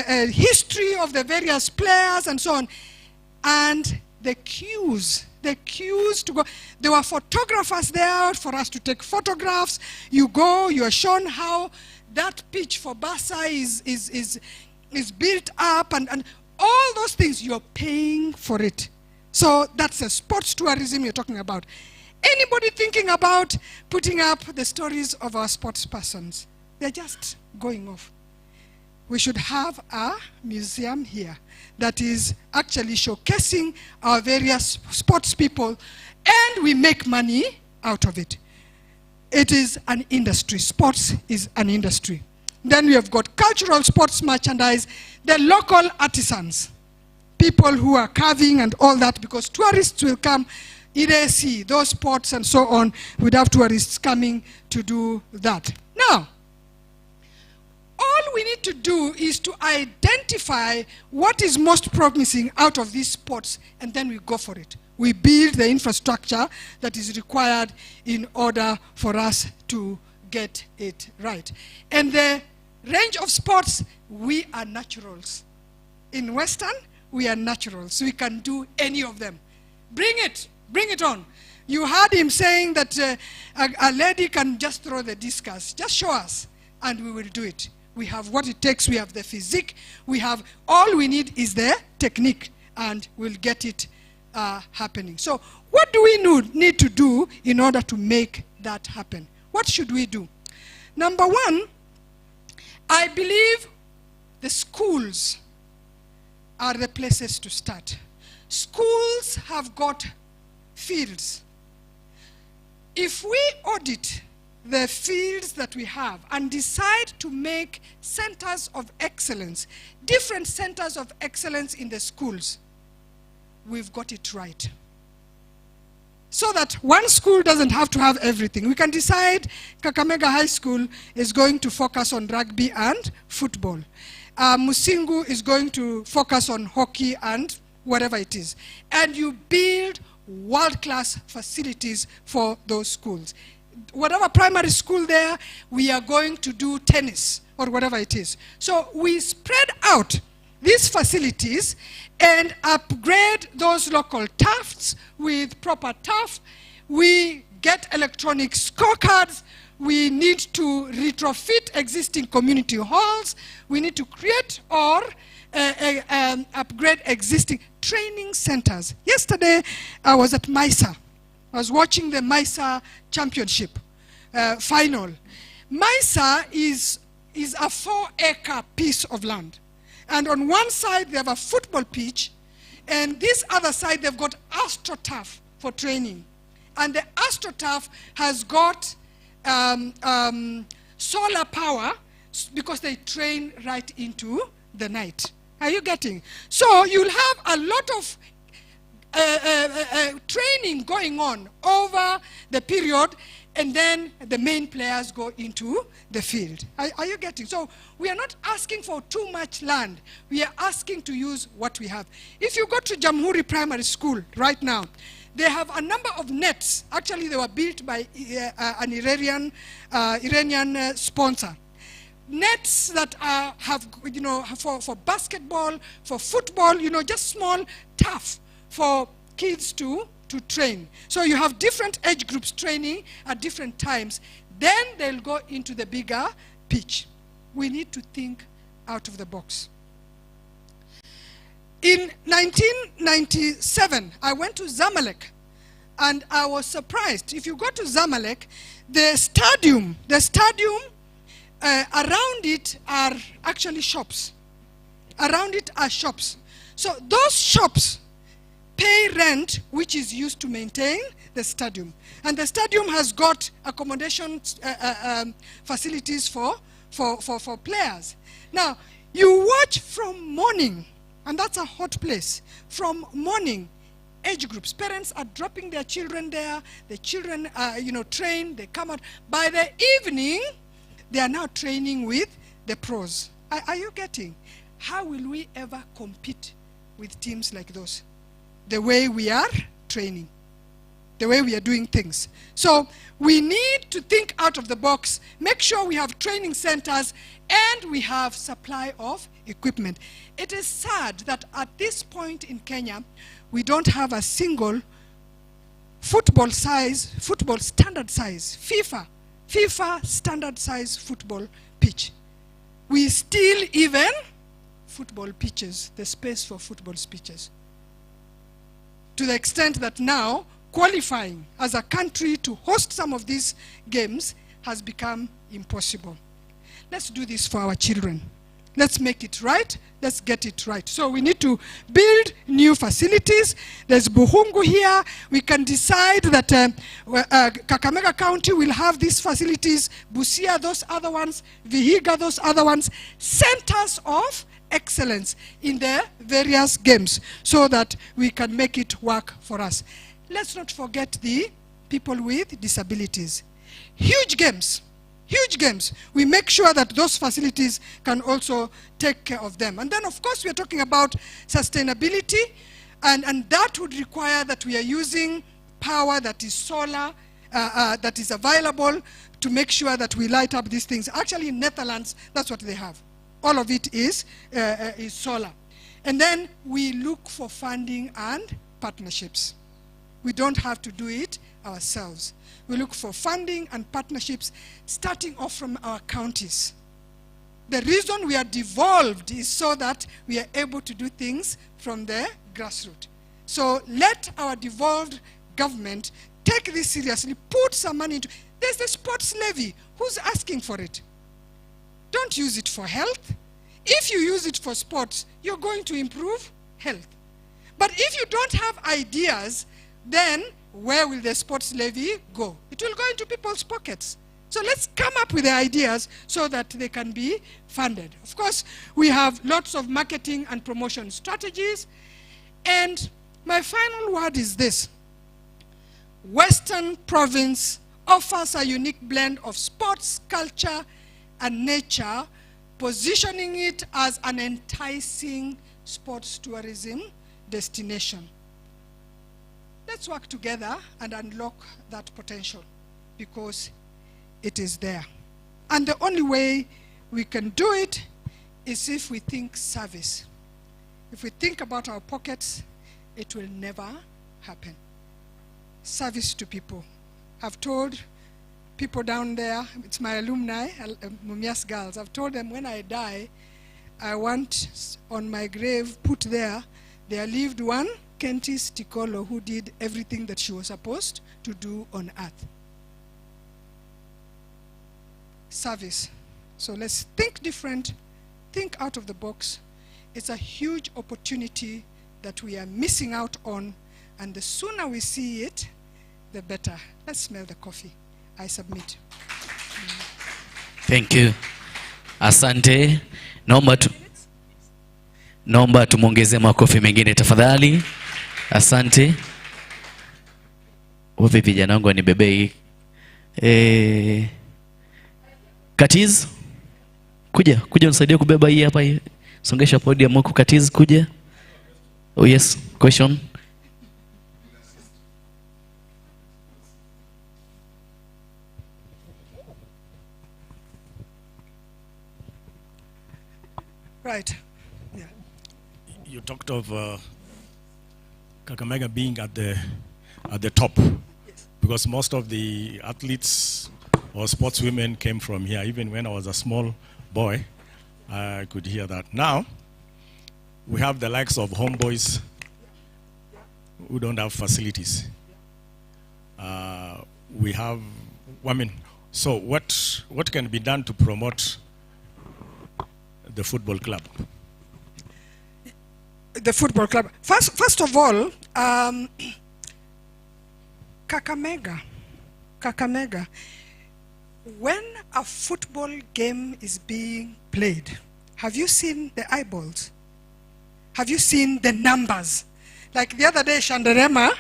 history of the various players and so on. And the queues to go. There were photographers there for us to take photographs. You go, you are shown how that pitch for Barca is built up, and all those things, you're paying for it. So that's a sports tourism you're talking about. Anybody thinking about putting up the stories of our sports persons? They're just going off. We should have a museum here that is actually showcasing our various sports people, and we make money out of it. It is an industry. Sports is an industry. Then we have got cultural sports merchandise, the local artisans, people who are carving and all that, because tourists will come, they see those sports and so on. We'd have tourists coming to do that. Now, all we need to do is to identify what is most promising out of these sports, and then we go for it. We build the infrastructure that is required in order for us to get it right. And the range of sports, we are naturals. In Western, we are naturals. We can do any of them. Bring it on. You heard him saying that a lady can just throw the discus. Just show us, and we will do it. We have what it takes. We have the physique. We have, all we need is the technique, and we'll get it happening. So what do we need to do in order to make that happen? What should we do? Number one, I believe the schools are the places to start. Schools have got fields. If we audit the fields that we have and decide to make centers of excellence, different centers of excellence in the schools, we've got it right. So that one school doesn't have to have everything. We can decide Kakamega High School is going to focus on rugby and football. Musingu is going to focus on hockey and whatever it is. And you build world-class facilities for those schools. Whatever primary school there, we are going to do tennis or whatever it is. So we spread out these facilities and upgrade those local turfs with proper turf. We get electronic scorecards. We need to retrofit existing community halls. We need to create or upgrade existing training centers. Yesterday, I was at MISA. I was watching the MISA championship final. MISA is a 4-acre piece of land. And on one side, they have a football pitch, and this other side, they've got AstroTurf for training. And the AstroTurf has got solar power because they train right into the night. Are you getting? So you'll have a lot of training going on over the period, and then the main players go into the field. Are you getting? So we are not asking for too much land. We are asking to use what we have. If you go to Jamhuri Primary School right now, they have a number of nets. Actually, they were built by an Iranian sponsor. Nets that have, for basketball, for football, just small turf for kids to train. So you have different age groups training at different times. Then they'll go into the bigger pitch. We need to think out of the box. In 1997, I went to Zamalek, and I was surprised. If you go to Zamalek, the stadium around it are actually shops. Around it are shops. So those shops pay rent, which is used to maintain the stadium. And the stadium has got accommodation facilities for players. Now, you watch from morning, and that's a hot place. From morning, age groups, parents are dropping their children there. The children, train, they come out. By the evening, they are now training with the pros. Are you getting? How will we ever compete with teams like those? The way we are training. the way we are doing things. So we need to think out of the box, make sure we have training centers, and we have supply of equipment. It is sad that at this point in Kenya, we don't have a single football standard size, FIFA standard size football pitch. We still even football pitches, the space for football pitches. To the extent that now qualifying as a country to host some of these games has become impossible. Let's do this for our children. Let's make it right. Let's get it right. So we need to build new facilities. There's Buhungu here. We can decide that Kakamega County will have these facilities, Busia those other ones, Vihiga those other ones, centers of excellence in the various games so that we can make it work for us. Let's not forget the people with disabilities. Huge games. Huge games. We make sure that those facilities can also take care of them. And then, of course, we are talking about sustainability, and that would require that we are using power that is solar, that is available to make sure that we light up these things. Actually, in Netherlands, that's what they have. All of it is solar. And then we look for funding and partnerships. We don't have to do it ourselves. We look for funding and partnerships starting off from our counties. The reason we are devolved is so that we are able to do things from the grassroots. So let our devolved government take this seriously, put some money into. There's the sports levy. Who's asking for it? Don't use it for health. If you use it for sports, you're going to improve health. But if you don't have ideas, then where will the sports levy go? It will go into people's pockets. So let's come up with the ideas so that they can be funded. Of course, we have lots of marketing and promotion strategies. And my final word is this. Western Province offers a unique blend of sports, culture, and nature, positioning it as an enticing sports tourism destination. Let's work together and unlock that potential because it is there. And the only way we can do it is if we think service. If we think about our pockets, it will never happen. Service to people. I've told people down there, it's my alumni, Mumias girls, I've told them when I die, I want on my grave put there lived one, Kentis Tikolo, who did everything that she was supposed to do on earth. Service. So let's think different, think out of the box. It's a huge opportunity that we are missing out on, and the sooner we see it, the better. Let's smell the coffee. I submit. Thank you. Asante. Naomba tumuongezee makofi mengine tafadhali. Asante. Wapi vijana wangu wanibebe hii? Katiz, kuja unisaidie kubeba hii hapa hii. Songesha podium huko Katiz, kuja. Oh yes, question. Right. Yeah. You talked of Kakamega being at the top, yes, because most of the athletes or sportswomen came from here. Even when I was a small boy, I could hear that. Now, we have the likes of homeboys who don't have facilities. We have women. So what can be done to promote the football club? The football club. First of all, Kakamega. When a football game is being played, have you seen the eyeballs? Have you seen the numbers? Like the other day, Shandarema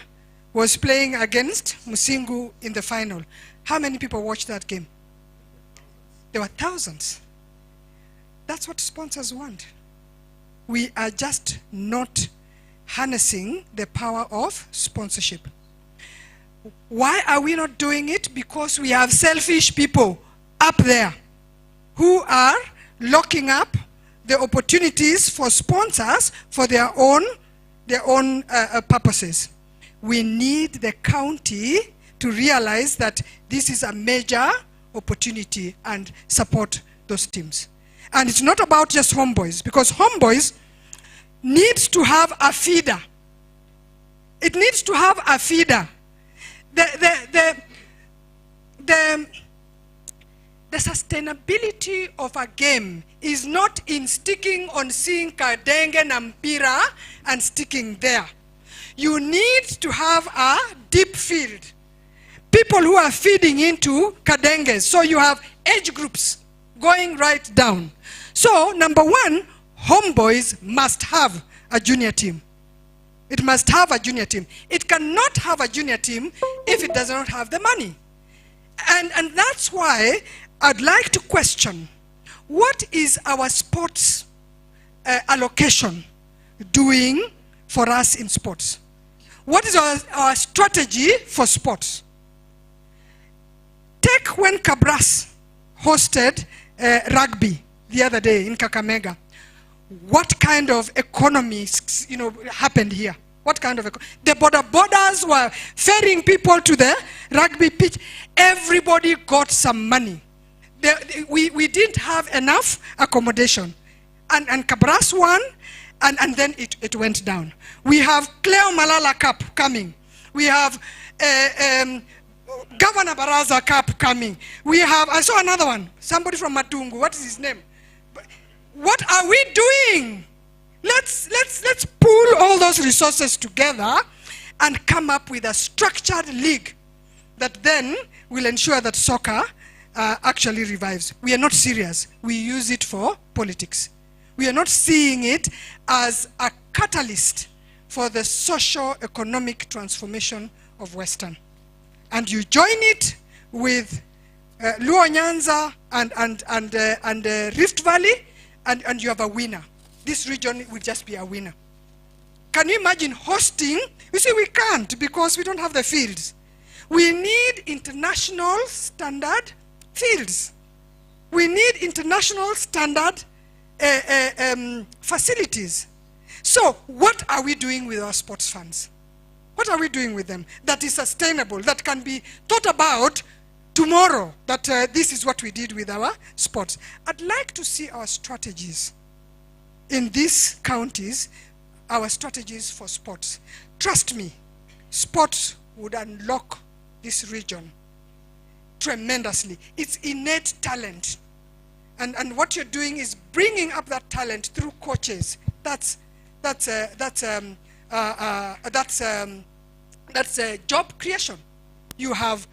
was playing against Musingu in the final. How many people watched that game? There were thousands. That's what sponsors want. We are just not harnessing the power of sponsorship. Why are we not doing it? Because we have selfish people up there who are locking up the opportunities for sponsors for their own purposes. We need the county to realize that this is a major opportunity and support those teams. And it's not about just Homeboys, because Homeboys needs to have a feeder. It needs to have a feeder. The sustainability of a game is not in sticking on seeing Kadenge and Mpira and sticking there. You need to have a deep field. People who are feeding into Kadenges. So you have age groups going right down. So number one, Homeboys must have a junior team. It must have a junior team. It cannot have a junior team if it does not have the money. And that's why I'd like to question, what is our sports allocation doing for us in sports? What is our strategy for sports? Take when Kabras hosted rugby the other day in Kakamega. What kind of economy, happened here? What kind of the borders were ferrying people to the rugby pitch. Everybody got some money. We didn't have enough accommodation, and Kabras won, and then it went down. We have Cleo Malala Cup coming. We have Governor Baraza Cup coming. We have, I saw another one, somebody from Matungu. What is his name? What are we doing? Let's pool all those resources together and come up with a structured league that then will ensure that soccer actually revives. We are not serious. We use it for politics. We are not seeing it as a catalyst for the socio-economic transformation of Western. And you join it with Luo Nyanza and Rift Valley, and you have a winner. This region will just be a winner. Can you imagine hosting? You see, we can't because we don't have the fields. We need international standard fields. We need international standard facilities. So what are we doing with our sports funds? What are we doing with them that is sustainable, that can be thought about tomorrow, that this is what we did with our sports? I'd like to see our strategies in these counties, our strategies for sports. Trust me, sports would unlock this region tremendously. It's innate talent. And what you're doing is bringing up that talent through coaches. That's job creation. You have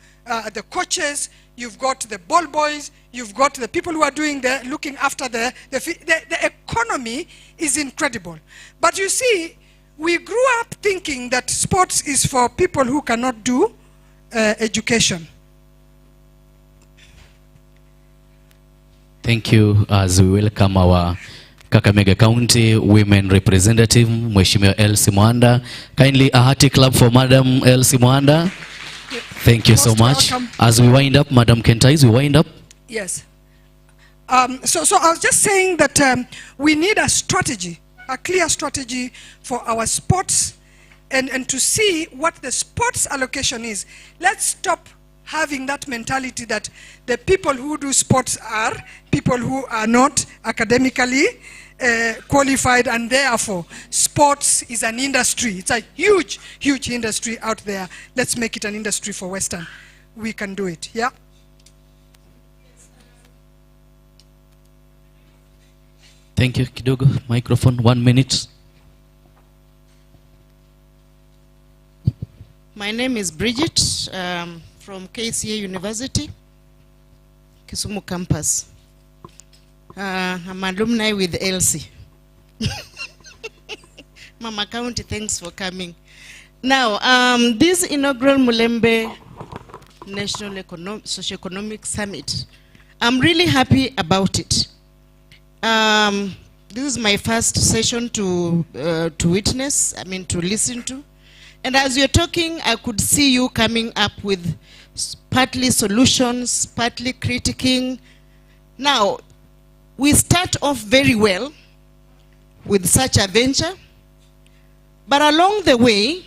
the coaches, you've got the ball boys, you've got the people who are doing looking after the economy is incredible. But you see, we grew up thinking that sports is for people who cannot do education. Thank you. As we welcome our Kakamega County Women Representative, Mheshimiwa Elsie Mwanda. Kindly a hearty clap for Madam Elsie Mwanda. Thank you so much. Welcome. As we wind up, Madam Kentais, we wind up. Yes. So I was just saying that we need a strategy, a clear strategy for our sports, and to see what the sports allocation is. Let's stop having that mentality that the people who do sports are people who are not academically qualified, and therefore sports is an industry. It's a huge, huge industry out there. Let's make it an industry for Western. We can do it. Yeah. Thank you. Kidogo, microphone, 1 minute. My name is Bridget from KCA University, Kisumu campus. I'm alumni with Elsie. Mama County, thanks for coming. Now, this inaugural Mulembe National Socio-economic Summit, I'm really happy about it. This is my first session to witness, to listen to. And as you're talking, I could see you coming up with partly solutions, partly critiquing. Now, we start off very well with such a venture, but along the way,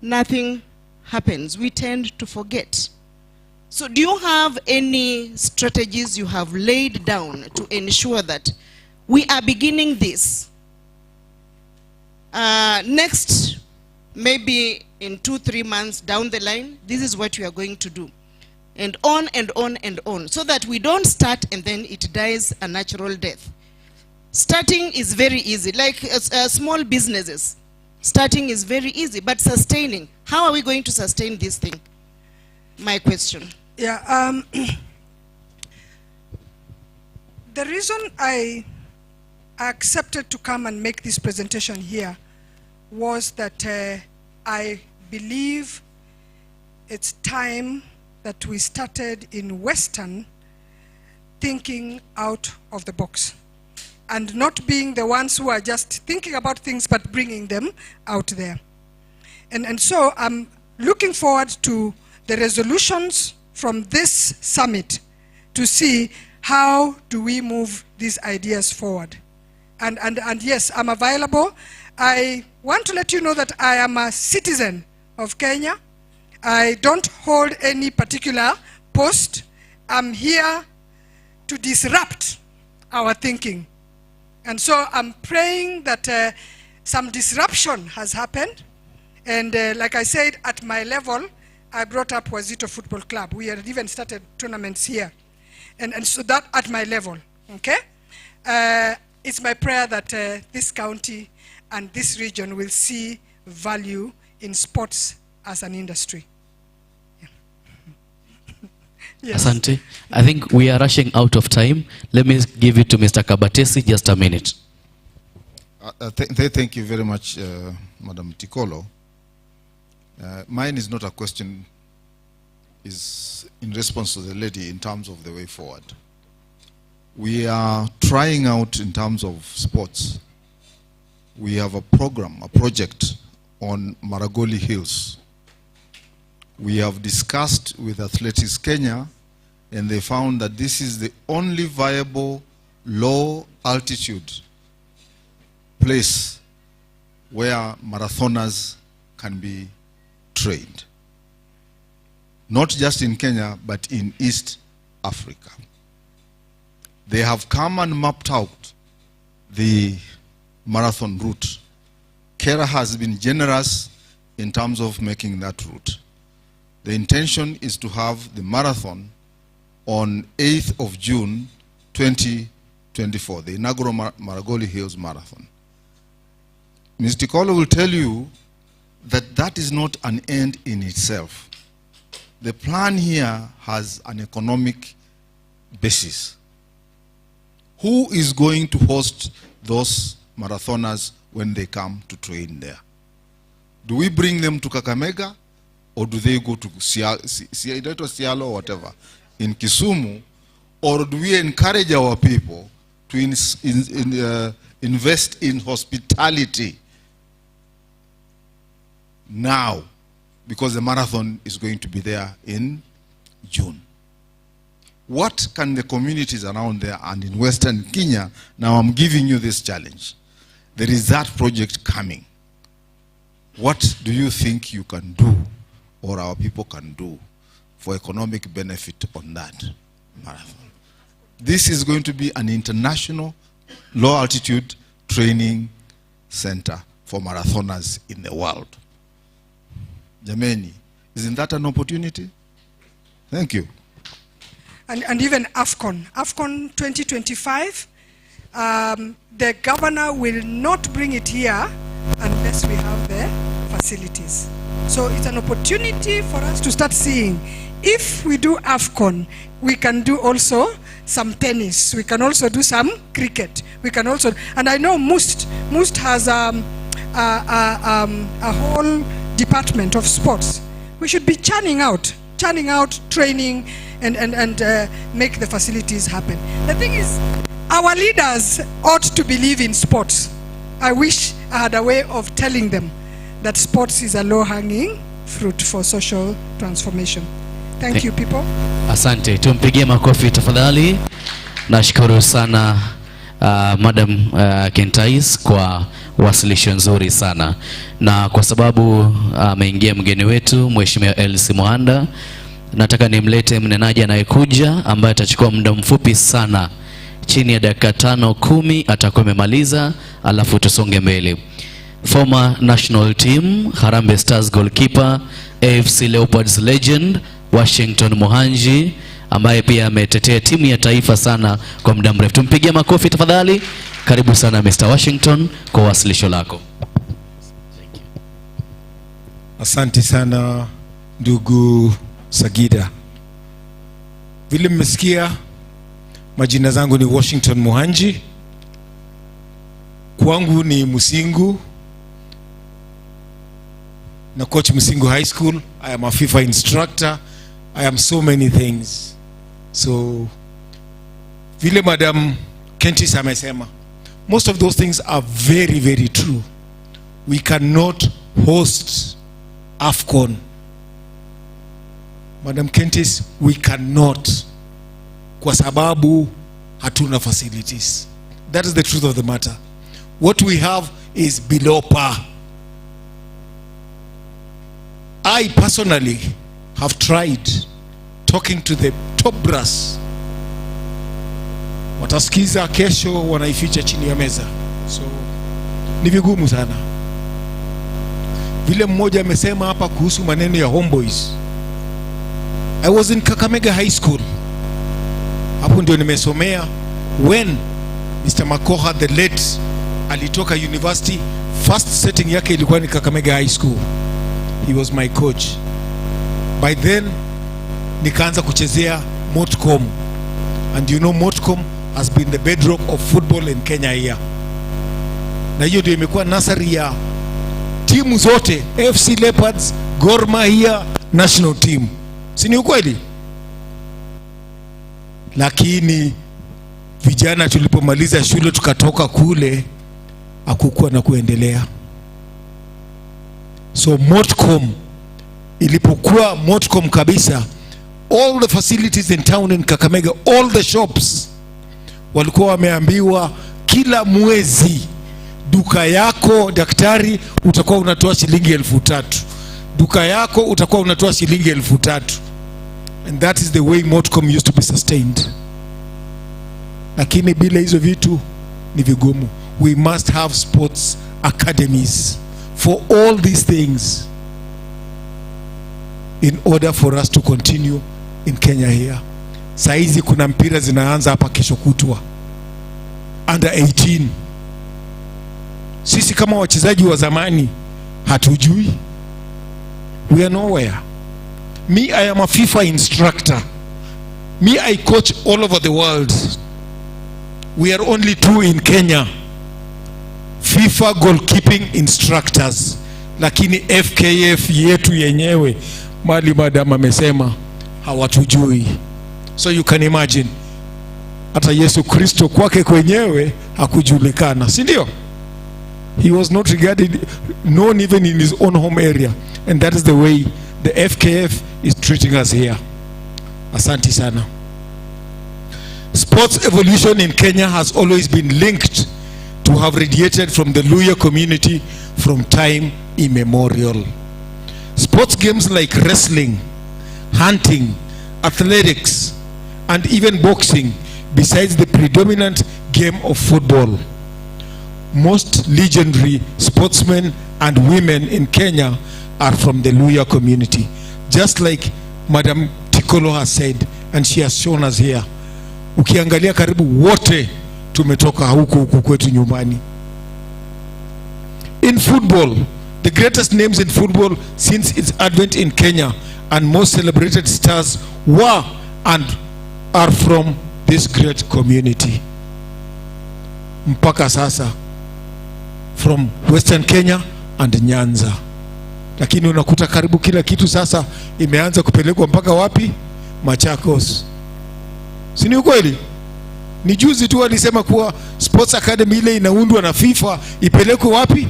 nothing happens. We tend to forget. So do you have any strategies you have laid down to ensure that we are beginning this? Next, maybe in 2-3 months down the line, this is what we are going to do. And on and on and on, so that we don't start and then it dies a natural death. Starting is very easy, like small businesses. Starting is very easy, but sustaining, how are we going to sustain this thing? My question. Yeah, the reason I accepted to come and make this presentation here was that I believe it's time that we started in Western thinking out of the box and not being the ones who are just thinking about things but bringing them out there. And so I'm looking forward to the resolutions from this summit to see how do we move these ideas forward. And yes, I'm available. I want to let you know that I am a citizen of Kenya. I don't hold any particular post. I'm here to disrupt our thinking. And so I'm praying that some disruption has happened. And like I said, at my level, I brought up Wazito Football Club. We had even started tournaments here. And so that at my level, okay? It's my prayer that this county and this region will see value in sports as an industry. Yeah. Yes. Asante. I think we are rushing out of time. Let me give it to Mr. Kabatesi, just a minute. Thank you very much, Madam Tikolo. Mine is not a question, is in response to the lady in terms of the way forward. We are trying out in terms of sports. We have a program, a project on Maragoli Hills. We have discussed with Athletics Kenya, and they found that this is the only viable low altitude place where marathoners can be trained. Not just in Kenya, but in East Africa. They have come and mapped out the marathon route. Kera has been generous in terms of making that route. The intention is to have the marathon on 8th of June 2024, the inaugural Maragoli Hills Marathon. Mr. Tikolo will tell you that that is not an end in itself. The plan here has an economic basis. Who is going to host those marathoners when they come to train there? Do we bring them to Kakamega, or do they go to Seattle or whatever, in Kisumu, or do we encourage our people to invest in hospitality now, because the marathon is going to be there in June? What can the communities around there and in Western Kenya, now I'm giving you this challenge. There is that project coming. What do you think you can do, or our people can do, for economic benefit on that marathon? This is going to be an international low altitude training center for marathoners in the world. Jameni, isn't that an opportunity? Thank you. And even AFCON 2025, the governor will not bring it here unless we have the facilities. So it's an opportunity for us to start seeing, if we do AFCON, we can do also some tennis, we can also do some cricket, we can also, and I know Must has a whole department of sports. We should be churning out training and make the facilities happen. The thing is, our leaders ought to believe in sports. I wish I had a way of telling them that sports is a low-hanging fruit for social transformation. Thank you, people. Asante, tumpigie makofi tafadhali. Nashukuru sana Madam Kentais kwa wasilisho nzuri sana, na kwa sababu ameingia mgeni wetu Mheshimiwa Elsie Mwanda, nataka nimlete mnenaji anayekuja ambaye atachukua muda mfupi sana, chini ya dakika 5-10 atakuwa amemaliza, alafu tusonge mbele. Former national team Harambee Stars goalkeeper, AFC Leopards legend Washington Mohanji, ambaye pia ametetea timu ya taifa sana kwa muda mrefu. Tumpigie makofi tafadhali. Karibu sana Mr. Washington kwa wasilisho lako. Asante sana ndugu Sagida. Vile mmesikia, majina zangu ni Washington Mohanji. Kwangu ni Musingu na coach Musingu High School. I am a FIFA instructor. I am so many things. So vile Madam Kentis amesema, most of those things are very, very true. We cannot host AFCON. Madam Kentis, we cannot, kwa sababu hatuna facilities. That is the truth of the matter. What we have is below par. I personally have tried talking to the top brass. Watasikiza kesho, wanaificha chini ya meza. So ni vigumu sana. Vile mmoja amesema hapa kuhusu maneno ya homeboys. I was in Kakamega High School. Hapo ndio nimesomea when Mr. Makoha the late alitoka university. First setting yake ilikuwa ni Kakamega High School. He was my coach. By then nikaanza kuchezea Motcom, and you know Motcom has been the bedrock of football in Kenya here. Na hiyo ndio imekuwa nursery ya timu zote, AFC Leopards, Gor Mahia, national team. Si ni ukweli? Lakini vijana tulipomaliza shule tukatoka kule, hakukuwa na kuendelea. So Motcom ilipokuwa Motcom kabisa, all the facilities in town in Kakamega, all the shops, walikuwa wameambiwa kila mwezi duka yako daktari utakuwa unatoa shilingi 3,000, duka yako utakuwa unatoa shilingi 3,000. And that is the way Motcom used to be sustained. Lakini bila hizo vitu ni vigumu. We must have sports academies for all these things in order for us to continue in Kenya here. Saizi kuna mpira zinaanza hapa kesho kutwa, under 18. Sisi kama wachezaji wa zamani hatujui. We are nowhere. Me, I am a FIFA instructor. Me, I coach all over the world. We are only 2 in Kenya, FIFA goalkeeping instructors. Lakini FKF yetu yenyewe, mali madam amesema, hawatujui. So you can imagine, hata Yesu Kristo kwake kwenyewe hakujulikana, si ndio? He was not regarded, known even in his own home area. And that is the way the FKF is treating us here. Asante sana. Sports evolution in Kenya has always been linked to have radiated from the Luhya community from time immemorial. Sports games like wrestling, hunting, athletics, and even boxing, besides the predominant game of football. Most legendary sportsmen and women in Kenya are from the Luhya community. Just like Madam Tikolo has said, and she has shown us here. Ukiangalia karibu wote tumetoka huku kwetu nyumbani. In football, the greatest names in football since its advent in Kenya and most celebrated stars were and are from this great community. Mpaka sasa, from Western Kenya and Nyanza. Lakini unakuta karibu kila kitu sasa imeanza kupelekwa mpaka wapi? Machakos. Si ni ukweli? Ni juzi tu walisema kuwa sports academy ile inaundwa na FIFA ipelekwe wapi?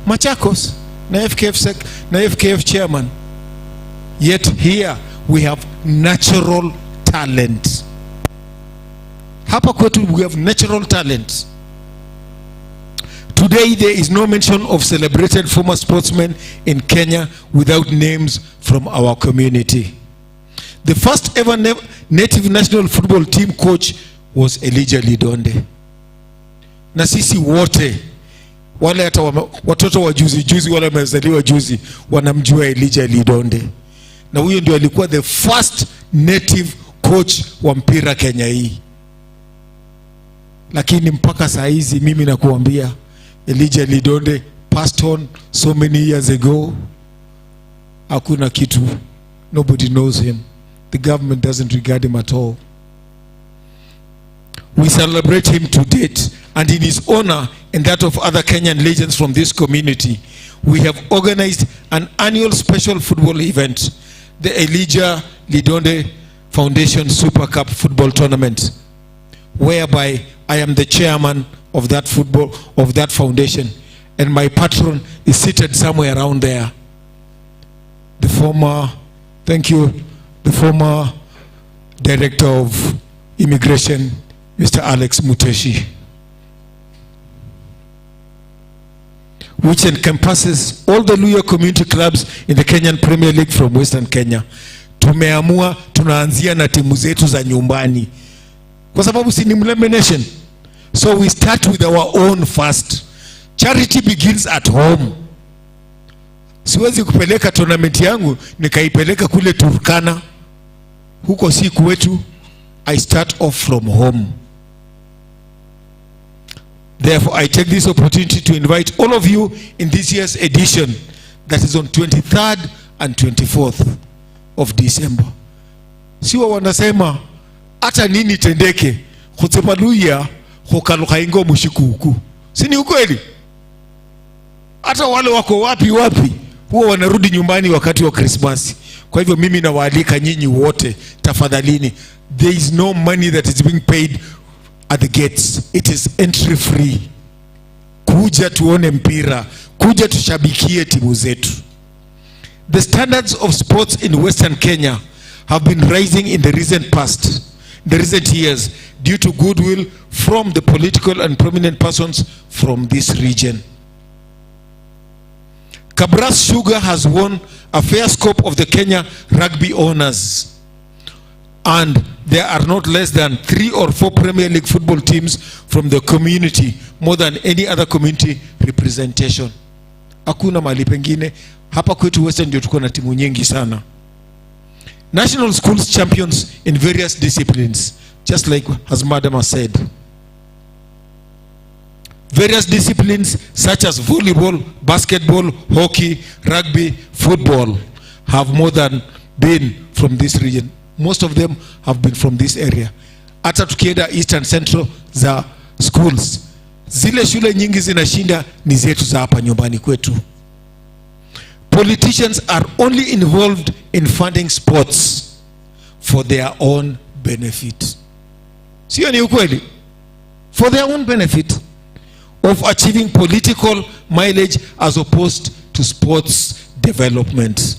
Machakos. na FKF chairman. Yet here we have natural talent. Hapa kwetu we have natural talent. Today there is no mention of celebrated former sportsmen in Kenya without names from our community. The first ever native national football team coach was Elijah Lidonde. Na sisi wote wale hata watoto wa juzi wale wamezaliwa juzi wanamjua Elijah Lidonde. Na huyo ndio alikuwa the first native coach wa mpira Kenya hii. Lakini mpaka saa hizi mimi nakuambia Elijah Lidonde passed on so many years ago. Hakuna kitu. Nobody knows him. The government doesn't regard him at all. We celebrate him to date, and in his honor and that of other Kenyan legends from this community, we have organized an annual special football event, the Elijah Lidonde Foundation Super Cup Football Tournament, whereby I am the chairman of that foundation, and my patron is seated somewhere around there. The former director of immigration, Mr. Alex Muteshi, which encompasses all the Luhya community clubs in the Kenyan Premier League from Western Kenya. Tumeamua tunaanzia na timu zetu za nyumbani, kwa sababu si ni Mulembe Nation. So we start with our own first. Charity begins at home. Siwezi kupeleka tournament yangu nikaipeleka kule Turkana, huko si kwetu. I start off from home. Therefore, I take this opportunity to invite all of you in this year's edition that is on 23rd and 24th of December. Siwa wanasema hata nini tendeke kusema Luhya hukalukaingo mushikuku. Sini ukweli? Hata wale wako wapi huwa wanarudi nyumbani wakati wa Christmas. Kwa hivyo mimi nawaalika nyinyi wote, tafadhalini. There is no money that is being paid at the gates. It is entry free. Kuja tuone mpira, kuja tushabikie timu zetu. The standards of sports in Western Kenya have been rising in the recent years due to goodwill from the political and prominent persons from this region. Kabras Sugar has won a fair scope of the Kenya rugby owners, and there are not less than 3 or 4 Premier League football teams from the community, more than any other community representation. Hakuna mahali pengine, hapa kwetu Western ndio tuko na timu nyingi sana. National schools champions in various disciplines, just like as Madam has said. Various disciplines such as volleyball, basketball, hockey, rugby, football have more than been from this region. Most of them have been from this area. Hata tukienda East and Central za schools, zile shule nyingi zinashinda ni zetu za hapa nyumbani kwetu. Politicians are only involved in funding sports for their own benefit. Sio ni ukweli? For their own benefit of achieving political mileage as opposed to sports development.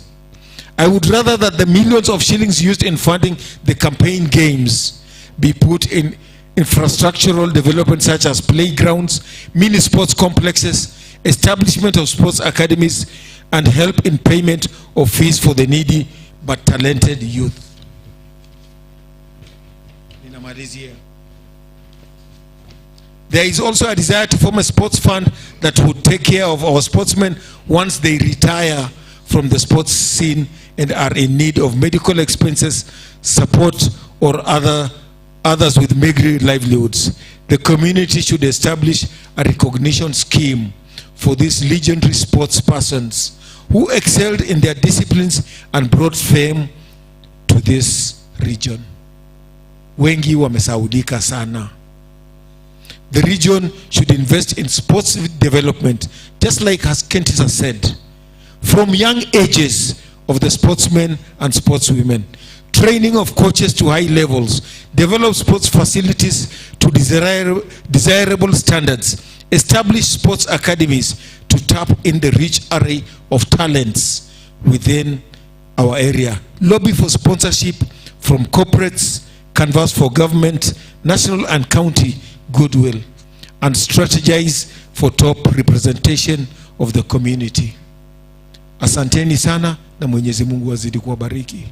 I would rather that the millions of shillings used in funding the campaign games be put in infrastructural development such as playgrounds, mini sports complexes, establishment of sports academies, and help in payment of fees for the needy but talented youth. There is also a desire to form a sports fund that would take care of our sportsmen once they retire from the sports scene and are in need of medical expenses, support, or others with meager livelihoods. The community should establish a recognition scheme for these legendary sports persons who excelled in their disciplines and brought fame to this region. Wengi wamesaudika sana. The region should invest in sports development, just like as Kentis has said, from young ages of the sportsmen and sportswomen, training of coaches to high levels, develop sports facilities to desirable standards, establish sports academies to tap in the rich array of talents within our area. Lobby for sponsorship from corporates, canvass for government, national and county goodwill, and strategize for top representation of the community. Asanteni sana na Mwenyezi Mungu azidi kuwabariki.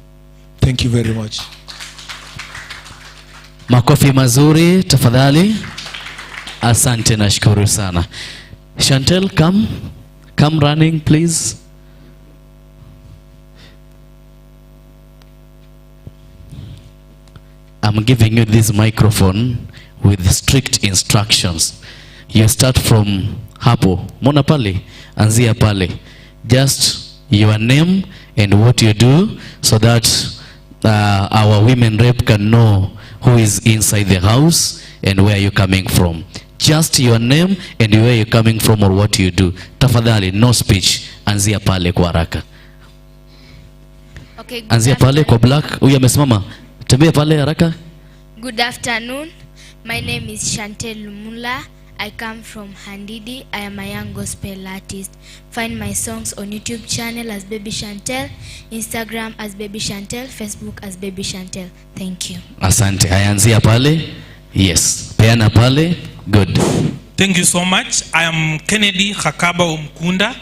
Thank you very much. Makofi mazuri tafadhali. Asante na shukuru sana. Chantel, come running please. I'm giving you this microphone with strict instructions. You start from hapo. Mona pale, anzia pale. Just your name and what you do so that our women rep can know who is inside the house and where you're coming from. Just your name and where you're coming from or what you do. Tafadhali, no speech. Anzia pale kwa haraka. Okay, anzia pale kwa black. Huyu amesimama. Tembea pale haraka. Good afternoon. My name is Chantel Lumula. I come from Handidi. I am a young gospel artist. Find my songs on YouTube channel as Baby Chantel, Instagram as Baby Chantel, Facebook as Baby Chantel. Thank you. Asante. Anzia pale. Yes. Peana pale. Good. Thank you so much. I am Kennedy Hakaba Umkunda.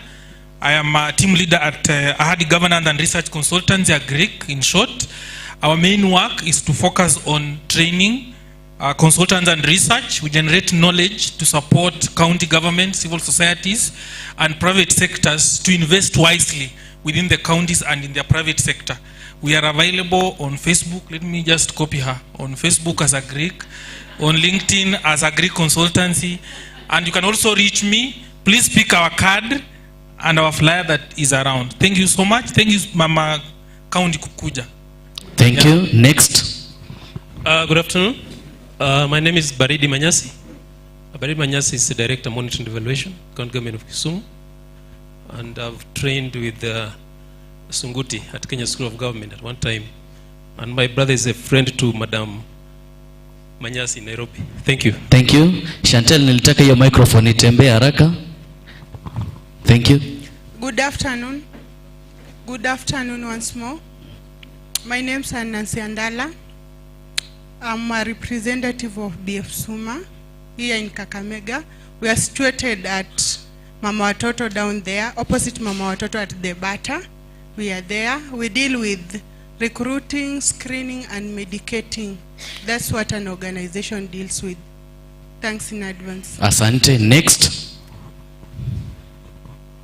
I am a team leader at Ahadi Governance and Research Consultancy, Greek in short. Our main work is to focus on training consultants and research. We generate knowledge to support county government, civil societies, and private sectors to invest wisely within the counties and in their private sector. We are available on Facebook. Let me just copy her. On Facebook as a Greek, on LinkedIn as a Greek consultancy, and you can also reach me. Please pick our card and our flyer that is around. Thank you so much. Thank you, Mama County Kukuja. Thank you. Next. Good afternoon. My name is Baridi Manyasi. Baridi Manyasi is the Director of Monitoring and Evaluation, County Government of Kisumu. And I've trained with Sunguti at Kenya School of Government at one time. And my brother is a friend to Madam Manyasi in Nairobi. Thank you. Thank you. Chantel, nilitaka hiyo microphone itembee haraka. Thank you. Good afternoon. Good afternoon once more. My name is Nancy Andala. I'm a representative of BF Suma here in Kakamega. We are situated at Mama Watoto down there, opposite Mama Watoto at the Bata. We are there. We deal with recruiting, screening, and medicating. That's what an organization deals with. Thanks in advance. Asante. Next.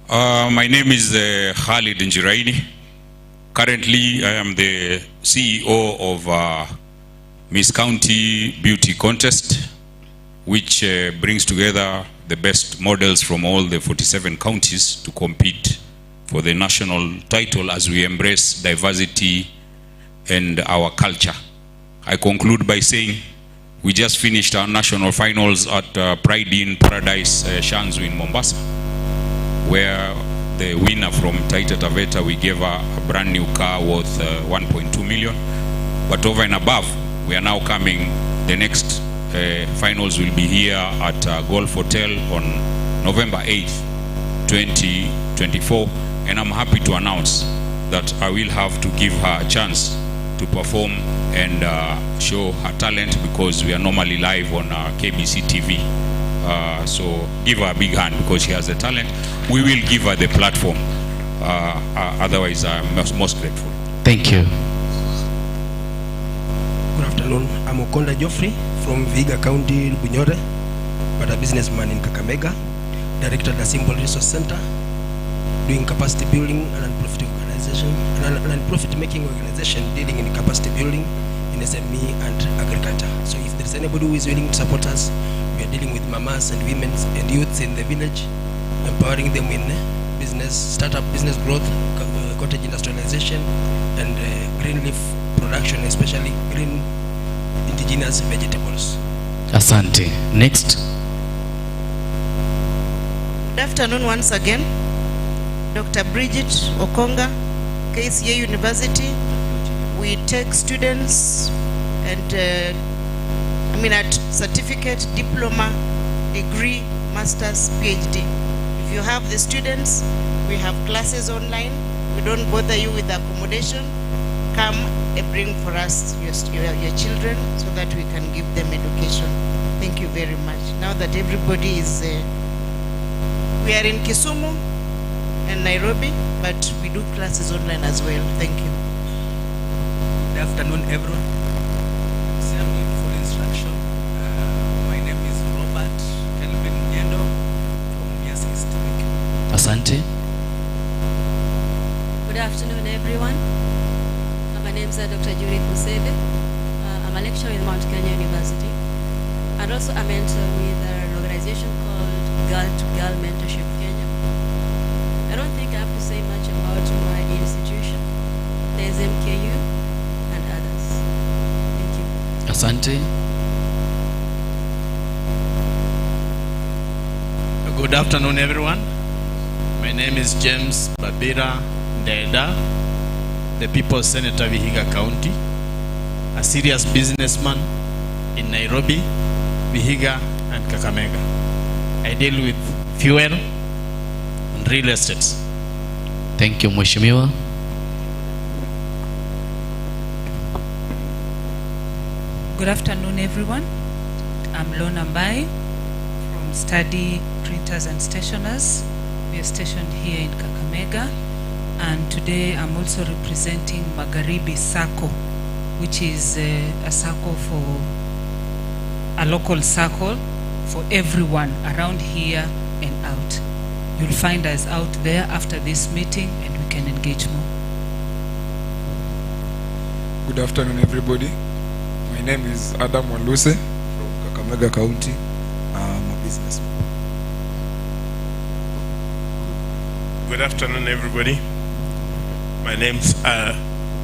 My name is Khalid Njiraini. Currently, I am the CEO of Miss County Beauty Contest, which brings together the best models from all the 47 counties to compete for the national title as we embrace diversity and our culture. I conclude by saying we just finished our national finals at Pride in Paradise Shanzu in Mombasa, where the winner from Taita Taveta, we gave her a brand new car worth 1.2 million. But over and above, we are now coming, the next finals will be here at Golf Hotel on November 8th, 2024. And I'm happy to announce that I will have to give her a chance to perform and show her talent, because we are normally live on KBC TV. So give her a big hand because she has the talent. We will give her the platform. Otherwise, I'm most grateful. Thank you. Good afternoon. I'm Okonda Geoffrey from Vihiga County, Bunyore, but a businessman in Kakamega, director at the Simple Resource Center, doing capacity building and non-profit organization, non-profit making organization dealing in capacity building in SME and agriculture. So if there is anybody who is willing to support us, we are dealing with mamas and women and youths in the village, empowering them in business, startup business growth, cottage industrialization, and green leaf production, especially green indigenous vegetables. Asante. Next. Good afternoon once again. Dr. Bridget Okonga, KCA University. We take students and at certificate, diploma, degree, master's, PhD. If you have the students, we have classes online. We don't bother you with accommodation. Come and bring for us your children so that we can give them education. Thank you very much. Now that everybody is, we are in Kisumu and Nairobi, but we do classes online as well. Thank you. Good afternoon, everyone. I'm going to follow instruction. My name is Robert Kelvin Nyendo from Mias East. Asante. Good afternoon, everyone. My name is Dr. Judith Musede. I'm a lecturer in Mount Kenya University, and also a mentor with an organization called Girl to Girl Mentorship Kenya. I don't think I have to say much about my institution. There's MKU and others. Thank you. Asante. Good afternoon, everyone. My name is James Babira Ndeda, the People's Senator Vihiga County, a serious businessman in Nairobi, Vihiga, and Kakamega. I deal with fuel and real estates. Thank you, Mheshimiwa. Good afternoon, everyone. I'm Lona Mbai from Study Printers and Stationers. We are stationed here in Kakamega, and today I'm also representing Magharibi Sacco, which is a circle for a local circle for everyone around here and out. You'll find us out there after this meeting and we can engage more. Good afternoon, everybody. My name is Adam Waluse from Kakamega County. I'm a businessman. Good afternoon, everybody. My name's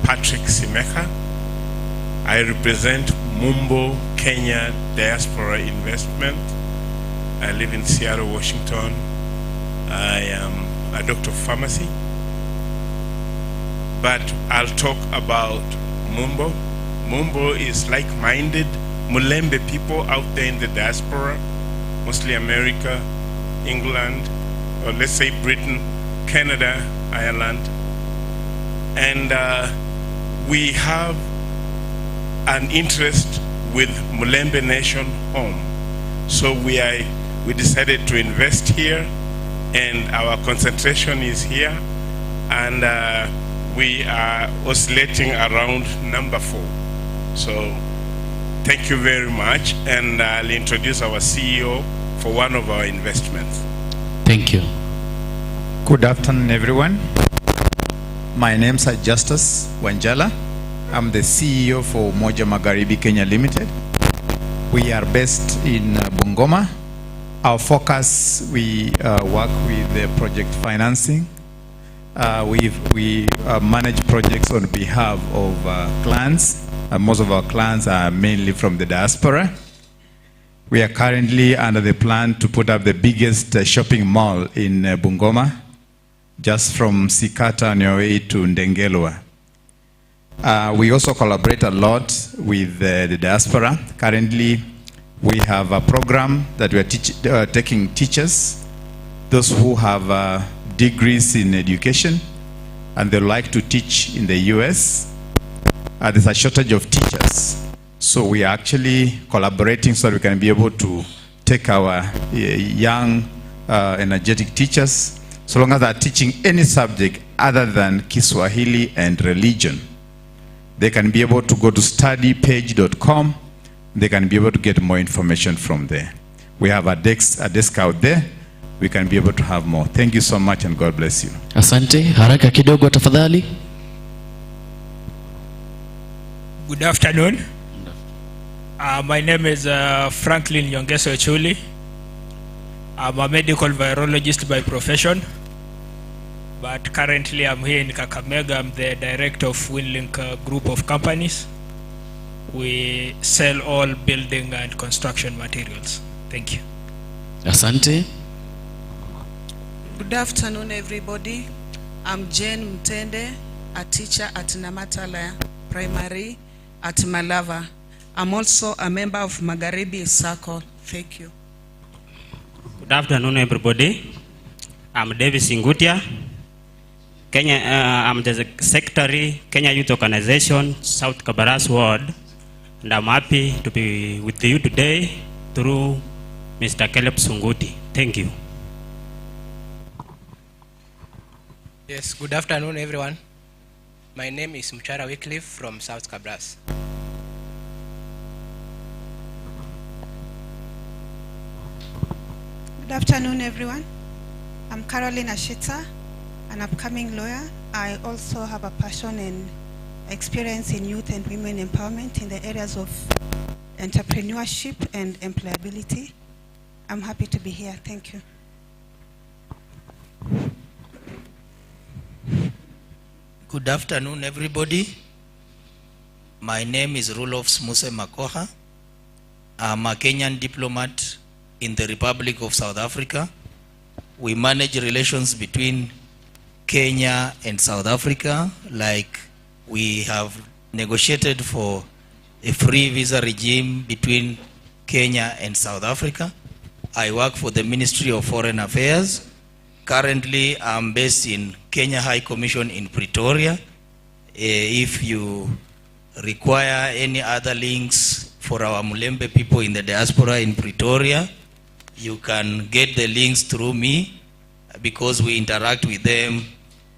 Patrick Simeka. I represent Mumbo Kenya Diaspora Investment. I live in Seattle, Washington. I am a doctor of pharmacy. But I'll talk about Mumbo. Mumbo is like-minded Mulembe people out there in the diaspora, mostly America, England, or let's say Britain, Canada, Ireland. And we have an interest with Mulembe Nation Home. So we decided to invest here, and our concentration is here, and we are oscillating around number 4. So thank you very much, and I'll introduce our CEO for one of our investments. Thank you. Good afternoon, everyone. My name is Justus Wanjala. I'm the CEO for Moja Magharibi Kenya Limited. We are based in Bungoma. Our focus, we work with the project financing. We manage projects on behalf of clients. Most of our clients are mainly from the diaspora. We are currently under the plan to put up the biggest shopping mall in Bungoma, just from Sikata on your way to Ndengelwa. We also collaborate a lot with the diaspora. Currently, we have a program that we are taking teachers, those who have degrees in education, and they like to teach in the US. There's a shortage of teachers. So we are actually collaborating so that we can be able to take our young, energetic teachers, so long as they're teaching any subject other than Kiswahili and religion. They can be able to go to studypage.com. They can be able to get more information from there. We have a desk out there. We can be able to have more. Thank you so much, and God bless you. Asante. Haraka kidogo tafadhali. Good afternoon. My name is Franklin Yongeso Chuli. I'm a medical virologist by profession, but currently I'm here in Kakamega. I'm the director of Winlink group of companies. We sell all building and construction materials. Thank you. Asante. Good afternoon, everybody. I'm Jane Mtende, a teacher at Namatala Primary at Malava. I'm also a member of Magharibi Circle. Thank you. Good afternoon, everybody. I'm Davis Singutia. Kenya, I'm the Secretary, Kenya Youth Organization, South Kabaras Ward, and I'm happy to be with you today through Mr. Caleb Sunguti. Thank you. Yes, good afternoon, everyone. My name is Mchara Wycliffe from South Kabras. Good afternoon, everyone. I'm Caroline Ashita, an upcoming lawyer. I also have a passion and experience in youth and women empowerment in the areas of entrepreneurship and employability. I'm happy to be here. Thank you. Good afternoon, everybody. My name is Rulofs Muse Makoha. I'm a Kenyan diplomat in the Republic of South Africa. We manage relations between Kenya and South Africa, like we have negotiated for a free visa regime between Kenya and South Africa. I work for the Ministry of Foreign Affairs. Currently, I'm based in Kenya High Commission in Pretoria. If you require any other links for our Mulembe people in the diaspora in Pretoria, you can get the links through me because we interact with them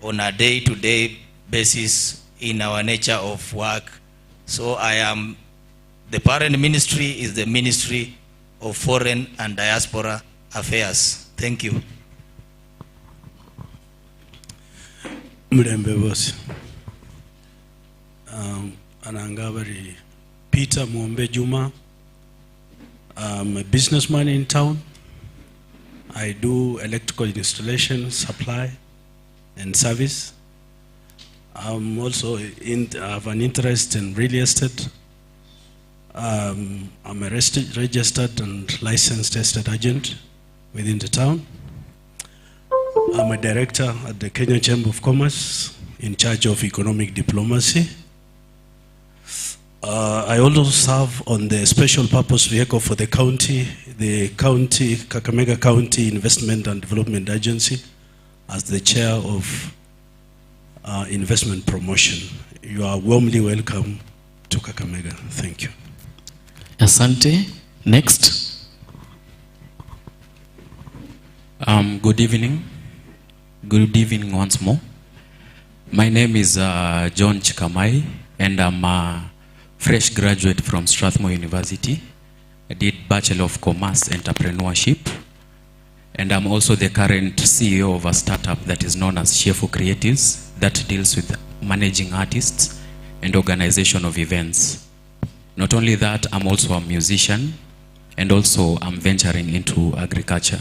on a day-to-day basis in our nature of work. So the parent ministry is the Ministry of Foreign and Diaspora Affairs. Thank you. Mulembe boss. Anangabari Peter Mwombe Juma. I'm a businessman in town. I do electrical installation, supply, and service. I'm also have an interest in real estate. I'm a registered and licensed estate agent within the town. I'm a director at the Kenya Chamber of Commerce in charge of economic diplomacy. I also serve on the special purpose vehicle for the Kakamega County Investment and Development Agency as the chair of investment promotion. You are warmly welcome to Kakamega. Thank you. Asante. Next. Good evening. Good evening once more. My name is John Chikamai, and I'm a fresh graduate from Strathmore University. I did Bachelor of Commerce Entrepreneurship, and I'm also the current CEO of a startup that is known as Shefu Creatives that deals with managing artists and organization of events. Not only that, I'm also a musician, and also I'm venturing into agriculture.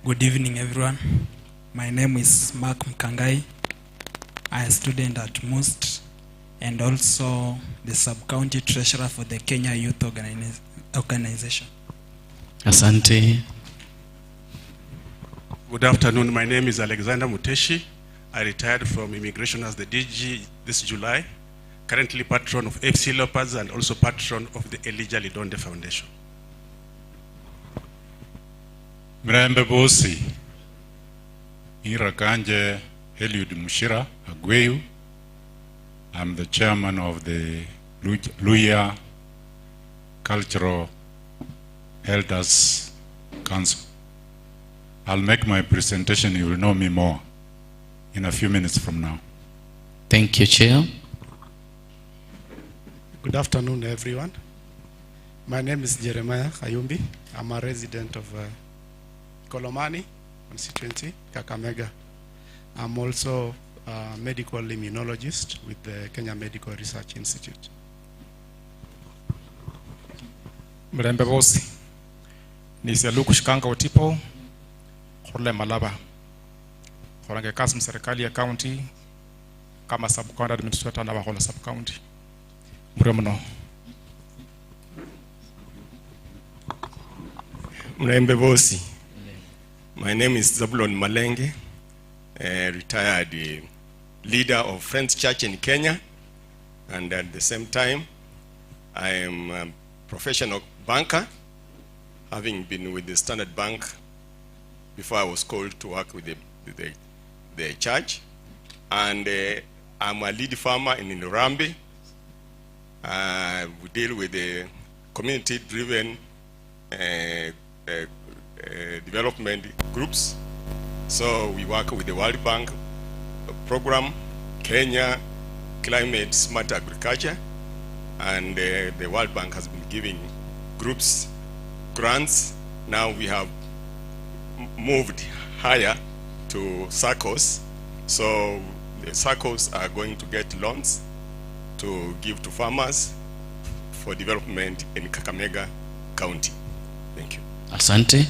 Good evening, everyone. My name is Mark Mkangai. I'm a student at MUST and also the sub-county treasurer for the Kenya Youth Organization. Asante. Good afternoon. My name is Alexander Muteshi. I retired from immigration as the DG this July. Currently patron of FC Leopards and also patron of the Elijah Lidonde Foundation. Mrembe Bosi, Irakanje Eliud Mushira Agweyu. I'm the chairman of the Luya Cultural Elders Council. I'll make my presentation. You will know me more in a few minutes from now. Thank you, Chair. Good afternoon, everyone. My name is Jeremiah Kayumbi. I'm a resident of Kolomani constituency, Kakamega. I'm also a medical immunologist with the Kenya Medical Research Institute. Mrembe Bosi, Nisialuku Shikanga Otipo, Khorle Malaba. Khorange kazi serikali ya county kama sub-county administrator na wahola sub-county. Mremno. Mrembe Bosi. My name is Zabulon Malenge, retired leader of Friends Church in Kenya, and at the same time, I am a professional banker having been with the Standard Bank before I was called to work with the church. And I'm a lead farmer in Inurambi. We deal with the community-driven development groups. So we work with the World Bank program, Kenya Climate Smart Agriculture, and the World Bank has been giving groups grants. Now we have moved higher to circles. So the circles are going to get loans to give to farmers for development in Kakamega County. Thank you. Asante.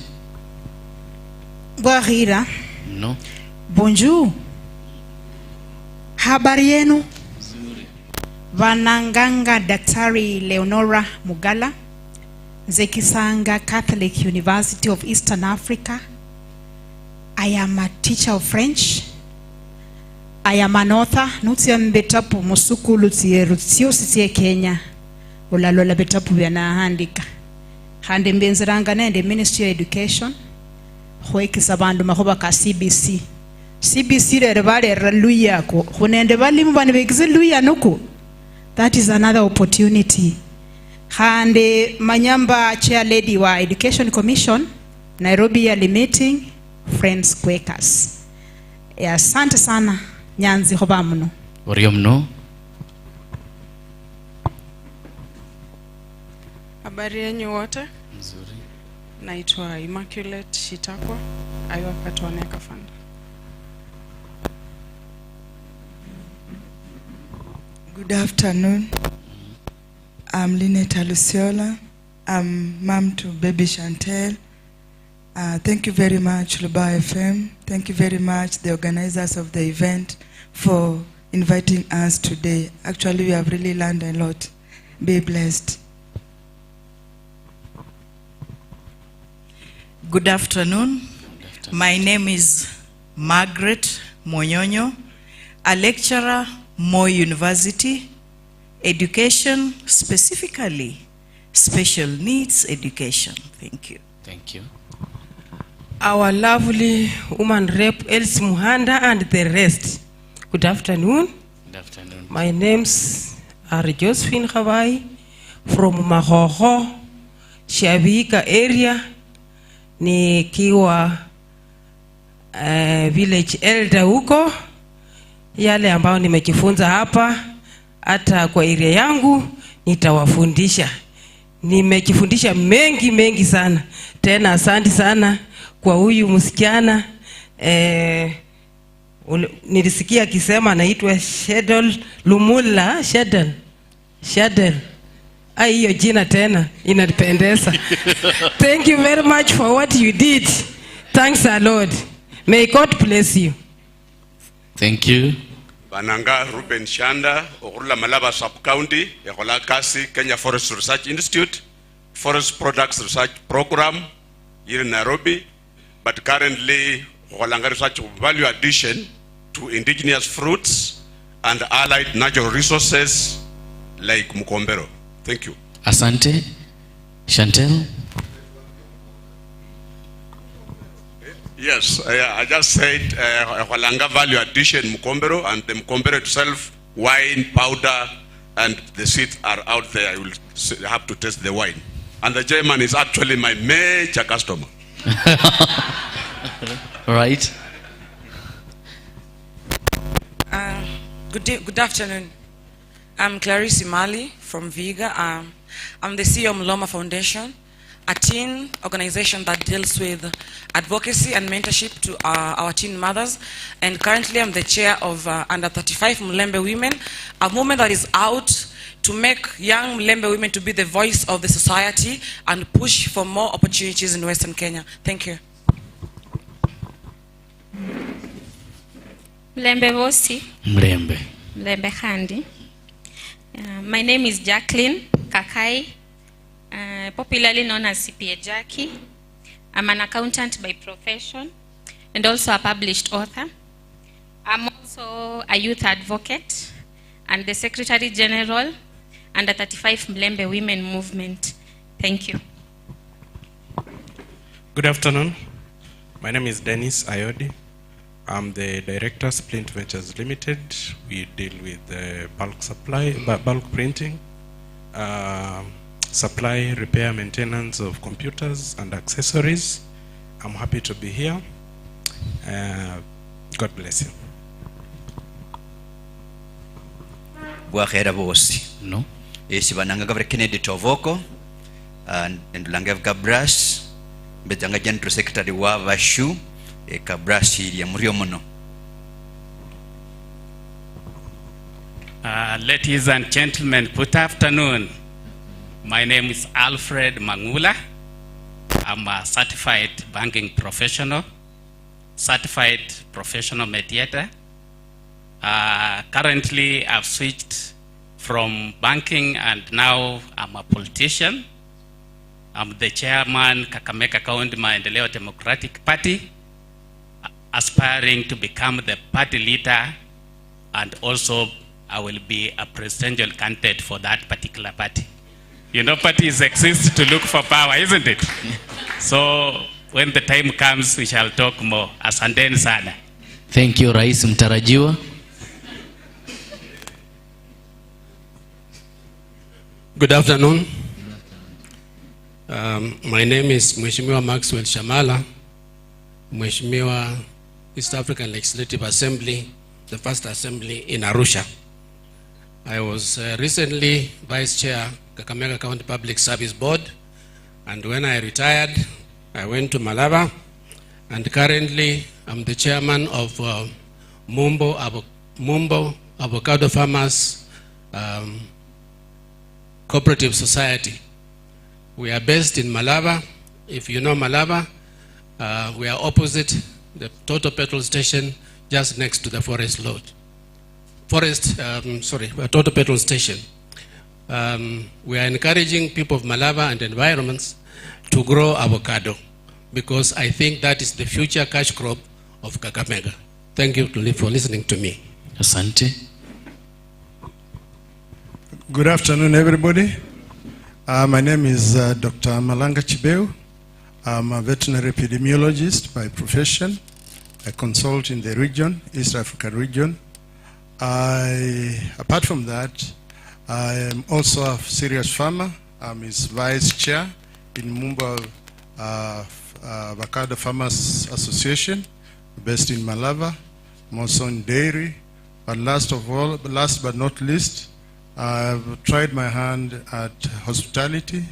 Bwahira. No. Bonjour. Habari yenu? Vananganga Daktari Leonora Mugala, Zekisanga Catholic University of Eastern Africa. I am a teacher of French. I am an author. Nutiam betapu musuku lutie rutio sitie Kenya. Ulalola betapu vyana handika. Hande mbenzeranga nende Ministry of Education. Hweki sabandu mahoba ka CBC. CBC re vale luya ko. Hunende vali mbani begize luya nuku. That is another opportunity. Hande Manyamba Chair Lady wa Education Commission, Nairobi yearly meeting, Friends Quakers. Asante sana, Nyanzi hoba mno. Wario mno. Habari yenu wote? Nzuri. Naitwa Immaculate Shitakwa, aiwa Katuaneka Fund. Good afternoon. I'm Lynette Alusiola. I'm mom to baby Chantel. Thank you very much, Luba FM. Thank you very much, the organizers of the event, for inviting us today. Actually, we have really learned a lot. Be blessed. Good afternoon. My name is Margaret Monyonyo, a lecturer, Moi University, education, specifically special needs education. Thank you. Thank you. Our lovely woman rep Elsie Muhanda and the rest. Good afternoon. Good afternoon. My names are Josephine Hawaii from Mahoho, Shabika area, nikiwa village elder huko. Yale ambao nimejifunza hapa hata kwa area yangu nitawafundisha. Nimejifundisha mengi sana. Tena asante sana kwa huyu msichana. Nilisikia akisema anaitwa Shedel Lumula, Shedel. Hiyo jina tena inanipendeza. Thank you very much for what you did. Thanks a lot. May God bless you. Thank you. Bananga Ruben Shanda, Orula Malaba Sub-County, Ekola Kasi, Kenya Forest Research Institute, Forest Products Research Program here in Nairobi, but currently Olanga Research Value Addition to indigenous fruits and allied natural resources like Mukombero. Thank you. Asante. Chantel. Yes, I just said Olanga Value Addition Mukombero, and the Mukombero itself, wine, powder, and the seeds are out there. I will have to taste the wine. And the German is actually my major customer. Right. Good afternoon. I'm Clarice Imali from Viga. I'm the CEO of Mloma Foundation, a teen organization that deals with advocacy and mentorship to our teen mothers. And currently I'm the chair of Under 35 Mulembe Women, a movement that is out to make young Mulembe women to be the voice of the society and push for more opportunities in Western Kenya. Thank you. Mulembe Vosi. Mulembe. Mulembe Handi. My name is Jacqueline Kakai, popularly known as CPA Jackie. I'm an accountant by profession and also a published author. I'm also a youth advocate and the Secretary General Under 35 Mulembe Women Movement. Thank you. Good afternoon. My name is Dennis Ayodi. I'm the director, Splint Ventures Limited. We deal with bulk supply, bulk printing, supply, repair, maintenance of computers and accessories. I'm happy to be here. God bless you. Bwakhera bosi. No. Esi bananga gavre Kennedy Tovoko and Langev Gabras. Betanga General Secretary wa Vashu e Kabras ya Muriomono. Ladies and gentlemen, good afternoon. My name is Alfred Mangula. I'm a certified banking professional, certified professional mediator. Currently, I've switched from banking and now I'm a politician. I'm the chairman Kakamega County Maendeleo Democratic Party, aspiring to become the party leader, and also I will be a presidential candidate for that particular party. You know, parties exist to look for power, isn't it? So when the time comes, we shall talk more. Asanteni sana. Thank you, Rais Mtarajiwa. Good afternoon. My name is Mheshimiwa Maxwell Shamala, Mheshimiwa East African Legislative Assembly, the first assembly in Arusha. I was recently Vice Chair, Kakamega County Public Service Board, and when I retired, I went to Malaba, and currently I'm the chairman of Mumbo Avocado Farmers Cooperative Society. We are based in Malaba. If you know Malaba, we are opposite the Total Petrol Station, just next to the Total Petrol Station. We are encouraging people of Malaba and environments to grow avocado, because I think that is the future cash crop of Kakamega. Thank you for listening to me. Asante. Good afternoon, everybody. My name is Dr. Malanga Chibeu. I'm a veterinary epidemiologist by profession. I consult in the region, East African region. Apart from that, I am also a serious farmer. I'm his vice chair in Mumba Avocado Farmers Association, based in Malava. I'm also in dairy. But last but not least, I've tried my hand at hospitality.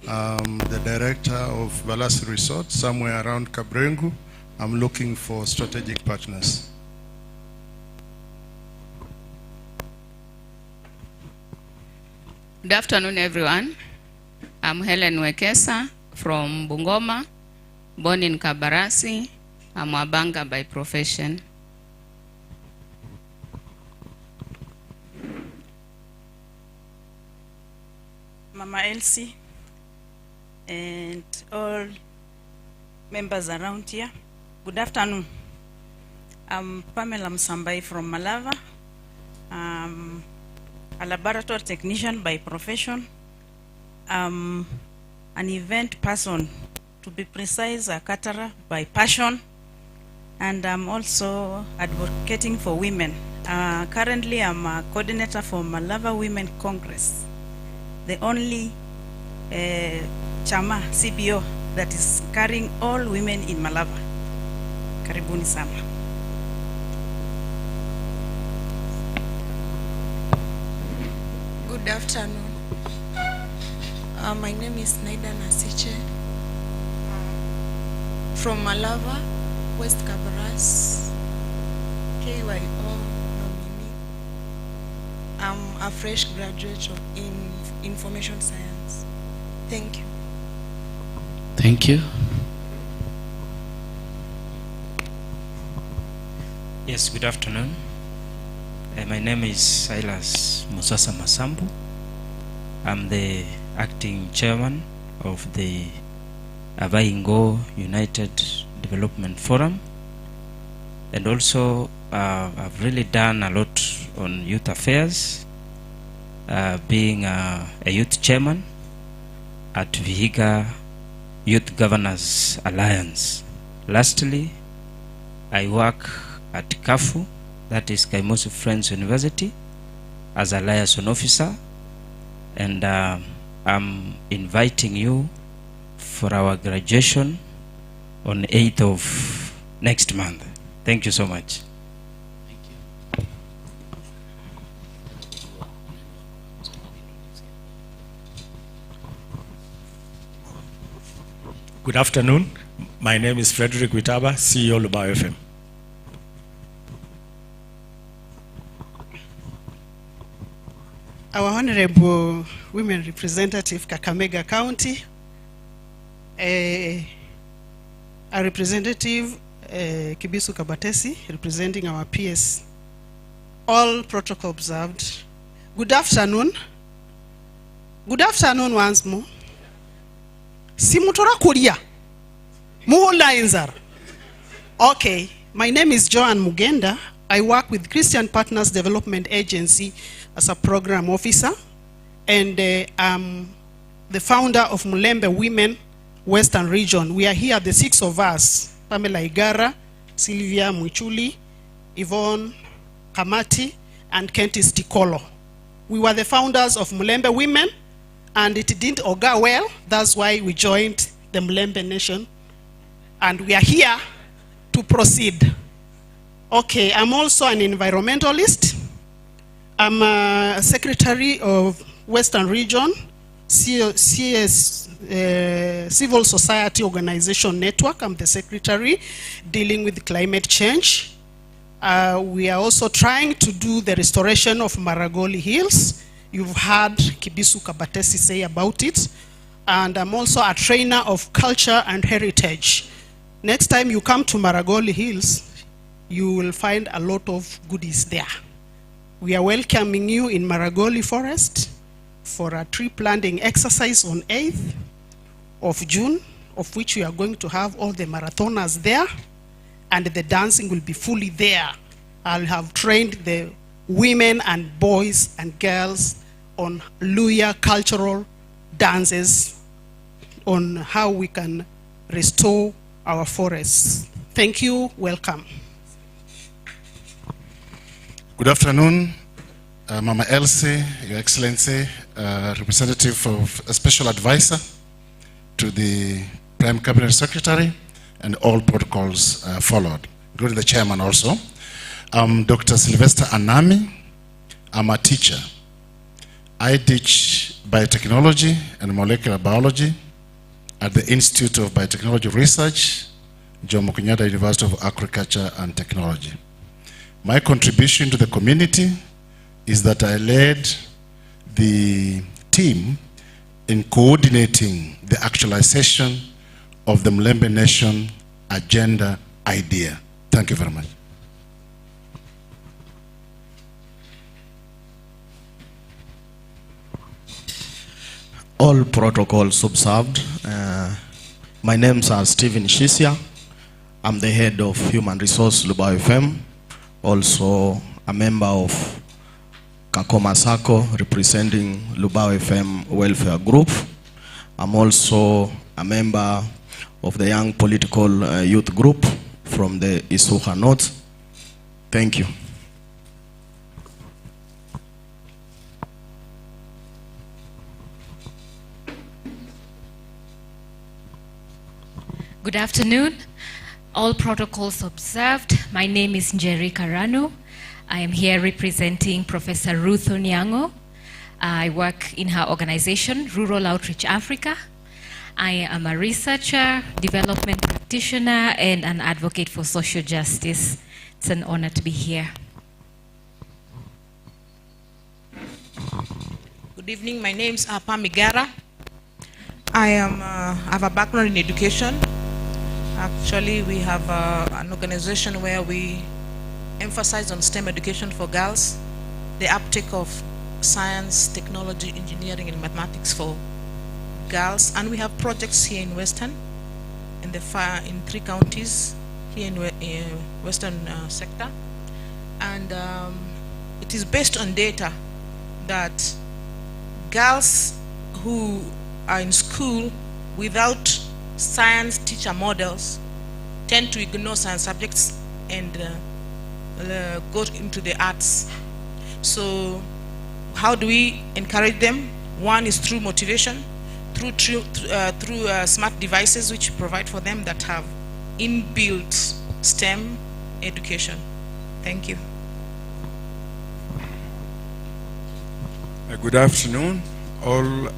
The director of Balasi Resort, somewhere around Kabrengu. I'm looking for strategic partners. Good afternoon, everyone. I'm Helen Wekesa from Bungoma, born in Kabarasi. I'm a banker by profession. Mama Elsie and all members around here, good afternoon. I'm Pamela Msambai from Malava. I'm a laboratory technician by profession. I'm an event person, to be precise, a caterer by passion, and I'm also advocating for women. Currently, I'm a coordinator for Malava Women Congress, the only chama CBO that is carrying all women in Malava. Karibuni sana. Good afternoon. My name is Naida Nasiche from Malava, West Kabaras, KYO nominee. I'm a fresh graduate in information science. Thank you. Thank you. Yes, good afternoon. My name is Silas Musasa Masambu. I'm the acting chairman of the Avaingo United Development Forum, and also I've really done a lot on youth affairs, being a youth chairman at Vihiga Youth Governors Alliance. Lastly, I work at KAFU, that is Kaimosi Friends University, as a liaison officer, and I'm inviting you for our graduation on 8th of next month. Thank you so much. Good afternoon. My name is Frederick Witaba, CEO Lubao FM. Our Honorable Women Representative, Kakamega County, our representative, Kibisu Kabatesi, representing our PS. All protocol observed. Good afternoon. Good afternoon once more. Simutora Korea. Muhola Inzar. Okay, my name is Joan Mugenda. I work with Christian Partners Development Agency as a program officer, and I'm the founder of Mulembe Women Western Region. We are here, the 6 of us: Pamela Igara, Sylvia Mwichuli, Yvonne Kamati, and Kentis Tikolo. We were the founders of Mulembe Women, and it didn't go well. That's why we joined the Mulembe Nation, and we are here to proceed. Okay, I'm also an environmentalist. I'm a secretary of Western Region, Civil Society Organization Network. I'm the secretary dealing with climate change. We are also trying to do the restoration of Maragoli Hills. You've heard Kibisu Kabatesi say about it. And I'm also a trainer of culture and heritage. Next time you come to Maragoli Hills, you will find a lot of goodies there. We are welcoming you in Maragoli Forest for a tree planting exercise on 8th of June, of which we are going to have all the marathoners there, and the dancing will be fully there. I'll have trained the women and boys and girls on Luya cultural dances, on how we can restore our forests. Thank you, welcome. Good afternoon, Mama Elsie, Your Excellency, representative of a special advisor to the Prime Cabinet Secretary, and all protocols followed, including the chairman also. I'm Dr. Sylvester Anami. I'm a teacher. I teach biotechnology and molecular biology at the Institute of Biotechnology Research, Jomo Kenyatta University of Agriculture and Technology. My contribution to the community is that I led the team in coordinating the actualization of the Mulembe Nation agenda idea. Thank you very much. All protocols observed. My name is Stephen Shisia. I'm the head of Human Resource Lubao FM. Also a member of Kakoma Sako, representing Lubao FM Welfare Group. I'm also a member of the Young Political Youth Group from the Isuha North. Thank you. Good afternoon. All protocols observed. My name is Njeri Karano. I am here representing Professor Ruth Onyango. I work in her organization, Rural Outreach Africa. I am a researcher, development practitioner, and an advocate for social justice. It's an honor to be here. Good evening. My name is Pam Igara. I have a background in education. Actually, we have an organization where we emphasize on STEM education for girls, the uptake of science, technology, engineering, and mathematics for girls. And we have projects here in Western, in 3 counties here in Western sector. And it is based on data that girls who are in school without science teacher models tend to ignore science subjects and go into the arts. So how do we encourage them? One is through motivation, through smart devices which provide for them that have inbuilt STEM education. Thank you. Good afternoon, all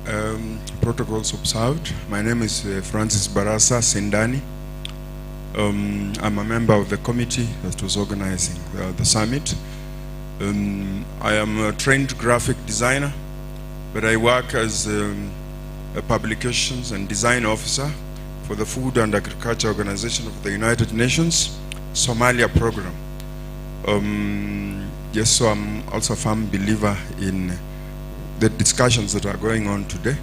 protocols observed. My name is Francis Barasa Sindani. I'm a member of the committee that was organizing the summit. I am a trained graphic designer, but I work as a publications and design officer for the Food and Agriculture Organization of the United Nations Somalia program. Yes, so I'm also a firm believer in the discussions that are going on today.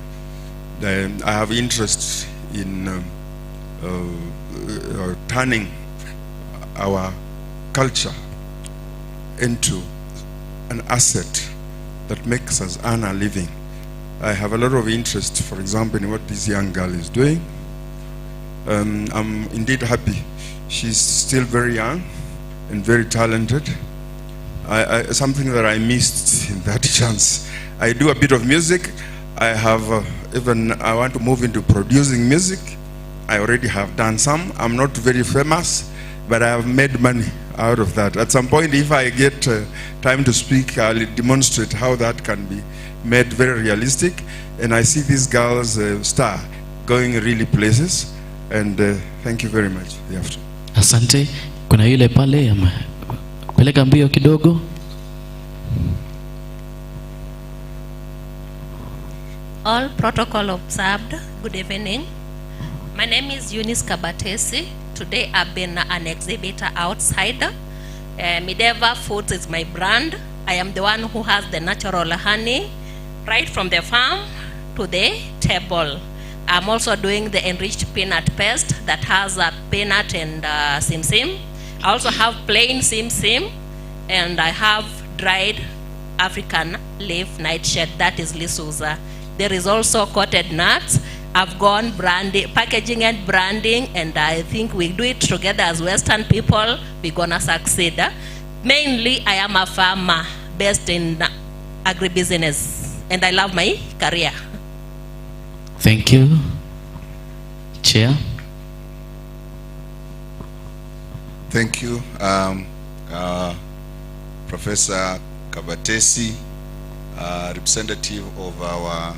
I have interest in turning our culture into an asset that makes us earn a living. I have a lot of interest, for example, in what this young girl is doing. I'm indeed happy. She's still very young and very talented. Something that I missed in that chance. I do a bit of music. I have I want to move into producing music. I already have done some. I'm not very famous, but I have made money out of that. At some point, if I get time to speak, I'll demonstrate how that can be made very realistic. And I see these girls star going really places. And thank you very much. Asante. Kuna yule pale peleka mbio kidogo. All protocol observed. Good evening. My name is Eunice Kabatesi. Today I've been an exhibitor outside. Mideva Foods is my brand. I am the one who has the natural honey right from the farm to the table. I'm also doing the enriched peanut paste that has a peanut and sim-sim. I also have plain sim-sim, and I have dried African leaf nightshade, that is Lisuza. There is also coated nuts. I've gone packaging and branding, and I think we do it together as Western people, we're gonna succeed. Mainly, I am a farmer based in agribusiness, and I love my career. Thank you. Chair. Thank you, Professor Kabatesi, representative of our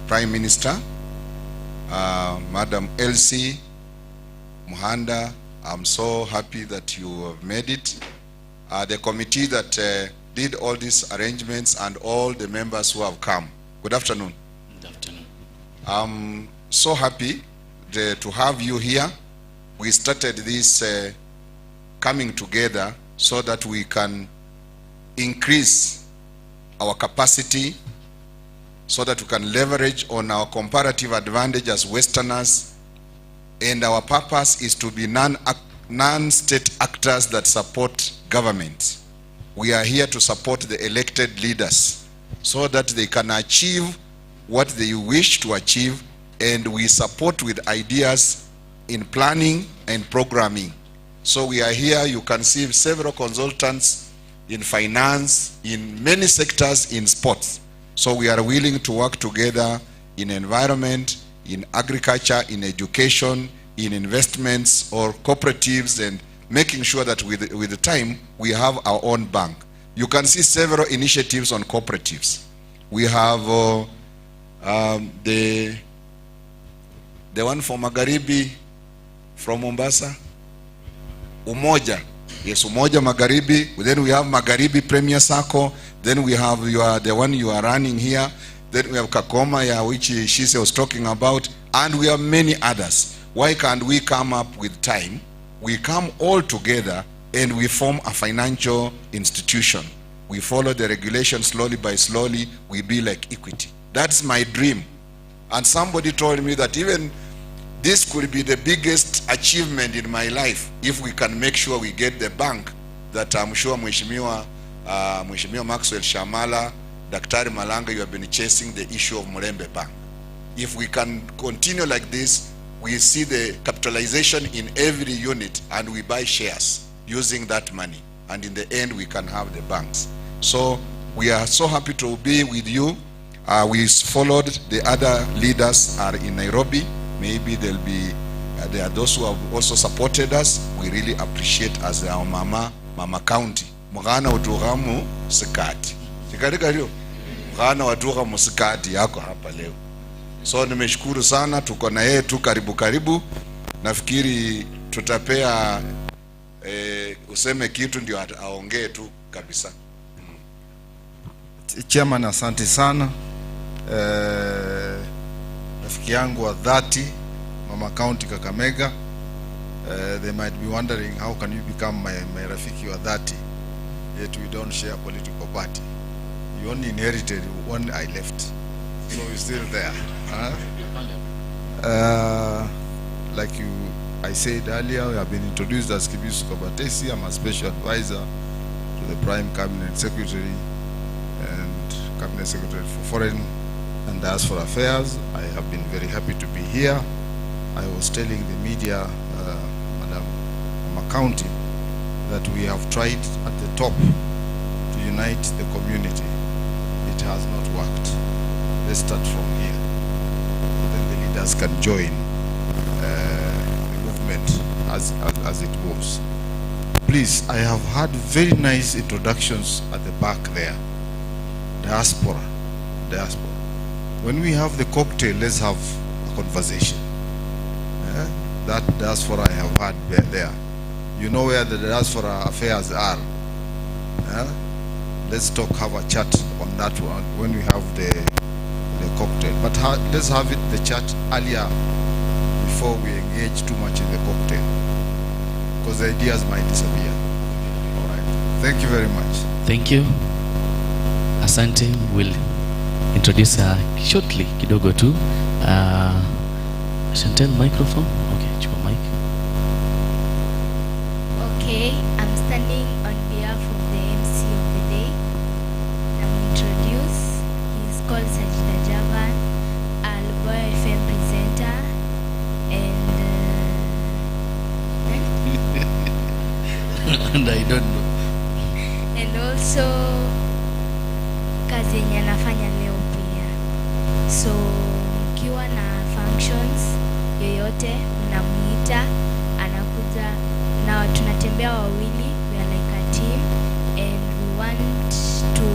Prime Minister, Madam Elsie Muhanda. I'm so happy that you have made it. The committee that did all these arrangements and all the members who have come. Good afternoon. Good afternoon. I'm so happy to have you here. We started this coming together so that we can increase our capacity, so that we can leverage on our comparative advantage as Westerners. And our purpose is to be non-state actors that support government. We are here to support the elected leaders so that they can achieve what they wish to achieve, and we support with ideas in planning and programming. So we are here, you can see several consultants in finance, in many sectors, in sports. So we are willing to work together in environment, in agriculture, in education, in investments or cooperatives, and making sure that with the time we have our own bank. You can see several initiatives on cooperatives. We have the one for Magharibi from Mombasa, Umoja. Yes, Umoja Magharibi. Then we have Magharibi Premier Sacco. Then we have the one you are running here. Then we have Kakoma, which she was talking about. And we have many others. Why can't we come up with time? We come all together and we form a financial institution. We follow the regulation slowly by slowly. We be like Equity. That's my dream. And somebody told me that even this could be the biggest achievement in my life if we can make sure we get the bank that I'm sure Mheshimiwa Maxwell Shamala, Daktari Malanga, you have been chasing the issue of Mulembe Bank. if we can continue like this, we see the capitalization in every unit and we buy shares using that money. And in the end, we can have the banks. So we are so happy to be with you. We followed the other leaders are in Nairobi. Maybe there are those who have also supported us. We really appreciate as our Mama County. Mugana utugamu sikati. Sikarika hiyo. Mugana watuga musikati yako hapa leo. So nimeshukuru sana, tuko na yeye tu karibu. Nafikiri tutapea useme kitu ndio aongee tu kabisa. Chairman, asante sana. Rafiki yangu wa dhati, Mama County Kakamega. They might be wondering how can you become my rafiki wa dhati, yet we don't share political party. You only inherited when I left, so you're still there. Like I said earlier, we have been introduced as Kibisu Kabatesi. I'm a special advisor to the Prime Cabinet Secretary and Cabinet Secretary for Foreign and Diaspora Affairs. I have been very happy to be here. I was telling the media, Madam County, that we have tried at the top to unite the community. It has not worked. Let's start from here. Then the leaders can join the movement as it goes. Please, I have had very nice introductions at the back there. Diaspora. When we have the cocktail, let's have a conversation. That diaspora I have had there. You know where the diaspora affairs are. Let's have a chat on that one when we have the cocktail. But let's have the chat earlier before we engage too much in the cocktail, because the ideas might disappear. All right. Thank you very much. Thank you. Asante. We'll introduce her shortly kidogo tu. Chantel, microphone. Okay, chukua mic. Okay, I'm standing on behalf of the MC of the day. I'm introduced. He's called Sajida Javan, a Luboya FM presenter, and and I don't know. And also kazi yenye anafanya leo pia. So mkiwa na functions yoyote mnamuita, anakuja na tunatembea wawili, we are like a team, and we want to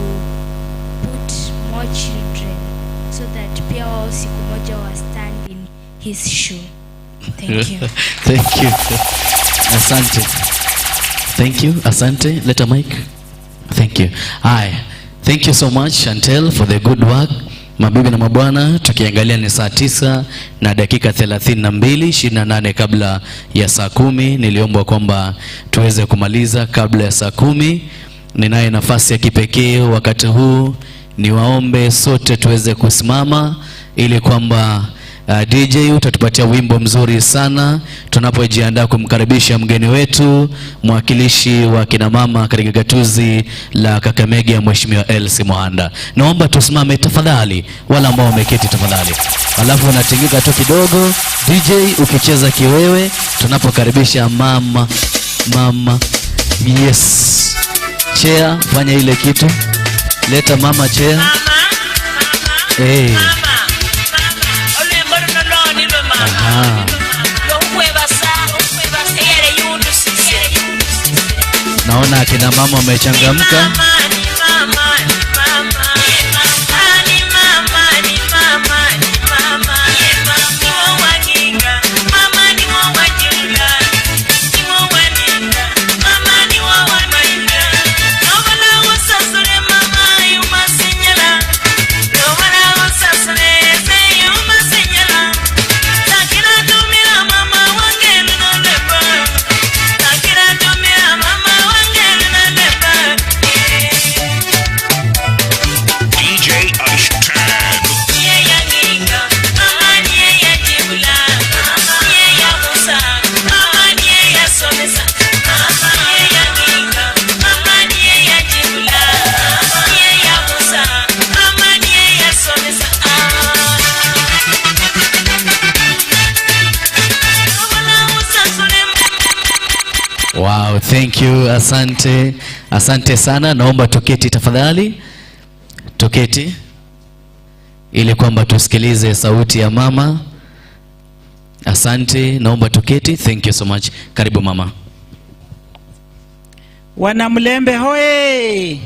put more children so that pia wao siku moja wa stand in his shoe. Thank you. Thank you. Asante. Thank you. Asante. Let a mic. Thank you. Hi. Thank you so much, Chantel, for the good work. Mabibi na mabwana, tukiangalia ni saa 9 na dakika 32, 28 kabla ya saa 10. Niliombwa kwamba tuweze kumaliza kabla ya saa 10. Ninaye nafasi ya kipekee wakati huu, niwaombe sote tuweze kusimama ili kwamba DJ utatupatia wimbo mzuri sana tunapojiandaa kumkaribisha mgeni wetu, mwakilishi wa kina mama katika gatuzi la Kakamega, Mheshimiwa Elsie Mohanda. Naomba tusimame tafadhali, wala ambao wameketi tafadhali. Alafu unatingika tu kidogo DJ ukicheza kiwewe tunapokaribisha mama. Yes. Chair, fanya ile kitu. Leta mama chair. Hey. Naona akina mama wamechangamka. Wow, thank you. Asante. Asante sana. Naomba tuketi tafadhali. Tuketi ili kwamba tusikilize sauti ya mama. Asante. Naomba tuketi. Thank you so much. Karibu mama. Wana Mulembe hoye!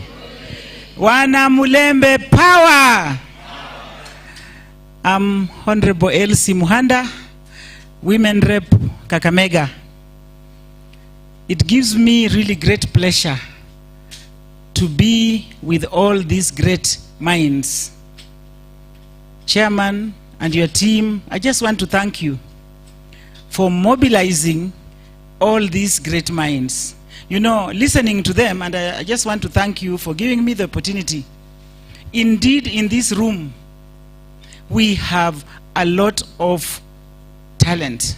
Wana Mulembe power! I'm Honorable Elsie Muhanda, Women Rep Kakamega. It gives me really great pleasure to be with all these great minds. Chairman and your team, I just want to thank you for mobilizing all these great minds. You know, listening to them, and I just want to thank you for giving me the opportunity. Indeed, in this room, we have a lot of talent.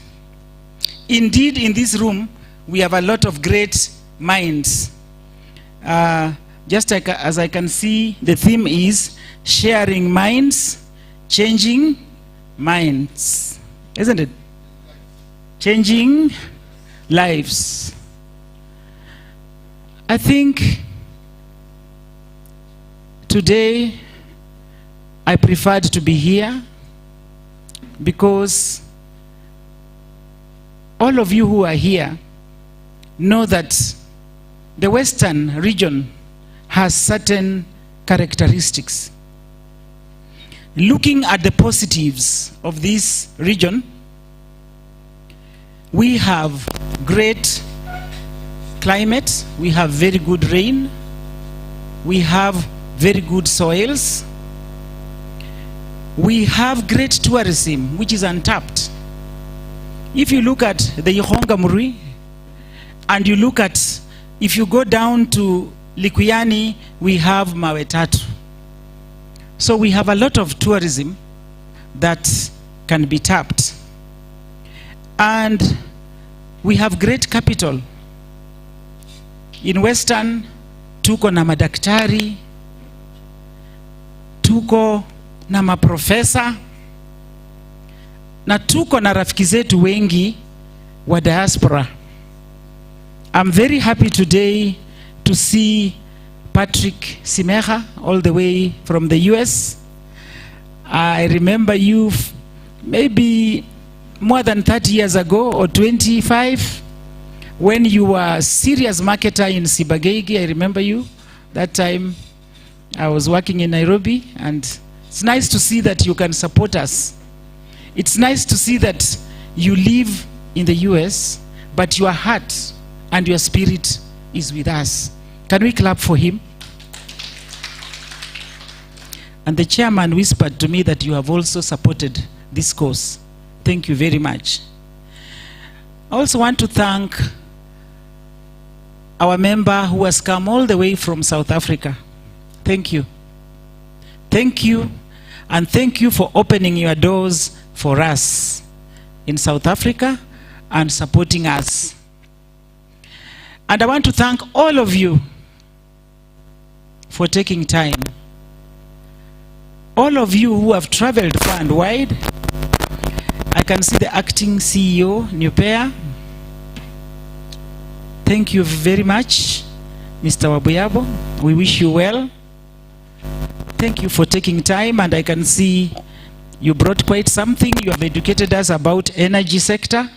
Indeed, in this room, we have a lot of great minds. Just like, as I can see, the theme is sharing minds, changing minds. Isn't it? Changing lives. I think today I preferred to be here because all of you who are here know that the Western region has certain characteristics. Looking at the positives of this region, we have great climate, we have very good rain, we have very good soils, we have great tourism which is untapped. If you look at the Ihonga Murui, and you look at, if you go down to Likuyani, we have Mawetatu. So we have a lot of tourism that can be tapped. And we have great capital. In Western, tuko na madaktari, tuko na maprofesa, na tuko na rafiki zetu wengi wa diaspora. I'm very happy today to see Patrick Simeha all the way from the US. I remember you maybe more than 30 years ago or 25 when you were a serious marketer in Sibagegi. I remember you. That time I was working in Nairobi, and it's nice to see that you can support us. It's nice to see that you live in the US, but your heart and your spirit is with us. Can we clap for him? And the chairman whispered to me that you have also supported this cause. Thank you very much. I also want to thank our member who has come all the way from South Africa. Thank you. Thank you, and thank you for opening your doors for us in South Africa and supporting us. And I want to thank all of you for taking time. All of you who have traveled far and wide. I can see the acting CEO, Nupea. Thank you very much, Mr. Wabuyabo. We wish you well. Thank you for taking time, and I can see you brought quite something. You have educated us about energy sector.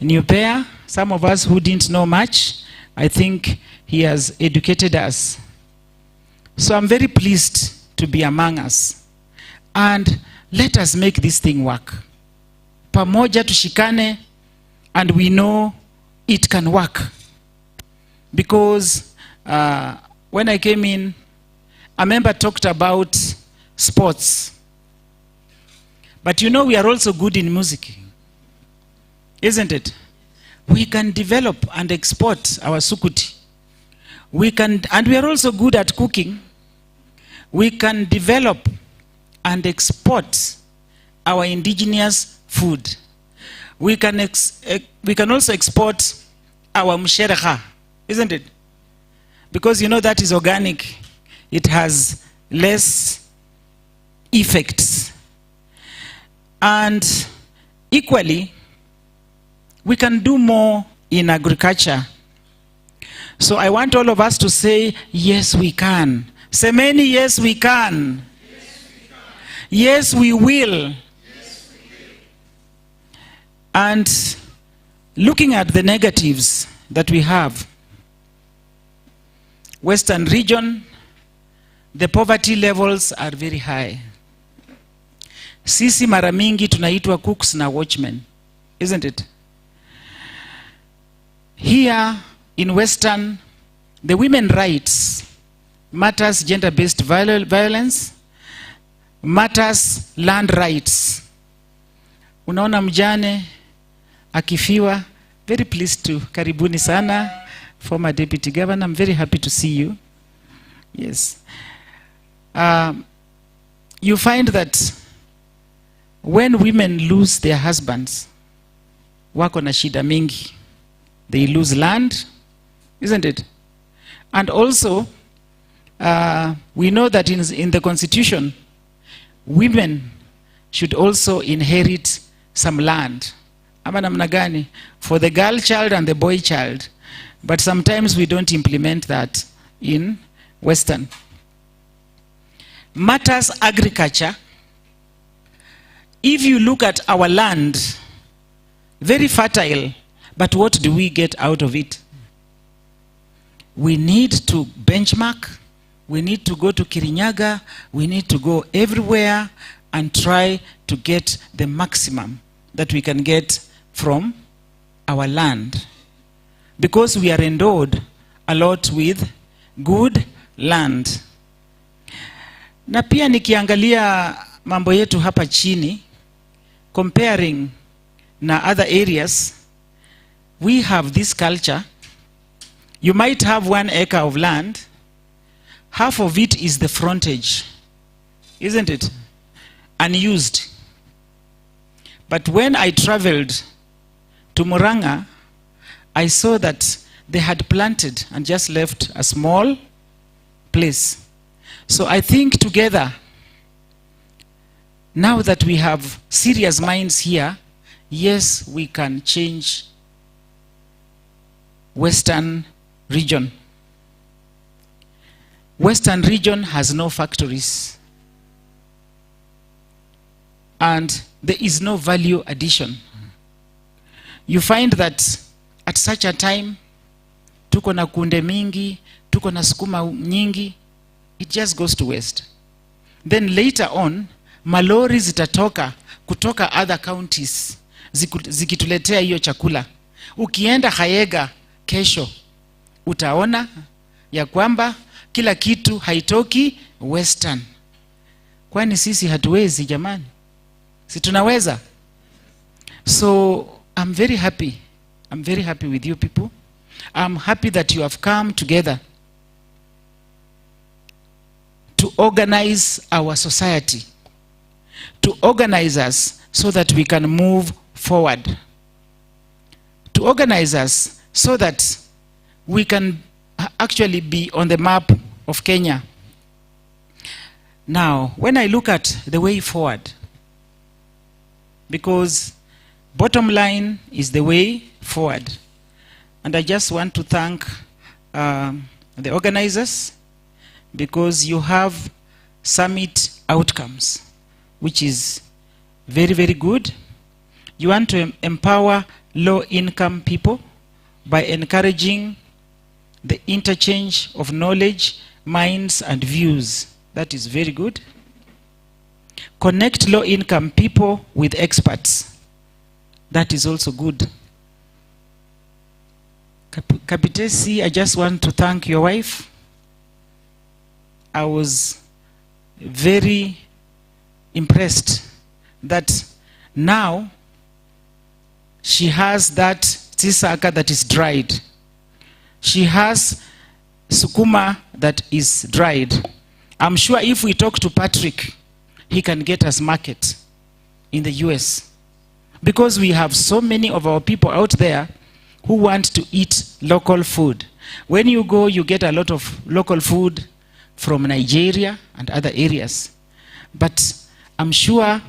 Nupea, some of us who didn't know much, I think he has educated us. So I'm very pleased to be among us. And let us make this thing work. Pamoja tushikane, and we know it can work. Because when I came in, a member talked about sports. But you know, we are also good in music, isn't it? We can develop and export our sukuti. And we are also good at cooking. We can develop and export our indigenous food. We can also export our mshereha, isn't it? Because you know that is organic. It has less effects. And equally, we can do more in agriculture. So I want all of us to say, yes, we can. Say many, yes, we can. Yes, we will. And looking at the negatives that we have, Western region, the poverty levels are very high. Sisi mara mingi tunaitwa cooks na watchmen, isn't it? Here in Western, the women rights matters gender-based violence, matters land rights. Unaona mjane akifiwa, very pleased to, karibuni sana, former deputy governor, I'm very happy to see you. Yes. You find that when women lose their husbands, wako na shida mingi. They lose land, isn't it? And also, we know that in the Constitution, women should also inherit some land. Ama namna gani? For the girl child and the boy child. But sometimes we don't implement that in Western. Matters agriculture. If you look at our land, very fertile, but what do we get out of it? We need to benchmark, we need to go to Kirinyaga, we need to go everywhere and try to get the maximum that we can get from our land. Because we are endowed a lot with good land. Na pia nikiangalia mambo yetu hapa chini, comparing na other areas, we have this culture. You might have 1 acre of land, half of it is the frontage, isn't it? Unused. But when I traveled to Muranga, I saw that they had planted and just left a small place. So I think together, now that we have serious minds here, yes, we can change Western region. Western region has no factories. And there is no value addition. You find that at such a time, tuko na kunde mingi, tuko na sukuma nyingi, it just goes to waste. Then later on, malori zitatoka kutoka other counties zikituletea hiyo chakula. Ukienda Hayega kesho, utaona ya kwamba kila kitu haitoki Western. Kwani sisi hatuwezi jamani? Si tunaweza? So I'm very happy. I'm very happy with you people. I'm happy that you have come together to organize our society, to organize us so that we can move forward, to organize us so that we can actually be on the map of Kenya. Now, when I look at the way forward, because bottom line is the way forward, and I just want to thank the organizers, because you have summit outcomes, which is very, very good. You want to empower low-income people by encouraging the interchange of knowledge, minds, and views. That is very good. Connect low-income people with experts. That is also good. Kapitesi, I just want to thank your wife. I was very impressed that now she has that tisaka that is dried. She has sukuma that is dried. I'm sure if we talk to Patrick, he can get us market in the US. Because we have so many of our people out there who want to eat local food. When you go, you get a lot of local food from Nigeria and other areas. But I'm sure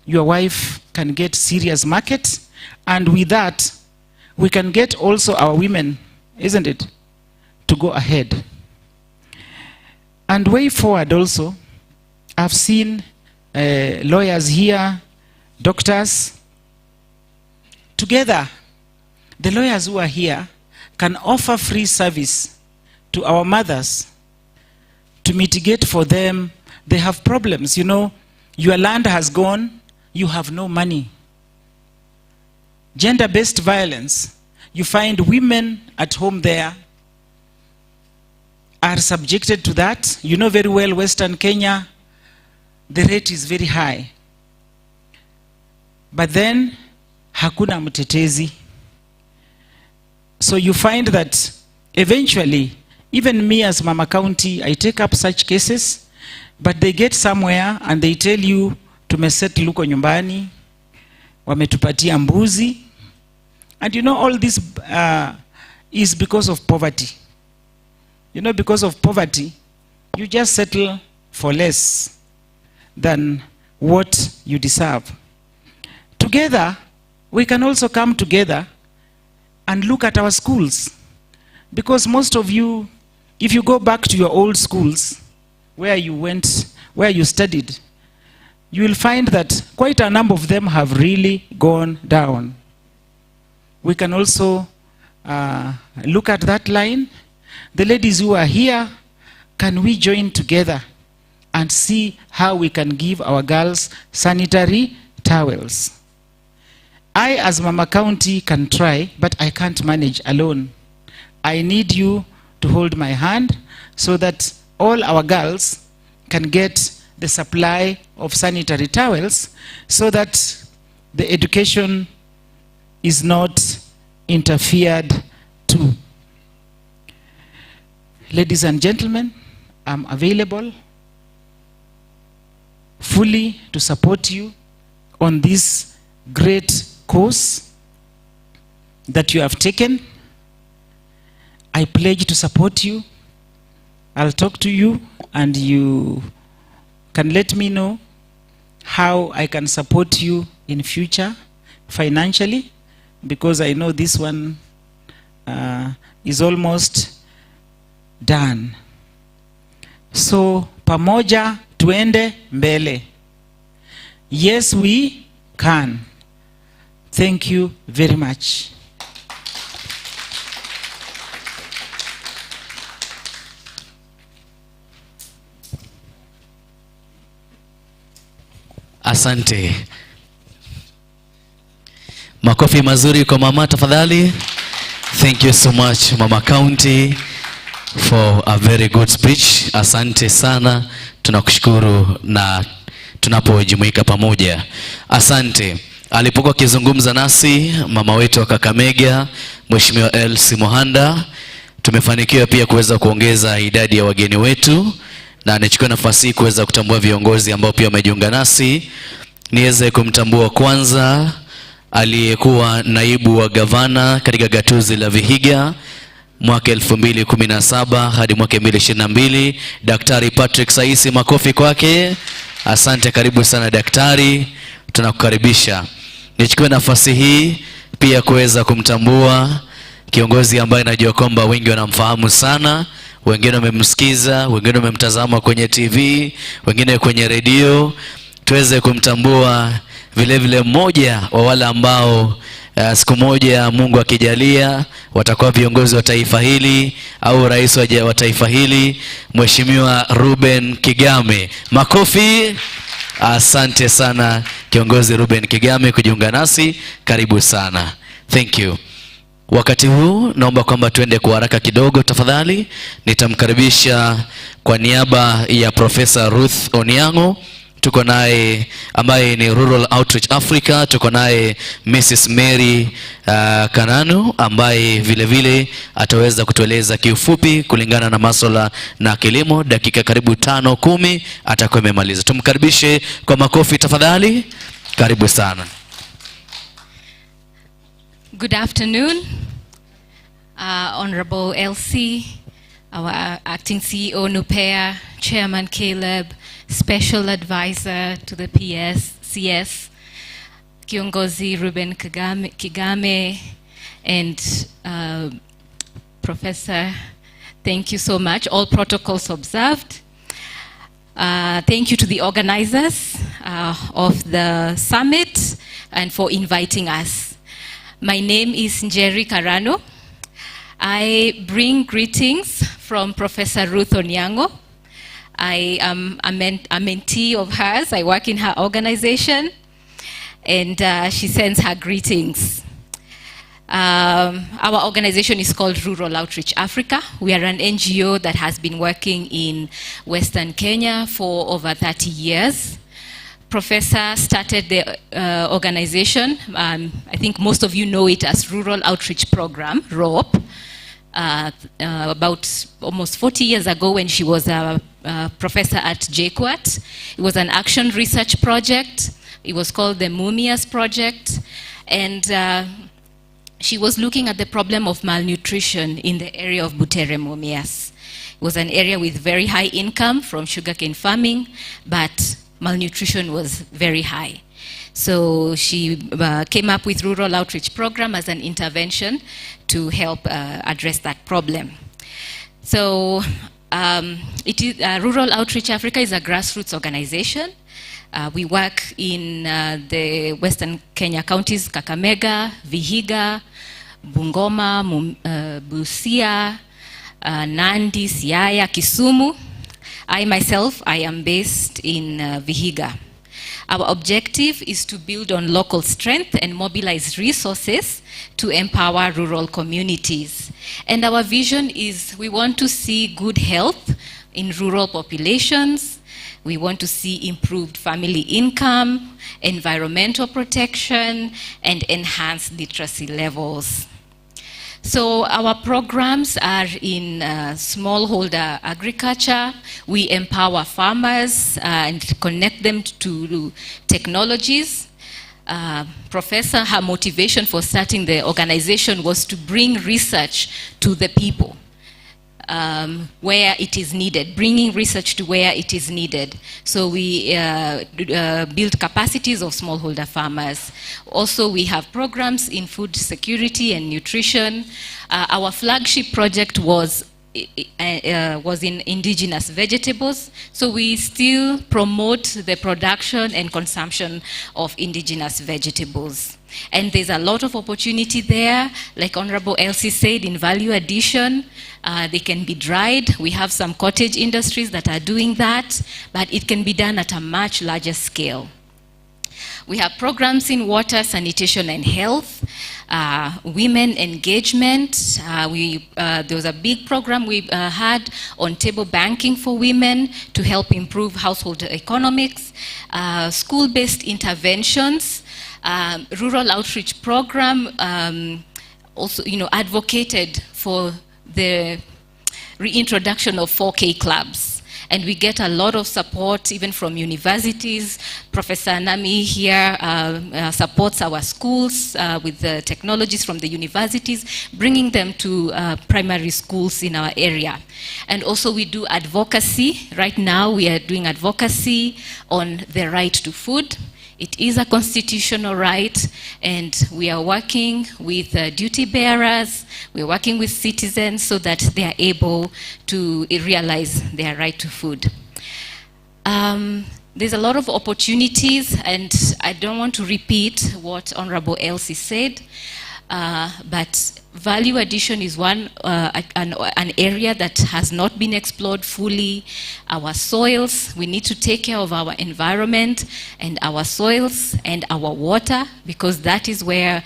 your wife can get serious market, and with that, we can get also our women, isn't it, to go ahead. And way forward also, I've seen lawyers here, doctors. Together, the lawyers who are here can offer free service to our mothers to mitigate for them. They have problems, you know, your land has gone, you have no money. Gender-based violence, you find women at home there are subjected to that. You know very well, Western Kenya, the rate is very high. But then, hakuna mtetezi. So you find that eventually, even me as Mama County, I take up such cases, but they get somewhere and they tell you, tumesettle huko nyumbani, wametupatia mbuzi. And you know, all this is because of poverty. You know, because of poverty, you just settle for less than what you deserve. Together, we can also come together and look at our schools. Because most of you, if you go back to your old schools, where you went, where you studied, you will find that quite a number of them have really gone down. We can also look at that line. The ladies who are here, can we join together and see how we can give our girls sanitary towels? I, as Mama County, can try, but I can't manage alone. I need you to hold my hand so that all our girls can get the supply of sanitary towels so that the education is not interfered to. Ladies and gentlemen, I'm available fully to support you on this great course that you have taken. I pledge to support you. I'll talk to you and you can let me know how I can support you in future financially, because I know this one is almost done. So pamoja tuende mbele. Yes, we can. Thank you very much. Asante. Makofi mazuri kwa mama tafadhali. Thank you so much Mama County for a very good speech. Asante sana. Tunakushukuru na tunapojumuika pamoja. Asante. Alipokuwa akizungumza nasi mama wetu wa Kakamega, Mheshimiwa Elsie Mohanda, tumefanikiwa pia kuweza kuongeza idadi ya wageni wetu, na nichukue nafasi hii kuweza kutambua viongozi ambao pia wamejiunga nasi. Niweze kumtambua kwanza aliyekuwa naibu wa gavana katika gatuzi la Vihiga mwaka 2017 hadi mwaka 2022, Daktari Patrick Saisi. Makofi kwake. Asante, karibu sana daktari, tunakukaribisha. Nichukue nafasi hii pia kuweza kumtambua kiongozi ambaye najua kwamba wengi wanamfahamu sana, wengine wamemsikiza, wengine wamemtazama kwenye TV, wengine kwenye redio. Tuweze kumtambua vile vile mmoja wa wale ambao siku moja Mungu akijalia watakuwa viongozi wa taifa hili au rais wa taifa hili, Mheshimiwa Ruben Kigame. Makofi. Asante sana kiongozi Ruben Kigame kujiunga nasi, karibu sana. Thank you. Wakati huu naomba kwamba tuende kwa haraka kidogo tafadhali. Nitamkaribisha kwa niaba ya Profesa Ruth Onyango. Tuko naye ambaye ni Rural Outreach Africa. Tuko naye Mrs. Mary Kananu ambaye vile vile ataweza kutueleza kiufupi kulingana na masuala na kilimo. Dakika karibu 5-10 atakuwa amemaliza. Tumkaribishe kwa makofi tafadhali. Karibu sana. Good afternoon, Honorable Elsie, our acting CEO Nupea, Chairman Caleb, Special Advisor to the CS, Kiongozi Ruben Kigame, And Professor, thank you so much. All protocols observed. Thank you to the organizers of the summit and for inviting us. My name is Njeri Karano. I bring greetings from Professor Ruth Onyango. I am a mentee of hers. I work in her organization, and she sends her greetings. Our organization is called Rural Outreach Africa. We are an NGO that has been working in Western Kenya for over 30 years. Professor started the organization. I think most of you know it as Rural Outreach Program, ROP, about almost 40 years ago when she was a professor at JKUAT. It was an action research project. It was called the Mumias Project. And she was looking at the problem of malnutrition in the area of Butere Mumias. It was an area with very high income from sugarcane farming, but malnutrition was very high. So she came up with Rural Outreach Program as an intervention to help address that problem. So Rural Outreach Africa is a grassroots organization. We work in the Western Kenya counties, Kakamega, Vihiga, Bungoma, Busia, Nandi, Siaya, Kisumu. I myself, I am based in Vihiga. Our objective is to build on local strength and mobilize resources to empower rural communities. And our vision is we want to see good health in rural populations. We want to see improved family income, environmental protection, and enhanced literacy levels. So our programs are in smallholder agriculture. We empower farmers and connect them to technologies. Professor, her motivation for starting the organization was to bring research to the people where it is needed, bringing research to where it is needed. So we build capacities of smallholder farmers. Also, we have programs in food security and nutrition. Our flagship project was in indigenous vegetables. So we still promote the production and consumption of indigenous vegetables. And there's a lot of opportunity there. Like Honorable Elsie said, in value addition, they can be dried. We have some cottage industries that are doing that, but it can be done at a much larger scale. We have programs in water, sanitation, and health, women engagement. There was a big program we had on table banking for women to help improve household economics, school-based interventions. Rural outreach program also, advocated for the reintroduction of 4K clubs. And we get a lot of support even from universities. Professor Nami here supports our schools with the technologies from the universities, bringing them to primary schools in our area. And also we do advocacy. Right now we are doing advocacy on the right to food. It is a constitutional right, and we are working with duty bearers, we're working with citizens so that they are able to realize their right to food. There's a lot of opportunities, and I don't want to repeat what Honorable Elsie said, but value addition is an area that has not been explored fully. Our soils, we need to take care of our environment and our soils and our water, because that is where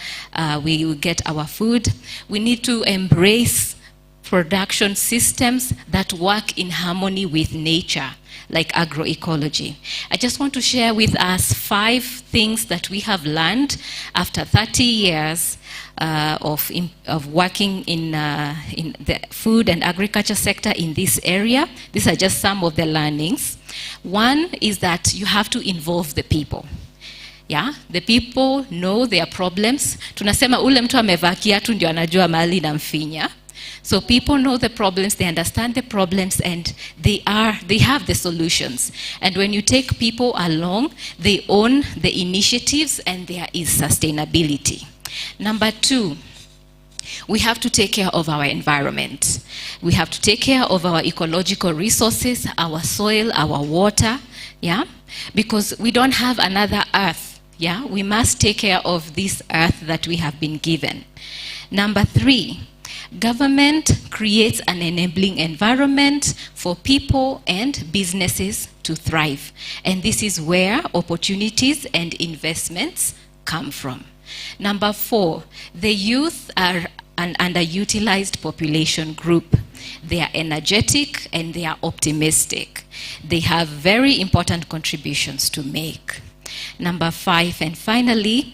we will get our food. We need to embrace production systems that work in harmony with nature, like agroecology. I just want to share with us 5 things that we have learned after 30 years of working in the food and agriculture sector in this area. These are just some of the learnings. One is that you have to involve the people. Yeah, the people know their problems. Tunasema ule mtu amevaa kiatu ndio anajua mahali inamfinya. So people know the problems, they understand the problems, and they have the solutions. And when you take people along, they own the initiatives and there is sustainability. Number 2, we have to take care of our environment. We have to take care of our ecological resources, our soil, our water, yeah? Because we don't have another earth, yeah? We must take care of this earth that we have been given. Number 3, government creates an enabling environment for people and businesses to thrive. And this is where opportunities and investments come from. Number 4, the youth are an underutilized population group. They are energetic and they are optimistic. They have very important contributions to make. Number 5, and finally,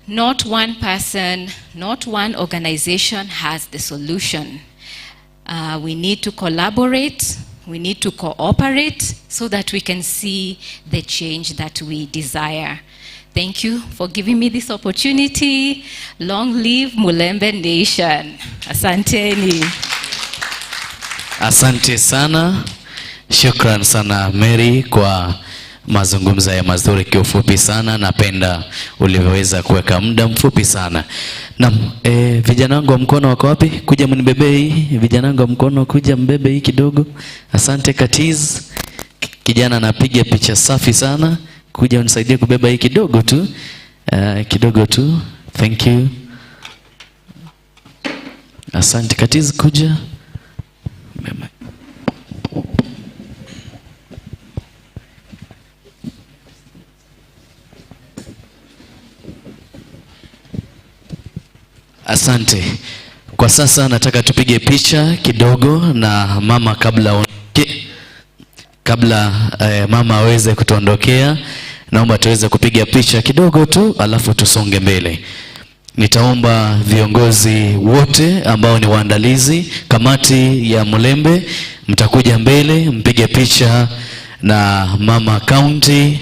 not one person, not one organization has the solution. We need to collaborate, we need to cooperate so that we can see the change that we desire. Thank you for giving me this opportunity. Long live Mulembe Nation. Asanteni. Asante sana. Shukran sana Mary kwa mazungumzo ya mazuri kiufupi sana. Napenda ulivyoweza kuweka muda mfupi sana. Naam, vijana wangu wa mkono wako wapi? Kuja mnibebe hii. Vijana wangu wa mkono kuja mbebe hii kidogo. Asante Katiz. Kijana anapiga picha safi sana. Kuja unisaidie kubeba hii kidogo tu. Kidogo tu. Thank you. Asante Katiz, kuja. Asante. Kwa sasa nataka tupige picha kidogo na mama kabla mama aweze kutuondokea. Naomba tuweze kupiga picha kidogo tu alafu tusonge mbele. Nitaomba viongozi wote ambao ni waandalizi, kamati ya Mulembe, mtakuja mbele mpige picha na mama county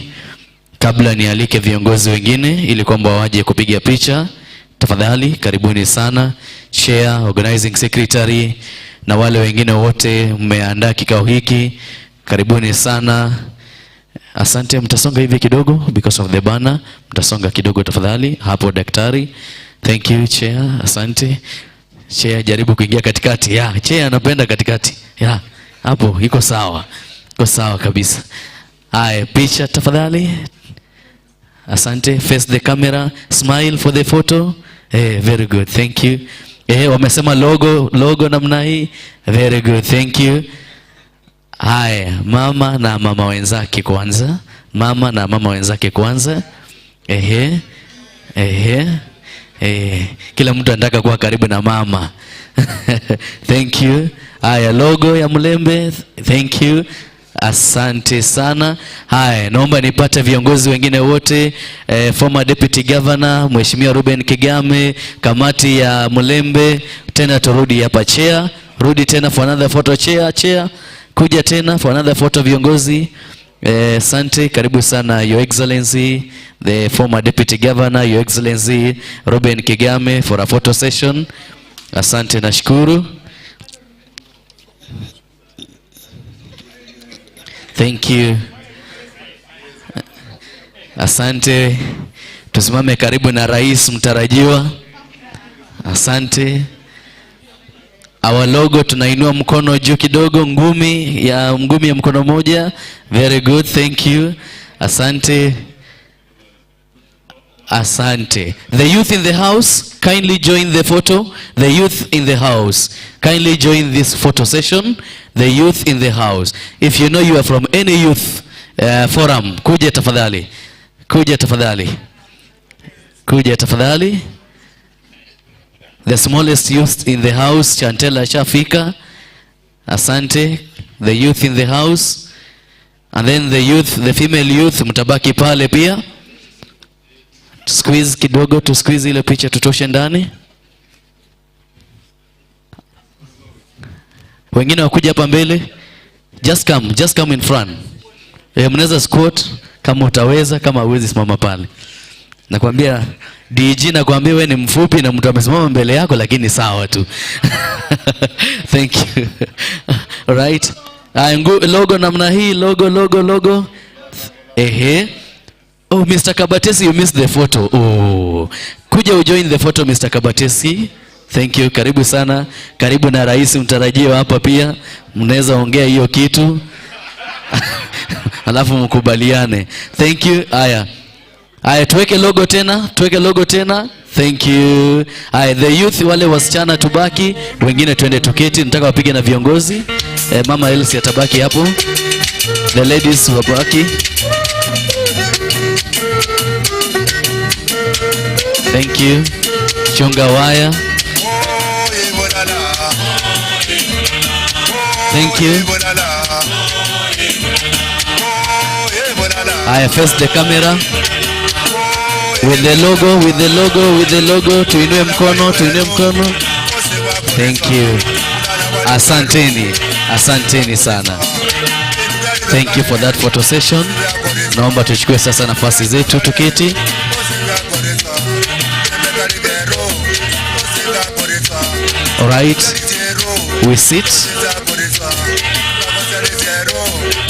kabla nialike viongozi wengine ili kwamba waje kupiga picha. Tafadhali karibuni sana, chair, organizing secretary na wale wengine wote mmeandaa kikao hiki. Karibuni sana. Asante, mtasonga hivi kidogo because of the banner. Mtasonga kidogo tafadhali. Hapo daktari. Thank you chair. Asante. Chair jaribu kuingia katikati. Yeah, chair anapenda katikati. Yeah. Hapo iko sawa. Iko sawa kabisa. Haya, picha tafadhali. Asante. Face the camera. Smile for the photo. Very good. Thank you. Wamesema logo namna hii. Very good. Thank you. Haya, mama na mama wenzake kwanza. Mama na mama wenzake kwanza. Kila mtu anataka kuwa karibu na mama. Thank you. Haya, logo ya Mulembe. Thank you. Asante sana. Haya, naomba nipate viongozi wengine wote. Former Deputy Governor Mheshimiwa Ruben Kigame, kamati ya Mulembe. Tena turudi hapa chair. Rudi tena for another photo chair. Kuja tena for another photo viongozi. Asante, karibu sana Your Excellency, the former Deputy Governor, Your Excellency Ruben Kigame for a photo session. Asante, nashukuru. Thank you. Asante. Tusimame karibu na rais mtarajiwa. Asante. Our logo tunainua mkono juu kidogo, ngumi ya mkono moja. Very good, thank you. Asante. Asante. The youth in the house, kindly join the photo. The youth in the house, kindly join this photo session. The youth in the house. If you know you are from any youth forum, kuja tafadhali. Kuja tafadhali. Kuja tafadhali. The smallest youth in the house, Chantela Shafika. Asante. The youth in the house. And then the youth, the female youth, mtabaki pale pia. Squeeze kidogo, tu squeeze ile picha tutoshe ndani. Wengine wakuja hapa mbele. Just come in front. Mnaweza squat kama utaweza, kama huwezi simama pale. Nakwambia DG, nakwambia wewe ni mfupi na mtu amesimama mbele yako, lakini sawa tu. Thank you. Alright. Logo namna hii, logo. Oh, Mr. Kabatesi, you missed the photo. Oh. Kuja ujoin the photo, Mr. Kabatesi. Thank you. Karibu sana. Karibu na rais mtarajiwa hapa pia. Mnaweza ongea hiyo kitu. Alafu mkubaliane. Thank you. Aya, tuweke logo tena. Tuweke logo tena. Thank you. Aya, the youth wale wasichana tubaki, wengine tuende tuketi. Nataka wapige na viongozi. Mama Elsie atabaki hapo. The ladies wabaki. Thank you. Chunga waya. Thank you. Aya, face the camera. With the logo, with the logo, with the logo. Tuinue mkono, tuinue mkono. Thank you. Asanteni. Asanteni sana. Thank you for that photo session. Naomba tuchukue sasa nafasi zetu tuketi. All right. We sit.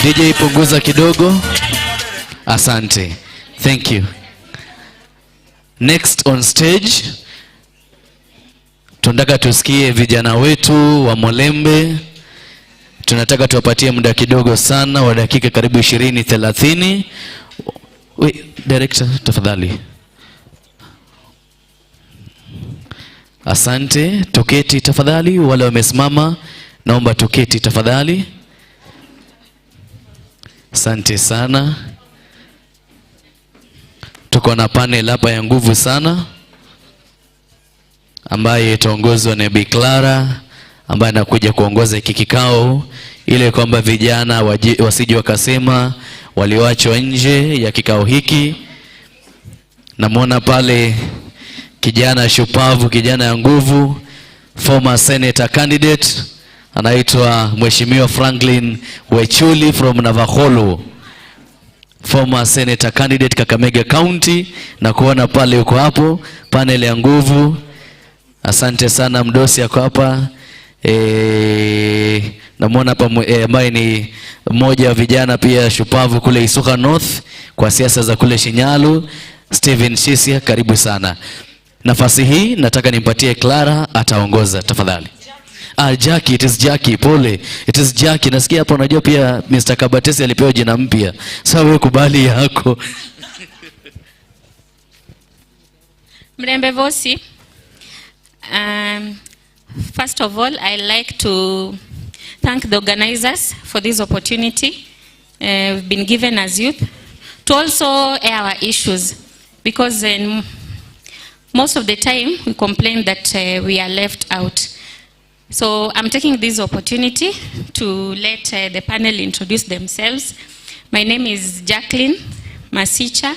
DJ punguza kidogo. Asante. Thank you. Next on stage, tunataka tusikie vijana wetu wa Mulembe. Tunataka tuwapatie muda kidogo sana wa dakika karibu 20-30. Director tafadhali. Asante. Tuketi tafadhali. Wale wamesimama naomba tuketi tafadhali. Asante sana. Tuko na panel hapa ya nguvu sana ambaye itaongozwa na Bi Clara ambaye anakuja kuongoza hiki kikao ile kwamba vijana wasije wakasema walioachwa nje ya kikao hiki. Namuona pale kijana shupavu, kijana ya nguvu, former senator candidate anaitwa Mheshimiwa Franklin Wechuli from Navakholo, former senator candidate Kakamega County, na kuona pale uko hapo panel ya nguvu. Asante sana. Mdosi yako hapa. Namuona hapa ambaye ni mmoja wa vijana pia shupavu kule Isuka North kwa siasa za kule Shinyalu, Steven Shisia, karibu sana. Nafasi hii nataka nimpatie Clara, ataongoza tafadhali. Jackie, it is Jackie, pole. It is Jackie. Nasikia hapo unajua pia Mr. Kabatesi alipewa jina mpya. Sasa wewe kubali yako. Mlembe Vosi. First of all, I like to thank the organizers for this opportunity we've been given as youth to also air our issues, because most of the time we complain that we are left out. So I'm taking this opportunity to let the panel introduce themselves. My name is Jacqueline Masicha.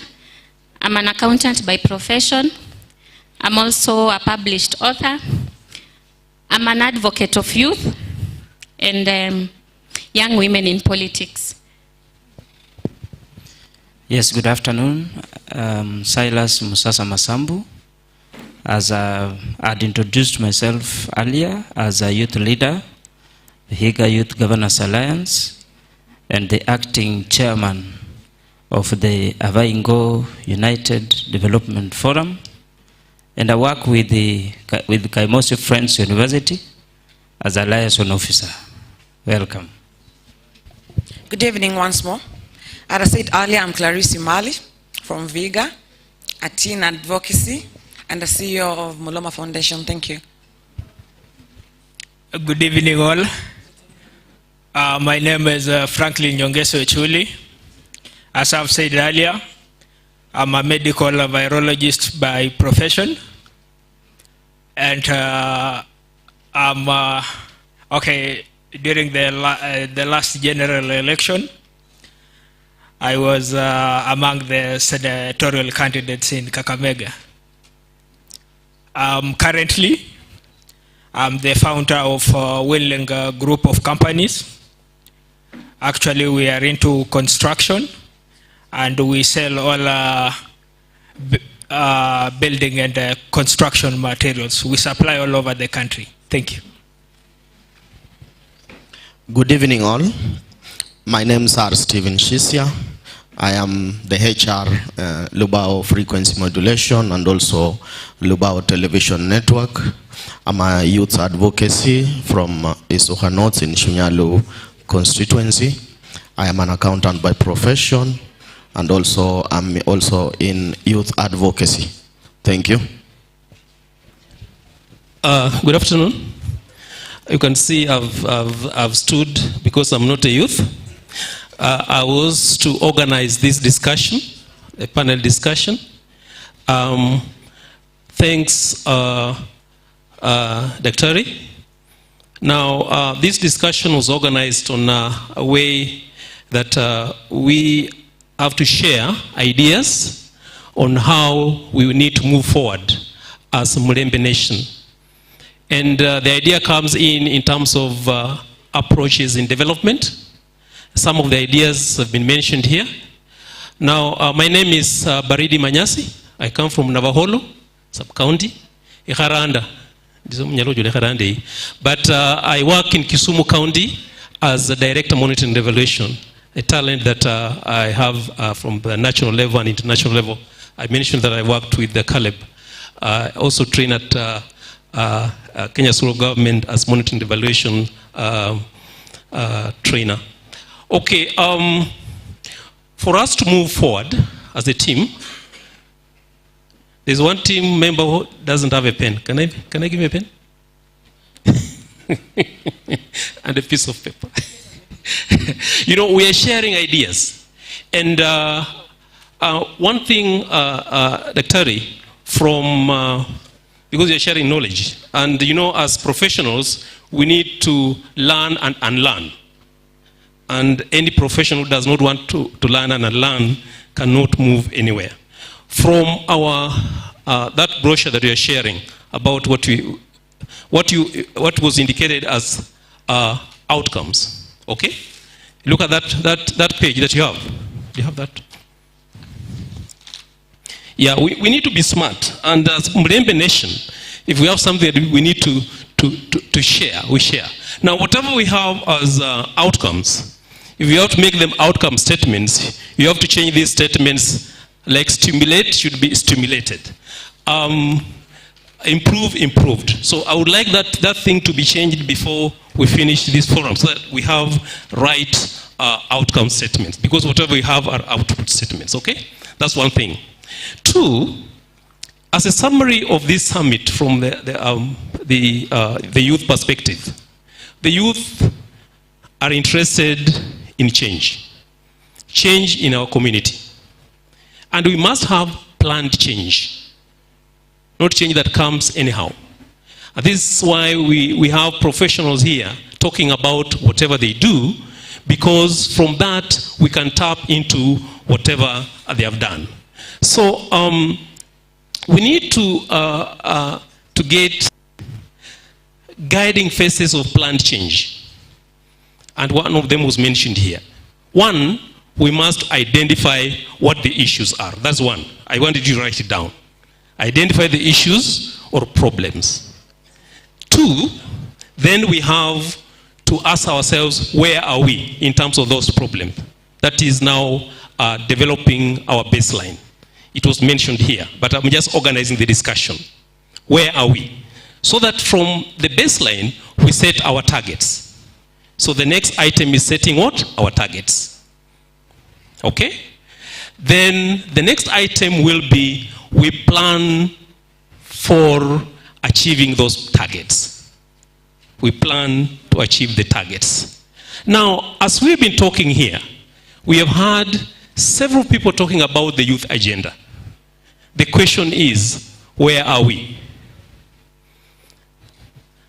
I'm an accountant by profession. I'm also a published author. I'm an advocate of youth and young women in politics. Yes, good afternoon. Silas Musasa Masambu. As I'd introduced myself earlier as a youth leader, the Higa Youth Governors Alliance, and the acting chairman of the Avaingo United Development Forum. And I work with Kaimosi Friends University as a liaison officer. Welcome. Good evening once more. As I said earlier, I'm Clarice Mali from Viga, a teen advocacy and the CEO of Muloma Foundation. Thank you. Good evening all. My name is Franklin Nyongeso Echuli. As I've said earlier, I'm a medical virologist by profession. And I'm, during the last general election, I was among the senatorial candidates in Kakamega. Currently, I'm the founder of Winling Group of Companies. Actually, we are into construction and we sell all building and construction materials. We supply all over the country. Thank you. Good evening all. My name is Steven Shisia. I am the HR Lubao Frequency Modulation and also Lubao Television Network. I'm a youth advocacy from Isuha North in Shunyalu constituency. I am an accountant by profession, and also I'm also in youth advocacy. Thank you. Good afternoon. You can see I've stood because I'm not a youth. I was to organize this discussion, a panel discussion. Thanks, Daktari. Now, this discussion was organized on a way that we have to share ideas on how we need to move forward as a Mulembe nation. And the idea comes in terms of approaches in development. Some of the ideas have been mentioned here. Now, my name is Baridi Manyasi. I come from Navaholo, sub-county, Iharanda. But I work in Kisumu County as a director monitoring and evaluation, a talent that I have from the national level and international level. I mentioned that I worked with the Caleb. I also train at Kenya School of Government as monitoring and evaluation trainer. Okay, for us to move forward as a team, there's one team member who doesn't have a pen. Can I give you a pen? And a piece of paper. You know, we are sharing ideas. And one thing, Daktari, from, because you're sharing knowledge, and you know, as professionals, we need to learn and unlearn. And any professional who does not want to learn and unlearn cannot move anywhere. From our that brochure that we are sharing about what was indicated as outcomes. Okay, look at that page that you have. Do you have that? Yeah, we need to be smart, and as Mulembe nation, if we have something that we need to share, we share. Now, whatever we have as outcomes, if you have to make them outcome statements, you have to change these statements. Like stimulate should be stimulated. Improve, improved. So I would like that thing to be changed before we finish this forum, so that we have right outcome statements. Because whatever we have are output statements, okay? That's one thing. Two, as a summary of this summit from the youth perspective, the youth are interested in change. Change in our community. And we must have planned change, not change that comes anyhow. And this is why we have professionals here talking about whatever they do, because from that we can tap into whatever they have done. So we need to get guiding phases of planned change. And one of them was mentioned here. One, we must identify what the issues are. That's one. I wanted you to write it down. Identify the issues or problems. Two, then we have to ask ourselves, where are we in terms of those problems? That is now developing our baseline. It was mentioned here, but I'm just organizing the discussion. Where are we? So that from the baseline, we set our targets. So the next item is setting what? Our targets. Okay? Then the next item will be, we plan for achieving those targets. We plan to achieve the targets. Now, as we've been talking here, we have had several people talking about the youth agenda. The question is, where are we?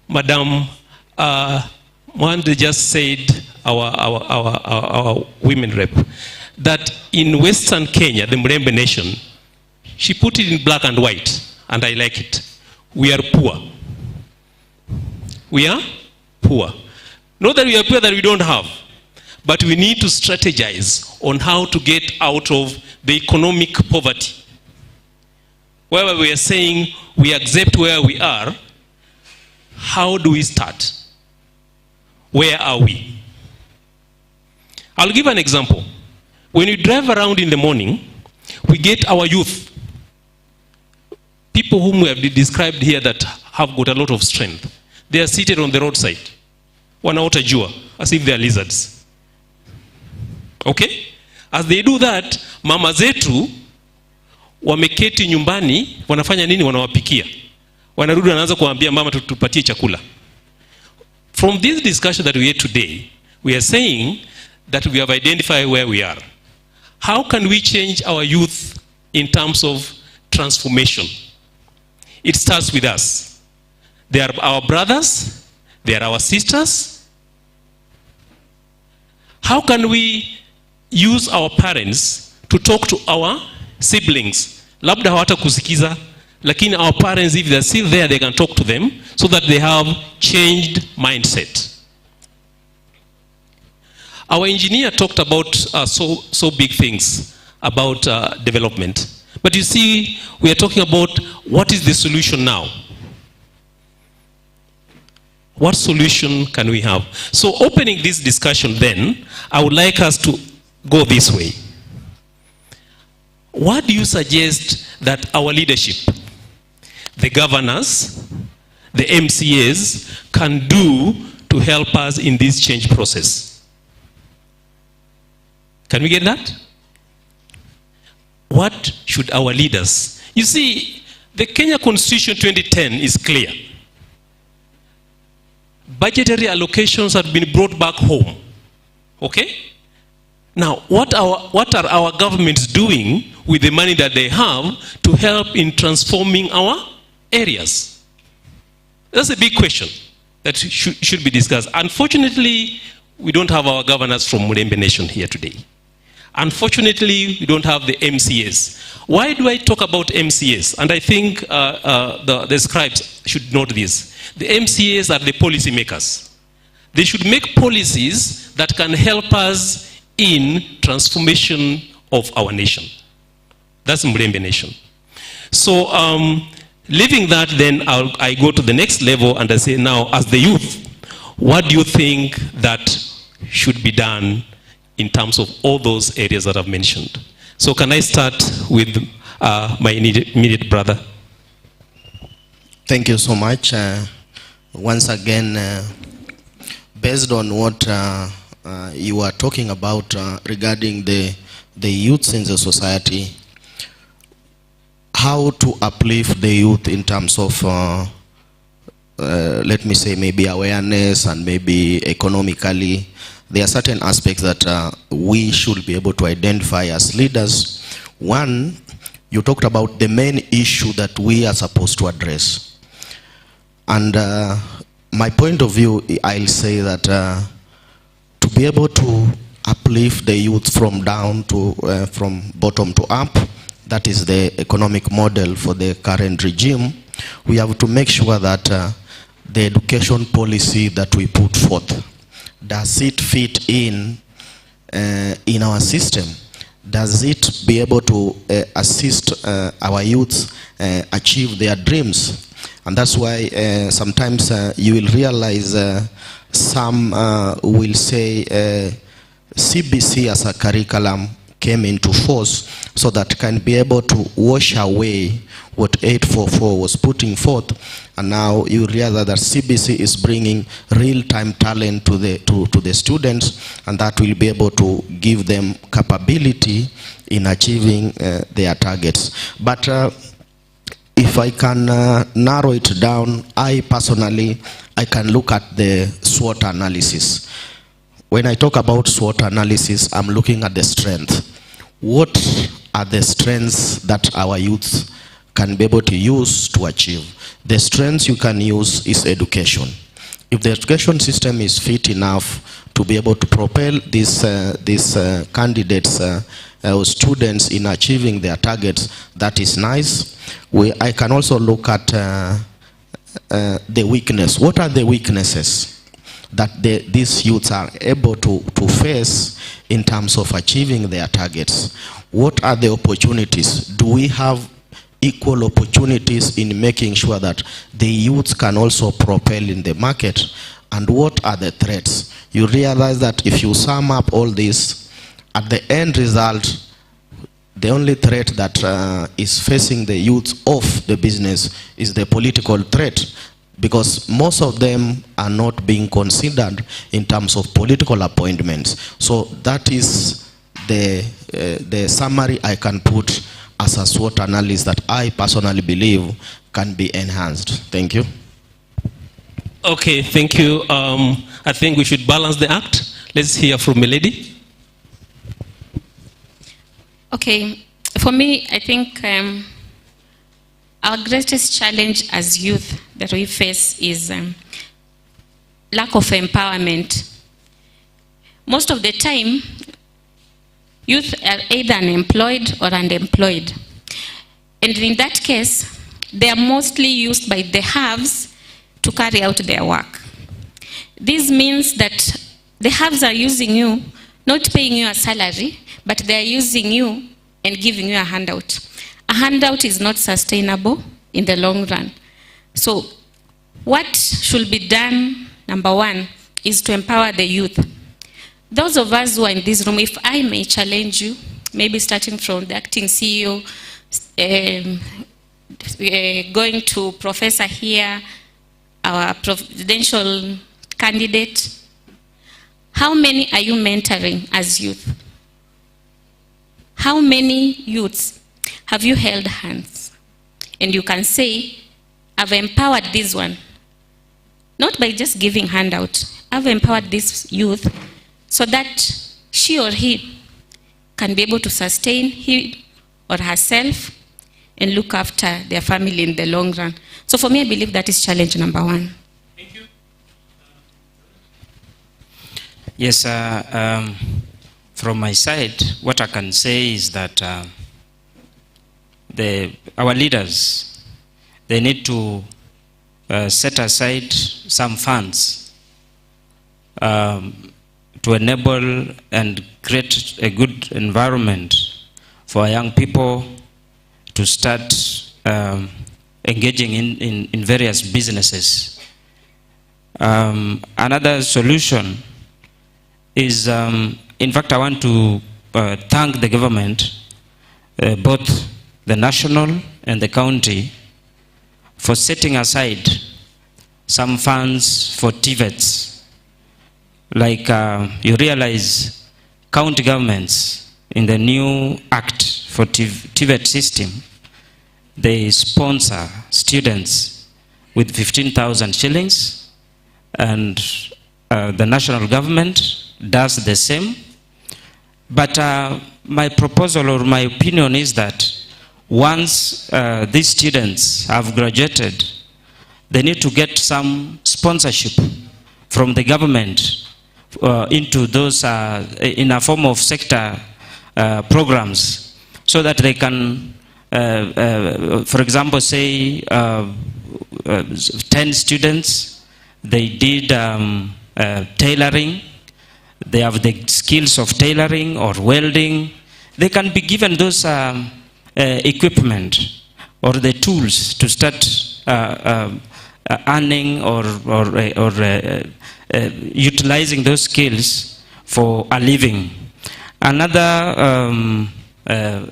Madam Mwande just said, our women rep, that in Western Kenya, the Mulembe nation, she put it in black and white, and I like it. We are poor. We are poor. Not that we are poor that we don't have, but we need to strategize on how to get out of the economic poverty. Where we are saying we accept where we are, how do we start? Where are we? I'll give an example. When we drive around in the morning, we get our youth, people whom we have described here that have got a lot of strength. They are seated on the roadside. Wanaota jua, as if they are lizards. Okay? As they do that, mama zetu wameketi nyumbani, wanafanya nini? Wanawapikia. Wanarudi wanaanza kuambia mama tupatie chakula. From this discussion that we had today, we are saying that we have identified where we are. How can we change our youth in terms of transformation? It starts with us. They are our brothers, they are our sisters. How can we use our parents to talk to our siblings? Labda hawata kusikiza, lakini our parents, if they're still there, they can talk to them so that they have changed mindset. Our engineer talked about so big things about development. But you see, we are talking about what is the solution now. What solution can we have? So opening this discussion then, I would like us to go this way. What do you suggest that our leadership, the governors, the MCAs can do to help us in this change process? Can we get that? What should our leaders? You see, the Kenya Constitution 2010 is clear. Budgetary allocations have been brought back home. Okay? Now, what are our governments doing with the money that they have to help in transforming our areas? That's a big question that should be discussed. Unfortunately, we don't have our governors from Mulembe Nation here today. Unfortunately, we don't have the MCAs. Why do I talk about MCAs? And I think the scribes should note this. The MCAs are the policy makers. They should make policies that can help us in transformation of our nation. That's Mulembe Nation. So leaving that, then I go to the next level and I say, now, as the youth, what do you think that should be done in terms of all those areas that I've mentioned? So can I start with my immediate brother? Thank you so much. Once again, based on what you are talking about regarding the youths in the society, how to uplift the youth in terms of, let me say, maybe awareness and maybe economically, there are certain aspects that we should be able to identify as leaders. One, you talked about the main issue that we are supposed to address. And my point of view, I'll say that to be able to uplift the youth from down to, from bottom to up, that is the economic model for the current regime, we have to make sure that the education policy that we put forth, does it fit in our system? Does it be able to assist our youths achieve their dreams? And that's why sometimes you will realize some will say CBC as a curriculum came into force so that can be able to wash away what 844 was putting forth, and now you realize that CBC is bringing real-time talent to the students, and that will be able to give them capability in achieving their targets. But if I can narrow it down, I personally can look at the SWOT analysis. When I talk about SWOT analysis, I'm looking at the strength. What are the strengths that our youth can be able to use to achieve? The strengths you can use is education. If the education system is fit enough to be able to propel these candidates or students in achieving their targets, that is nice. I can also look at the weakness. What are the weaknesses that these youths are able to face in terms of achieving their targets? What are the opportunities? Do we have equal opportunities in making sure that the youths can also propel in the market? And what are the threats? You realize that if you sum up all this, at the end result, the only threat that is facing the youth of the business is the political threat, because most of them are not being considered in terms of political appointments. So that is the summary I can put as a SWOT analysis that I personally believe can be enhanced. Thank you. Okay, thank you. I think we should balance the act. Let's hear from Milady. Okay, for me, I think our greatest challenge as youth that we face is lack of empowerment. Most of the time, youth are either unemployed or underemployed. And in that case, they are mostly used by the haves to carry out their work. This means that the haves are using you, not paying you a salary, but they are using you and giving you a handout. A handout is not sustainable in the long run. So what should be done, number one, is to empower the youth. Those of us who are in this room, if I may challenge you, maybe starting from the acting CEO, going to professor here, our presidential candidate, how many are you mentoring as youth? How many youths have you held hands? And you can say, I've empowered this one. Not by just giving handout. I've empowered this youth so that she or he can be able to sustain him or herself and look after their family in the long run. So for me, I believe that is challenge number one. Yes, from my side, what I can say is that our leaders, they need to set aside some funds to enable and create a good environment for young people to start engaging in various businesses. Another solution is, in fact, I want to thank the government, both the national and the county, for setting aside some funds for TVETs. Like you realize, county governments in the new act for TVET system, they sponsor students with 15,000 shillings, and the national government does the same. But my proposal or my opinion is that once these students have graduated, they need to get some sponsorship from the government into those, in a form of sector programs, so that they can, for example, say 10 students, they did tailoring, they have the skills of tailoring or welding, they can be given those equipment or the tools to start earning or utilizing those skills for a living. Another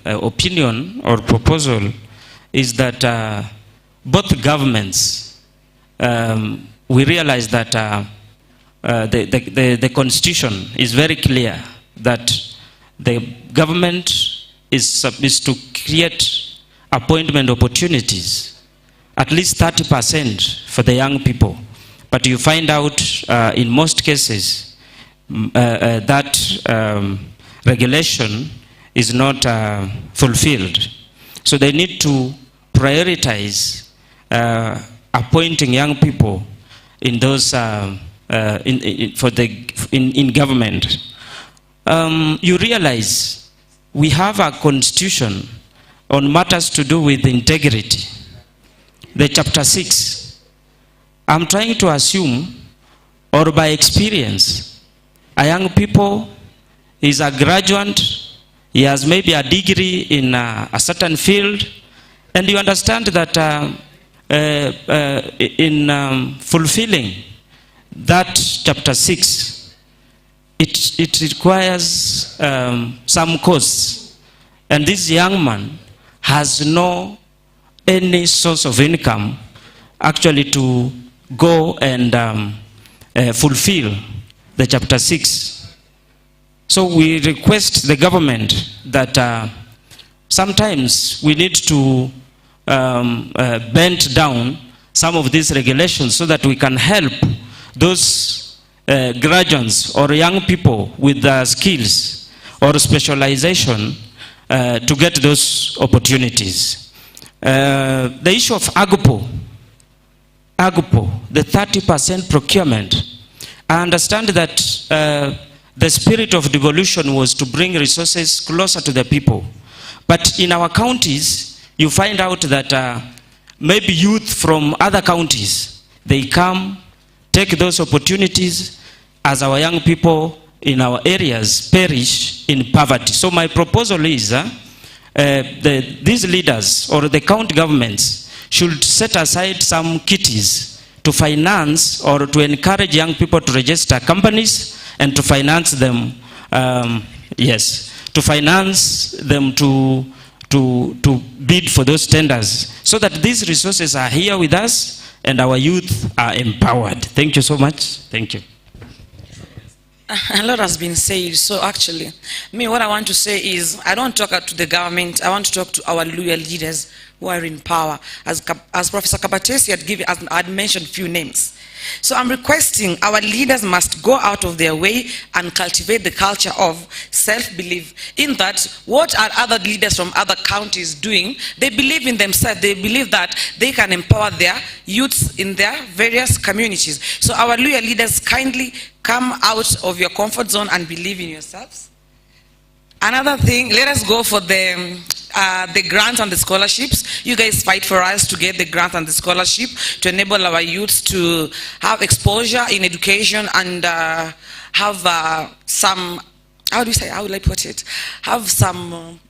opinion or proposal is that both governments, we realize that the constitution is very clear that the government is to create appointment opportunities, at least 30% for the young people. But you find out in most cases that regulation is not fulfilled. So they need to prioritize appointing young people in those in government. You realize we have a constitution on matters to do with integrity, the chapter 6. I'm trying to assume, or by experience, a young people is a graduate, he has maybe a degree in a certain field, and you understand that in fulfilling that chapter 6, it requires some costs. And this young man has no any source of income actually to go and fulfill the chapter 6. So we request the government that sometimes we need to bend down some of these regulations so that we can help those graduates or young people with skills or specialization to get those opportunities. The issue of AGPO, the 30% procurement, I understand that the spirit of devolution was to bring resources closer to the people. But in our counties, you find out that maybe youth from other counties, they come, take those opportunities as our young people in our areas perish in poverty. So my proposal is these leaders or the county governments should set aside some kitties to finance or to encourage young people to register companies and to finance them, to finance them to bid for those tenders so that these resources are here with us and our youth are empowered. Thank you so much. Thank you. A lot has been said. So actually, what I want to say is, I don't talk to the government. I want to talk to our loyal leaders who are in power. As Professor Kabatesi had mentioned few names. So I'm requesting our leaders must go out of their way and cultivate the culture of self-belief, in that what are other leaders from other counties doing? They believe in themselves. They believe that they can empower their youths in their various communities. So our loyal leaders, kindly come out of your comfort zone and believe in yourselves. Another thing, let us go for the grants and the scholarships. You guys fight for us to get the grant and the scholarship to enable our youths to have exposure in education and have some, how do you say, how would I put it? Have some,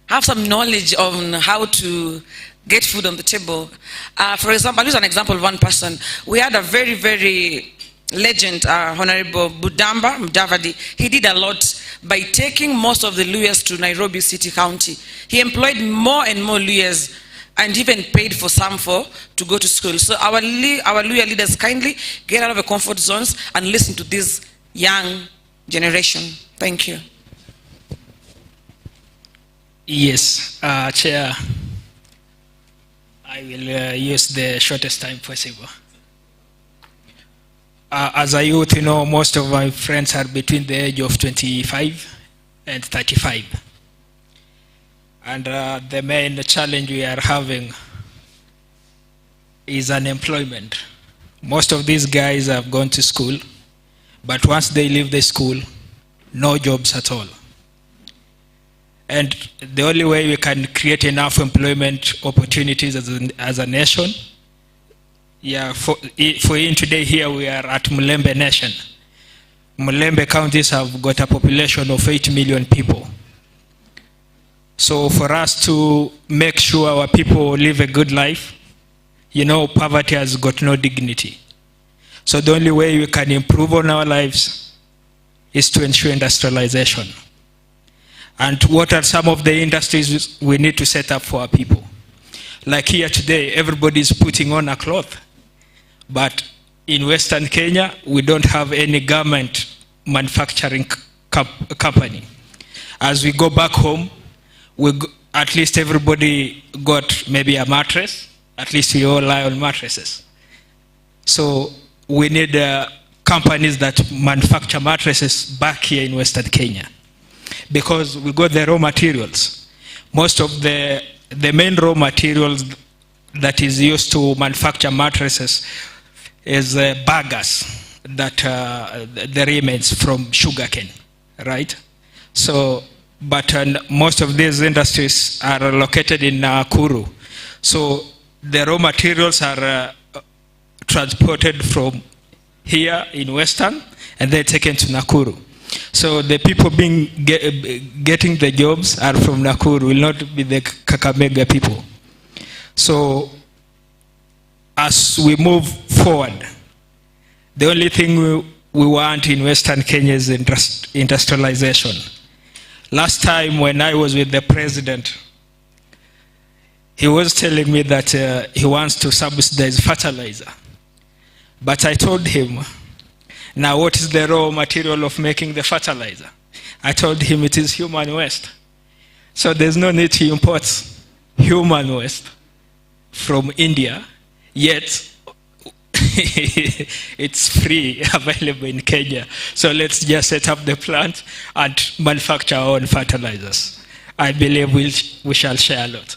have some knowledge on how to get food on the table. For example, I'll use an example of one person. We had a very, very legend, Honorable Budamba Mudavadi. He did a lot by taking most of the lawyers to Nairobi City County. He employed more and more lawyers and even paid for some to go to school. So our lawyer leaders, kindly get out of the comfort zones and listen to this young generation. Thank you. Yes, Chair. I will use the shortest time possible. As a youth, you know, most of my friends are between the age of 25 and 35. And the main challenge we are having is unemployment. Most of these guys have gone to school, but once they leave the school, no jobs at all. And the only way we can create enough employment opportunities as a nation, for in today here we are at Mulembe Nation. Mulembe counties have got a population of 8 million people. So for us to make sure our people live a good life, you know, poverty has got no dignity. So the only way we can improve on our lives is to ensure industrialization. And what are some of the industries we need to set up for our people? Like here today, everybody is putting on a cloth. But in Western Kenya, we don't have any garment manufacturing company. As we go back home, at least everybody got maybe a mattress. At least we all lie on mattresses. So we need companies that manufacture mattresses back here in Western Kenya. Because we got the raw materials. Most of the main raw materials that is used to manufacture mattresses is bagasse, that the remains from sugarcane, right? So, but most of these industries are located in Nakuru. So the raw materials are transported from here in Western and then taken to Nakuru. So the people getting the jobs are from Nakuru, will not be the Kakamega people. So as we move forward, The only thing we want in Western Kenya is industrialization. Last time when I was with the president, he was telling me that he wants to subsidize fertilizer. But I told him, now what is the raw material of making the fertilizer? I told him it is human waste. So there's no need to import human waste from India, yet it's free, available in Kenya. So let's just set up the plant and manufacture our own fertilizers. I believe we shall share a lot.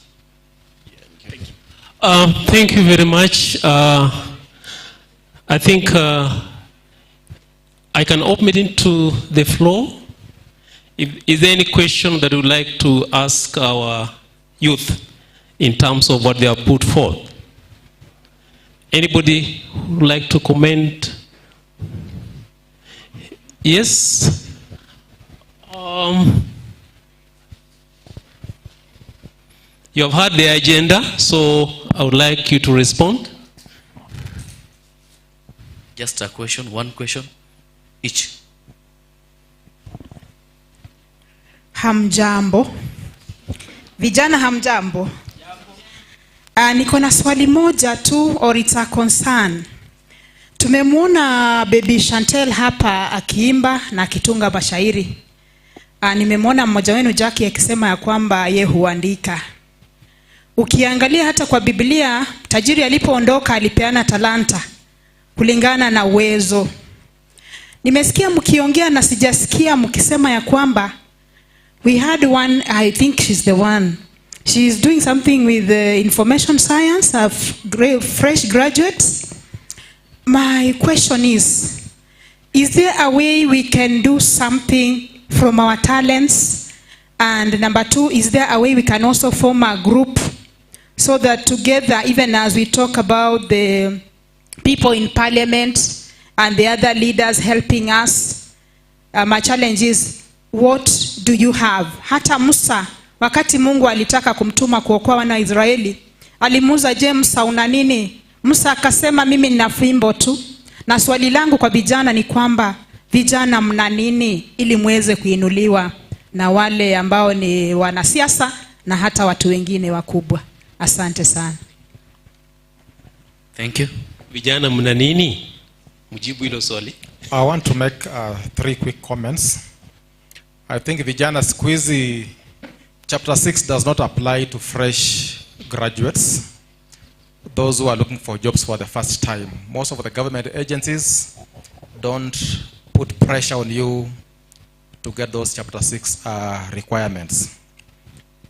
Thank you. Thank you very much. I think I can open it into the floor. Is there any question that you would like to ask our youth in terms of what they have put forth? Anybody who would like to comment? Yes? You have heard the agenda, so I would like you to respond. Just a question, one question each. Hamjambo. Vijana hamjambo. Niko na swali moja tu, or it's a concern. Tumemwona baby Chantel hapa akiimba na akitunga mashairi. Nimemwona mmoja wenu Jackie akisema ya kwamba ye huandika. Ukiangalia hata kwa Biblia, tajiri alipoondoka alipeana talanta kulingana na uwezo. Nimesikia mkiongea na sijasikia mkisema ya kwamba we had one, I think she's the one. She is doing something with information science, fresh graduates. My question is there a way we can do something from our talents? And number two, is there a way we can also form a group so that together, even as we talk about the people in parliament and the other leaders helping us, my challenge is, what do you have? Hata Musa, wakati Mungu alitaka kumtuma kuokoa wana wa Israeli, alimuuza Musa una nini? Musa akasema mimi nina fimbo tu. Na swali langu kwa vijana ni kwamba vijana mna nini ili muweze kuinuliwa na wale ambao ni wanasiasa na hata watu wengine wakubwa. Asante sana. Thank you. Vijana mna nini? Mjibu hilo swali. I want to make 3 quick comments. I think vijana siku hizi chapter 6 does not apply to fresh graduates, those who are looking for jobs for the first time. Most of the government agencies don't put pressure on you to get those chapter 6 requirements.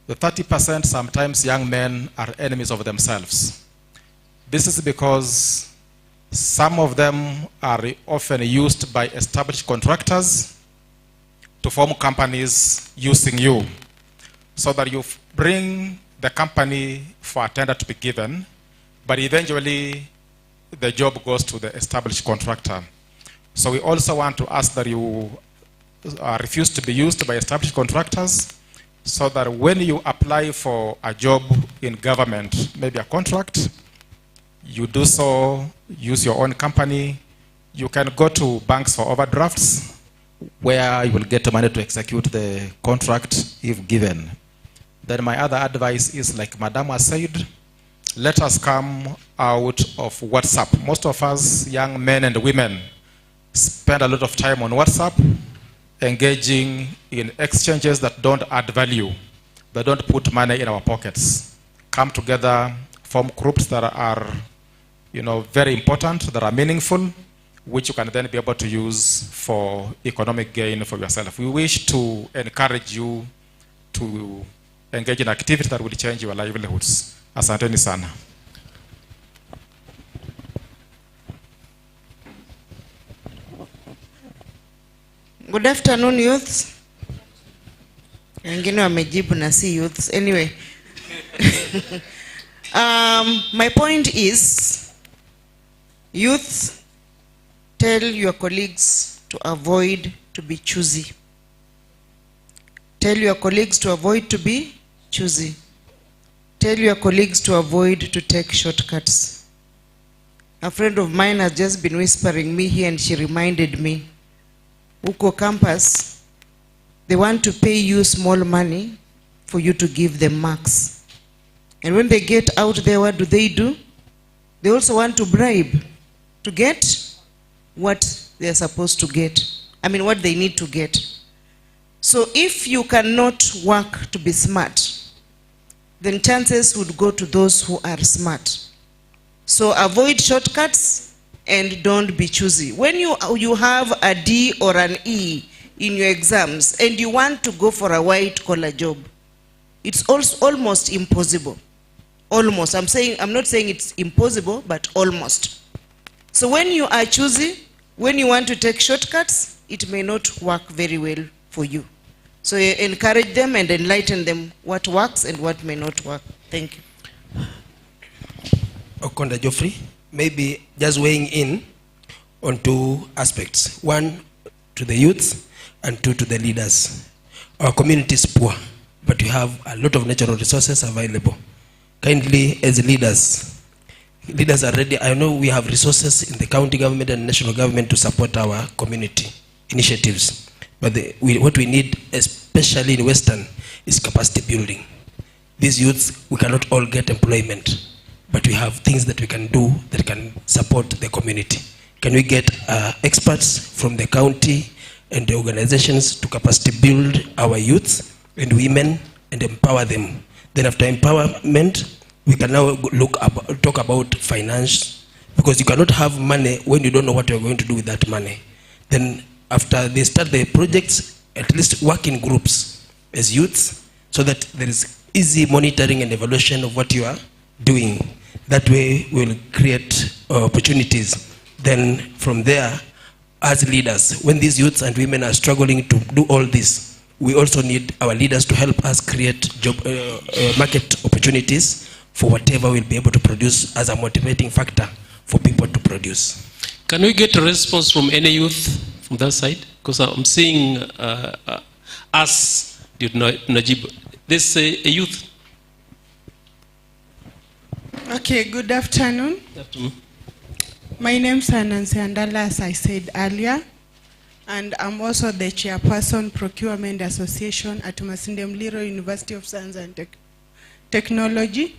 The 30%, sometimes young men are enemies of themselves. This is because some of them are often used by established contractors to form companies using you, so that you bring the company for a tender to be given, but eventually the job goes to the established contractor. So we also want to ask that you refuse to be used by established contractors, so that when you apply for a job in government, maybe a contract, you do so, use your own company. You can go to banks for overdrafts, where you will get money to execute the contract if given. Then my other advice is, like Madam has said, let us come out of WhatsApp. Most of us, young men and women, spend a lot of time on WhatsApp, engaging in exchanges that don't add value, that don't put money in our pockets. Come together, form groups that are, very important, that are meaningful, which you can then be able to use for economic gain for yourself. We wish to encourage you to engage in activities that will change your livelihoods. Asanteni sana. Good afternoon, youths. Wengine wamejibu na si youths. Anyway. My point is, youth, tell your colleagues to avoid to be choosy. Tell your colleagues to avoid to be choosy. Tell your colleagues to avoid to take shortcuts. A friend of mine has just been whispering me here, and she reminded me, Uko campus, they want to pay you small money for you to give them marks. And when they get out there, what do? They also want to bribe to get what they are supposed to get. I mean, what they need to get. So if you cannot work to be smart, then chances would go to those who are smart. So avoid shortcuts and don't be choosy. When you have a D or an E in your exams and you want to go for a white collar job, it's also almost impossible. Almost. I'm not saying it's impossible, but almost. So when you are choosy, when you want to take shortcuts, it may not work very well for you. So encourage them and enlighten them what works and what may not work. Thank you. Okonda Geoffrey, maybe just weighing in on two aspects. One, to the youth, and two, to the leaders. Our community is poor, but we have a lot of natural resources available. Kindly, as leaders are ready. I know we have resources in the county government and national government to support our community initiatives. But what we need, especially in Western, is capacity building. These youths, we cannot all get employment, but we have things that we can do that can support the community. Can we get experts from the county and the organizations to capacity build our youths and women and empower them? Then after empowerment, we can now talk about finance, because you cannot have money when you don't know what you're going to do with that money. Then after they start the projects, at least work in groups as youths, so that there is easy monitoring and evaluation of what you are doing. That way we'll create opportunities. Then from there, as leaders, when these youths and women are struggling to do all this, we also need our leaders to help us create job market opportunities for whatever we'll be able to produce as a motivating factor for people to produce. Can we get a response from any youth from that side? Because I'm seeing us, Najib. There's a youth. Okay, good afternoon. Good afternoon. My name is Nancy Andala, as I said earlier, and I'm also the chairperson Procurement Association at Masinde Muliro University of Science and Technology.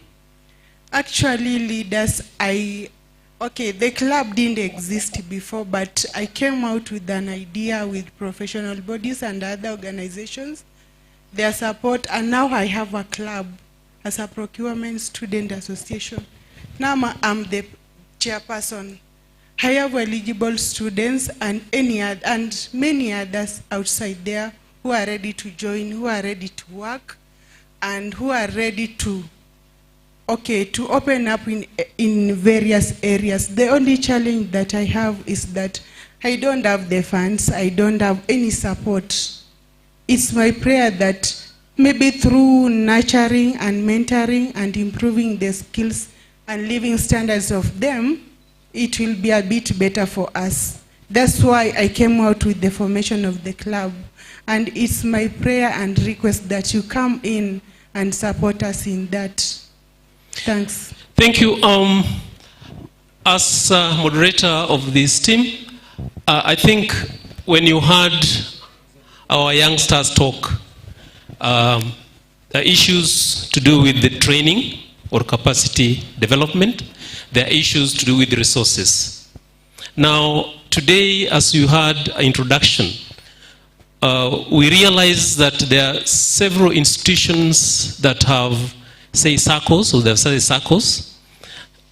Actually, leaders, the club didn't exist before, but I came out with an idea with professional bodies and other organizations, their support, and now I have a club as a procurement student association. Now I'm the chairperson. I have eligible students and many others outside there who are ready to join, who are ready to work, and who are ready to open up in various areas. The only challenge that I have is that I don't have the funds, I don't have any support. It's my prayer that maybe through nurturing and mentoring and improving the skills and living standards of them, it will be a bit better for us. That's why I came out with the formation of the club. And it's my prayer and request that you come in and support us in that. Thanks. Thank you. As moderator of this team, I think when you heard our youngsters talk, the issues to do with the training or capacity development, there are issues to do with the resources. Now, today, as you had an introduction, we realize that there are several institutions that have, say, circles, or they've started circles.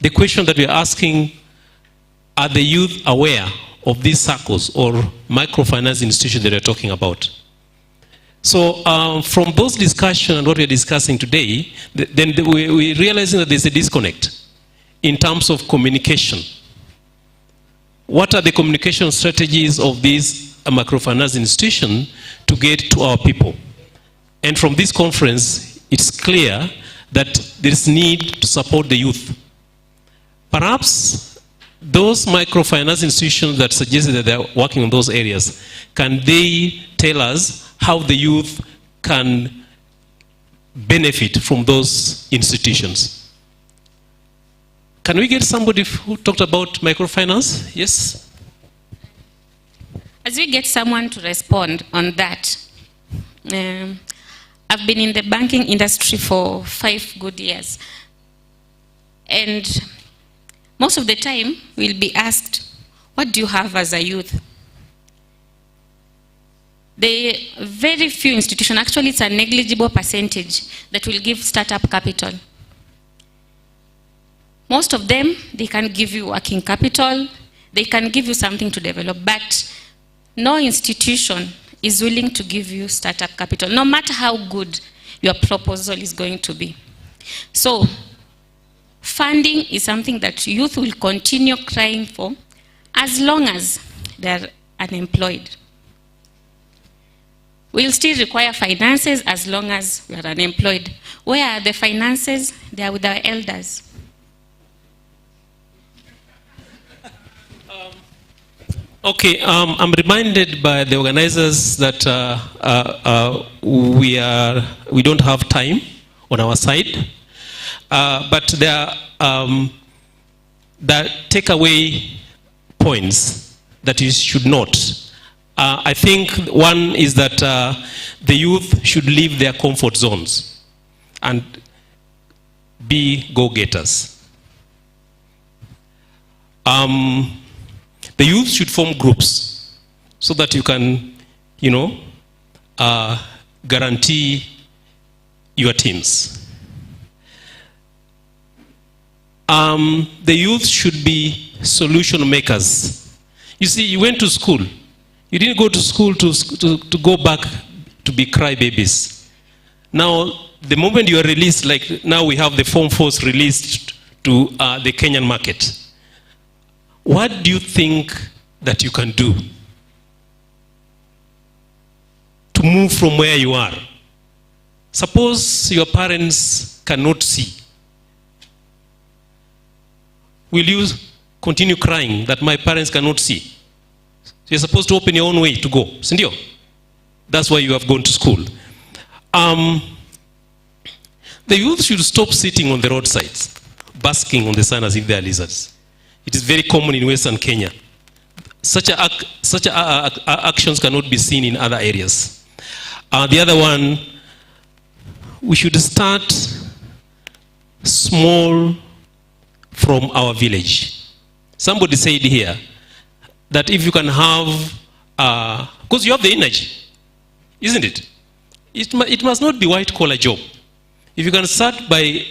The question that we're asking, are the youth aware of these circles or microfinance institutions that we're talking about? So from those discussions and what we're discussing today, we're realizing that there's a disconnect in terms of communication. What are the communication strategies of these microfinance institutions to get to our people? And from this conference, it's clear that there is need to support the youth. Perhaps those microfinance institutions that suggested that they're working on those areas, can they tell us how the youth can benefit from those institutions? Can we get somebody who talked about microfinance? Yes? As we get someone to respond on that, I've been in the banking industry for 5 good years. And most of the time, we'll be asked, what do you have as a youth? The very few institutions, actually it's a negligible percentage that will give startup capital. Most of them, they can give you working capital, they can give you something to develop, but no institution is willing to give you startup capital, no matter how good your proposal is going to be. So, funding is something that youth will continue crying for as long as they're unemployed. We'll still require finances as long as we are unemployed. Where are the finances? They are with our elders. Okay, I'm reminded by the organizers that we don't have time on our side, but there are takeaway points that you should note. I think one is that the youth should leave their comfort zones and be go-getters. The youth should form groups so that you can, guarantee your teams. The youth should be solution makers. You see, you went to school. You didn't go to school to go back to be crybabies. Now, the moment you are released, like now we have the Form Force released to the Kenyan market. What do you think that you can do to move from where you are? Suppose your parents cannot see. Will you continue crying that my parents cannot see? So you're supposed to open your own way to go. Sindio? That's why you have gone to school. The youth should stop sitting on the roadsides, basking on the sun as if they are lizards. It is very common in Western Kenya. Such actions cannot be seen in other areas. The other one, we should start small from our village. Somebody said here that if you can have, because you have the energy, isn't it? It must not be white collar job. If you can start by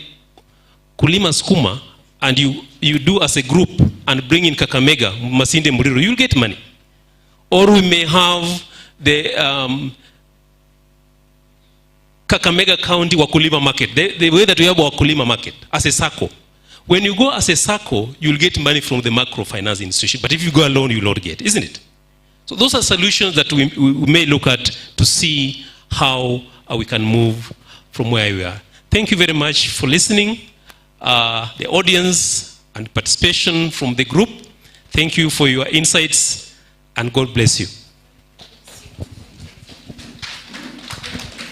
kulima skuma and you do as a group and bring in Kakamega, Masinde Muriro, you'll get money. Or we may have the Kakamega County Wakulima Market, the way that we have Wakulima Market, as a SACCO. When you go as a SACCO, you'll get money from the microfinance institution. But if you go alone, you'll not get, isn't it? So those are solutions that we may look at to see how we can move from where we are. Thank you very much for listening. The audience and participation from the group. Thank you for your insights and God bless you.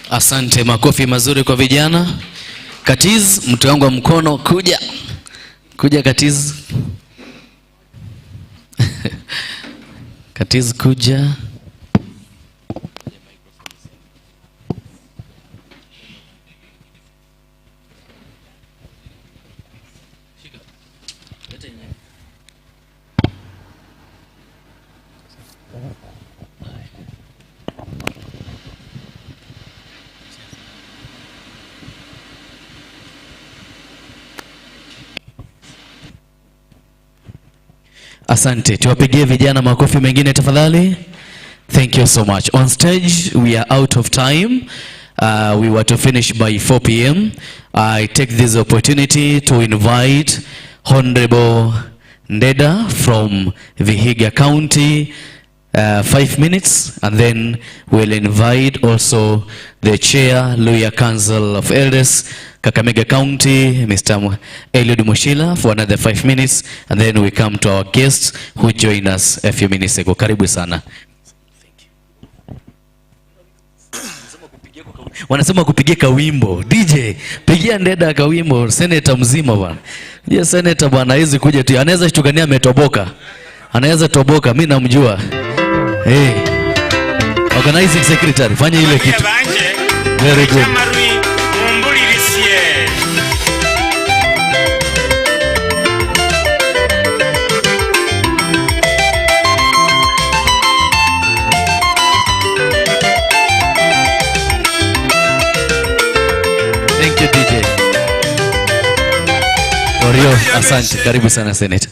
Asante, makofi mazuri kwa vijana. Katiz, mtu wangu wa mkono, kuja. Kuja Katiz. Katiz kuja. Asante, tuwapigie vijana makofi mengine tafadhali. Thank you so much. On stage, we are out of time. We were to finish by 4 p.m. I take this opportunity to invite Honorable Ndeda from Vihiga County, 5 minutes, and then we'll invite also the Chair, Luya Council of Elders, Kakamega County, Mr. Eliud Mushila, for another 5 minutes, and then we come to our guests who joined us a few minutes ago. Karibu sana. Wanasema kupigia kawimbo. DJ, pigia Ndeda kawimbo, Senator mzima bwana. Yes, senator bwana, hizi kuja tu. Anaweza shtukania ametoboka. Anaweza toboka, mimi namjua. Hey. Organizing secretary, fanya ile kitu. Very good. Thank you DJ. Orio, asante. Karibu sana Senator.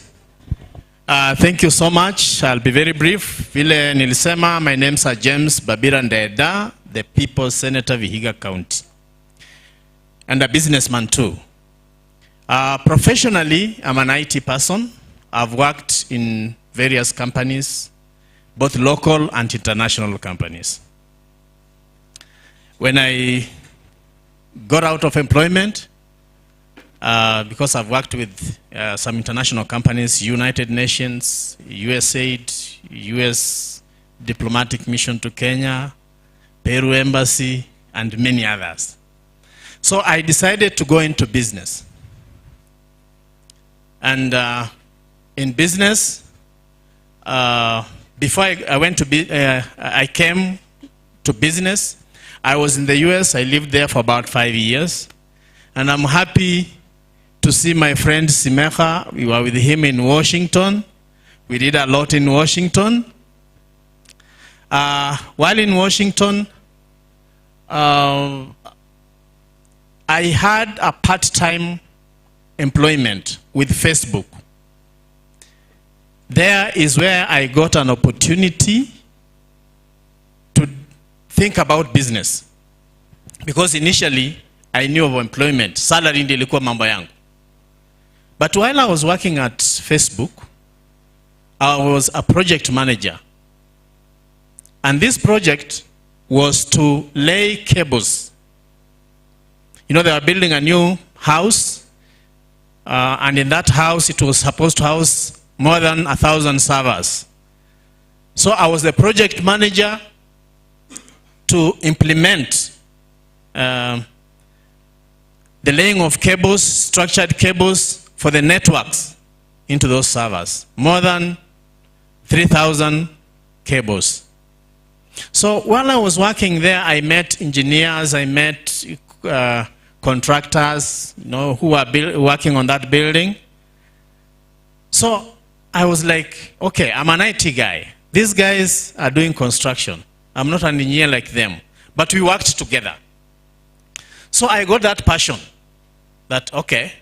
Thank you so much. I'll be very brief. Vile nilisema, my name's James Babira Ndeda, the People's Senator Vihiga County. And a businessman too. Professionally, I'm an IT person. I've worked in various companies, both local and international companies. When I got out of employment, because I've worked with some international companies, United Nations, USAID, US Diplomatic Mission to Kenya, Peru Embassy, and many others. So I decided to go into business. And in business, before I went to I came to business, I was in the US. I lived there for about 5 years. And I'm happy to see my friend Simeha. We were with him in Washington. We did a lot in Washington. While in Washington, I had a part-time employment with Facebook. There is where I got an opportunity to think about business. Because initially, I knew of employment. Salary ndio ilikuwa mambo yangu. But while I was working at Facebook, I was a project manager. And this project was to lay cables. You know, they were building a new house. And in that house, it was supposed to house more than 1,000 servers. So I was the project manager to implement the laying of cables, structured cables for the networks into those servers. More than 3,000 cables. So while I was working there, I met engineers, I met contractors, you know, who are working on that building. So I was like, okay, I'm an IT guy. These guys are doing construction. I'm not an engineer like them. But we worked together. So I got that passion that, okay,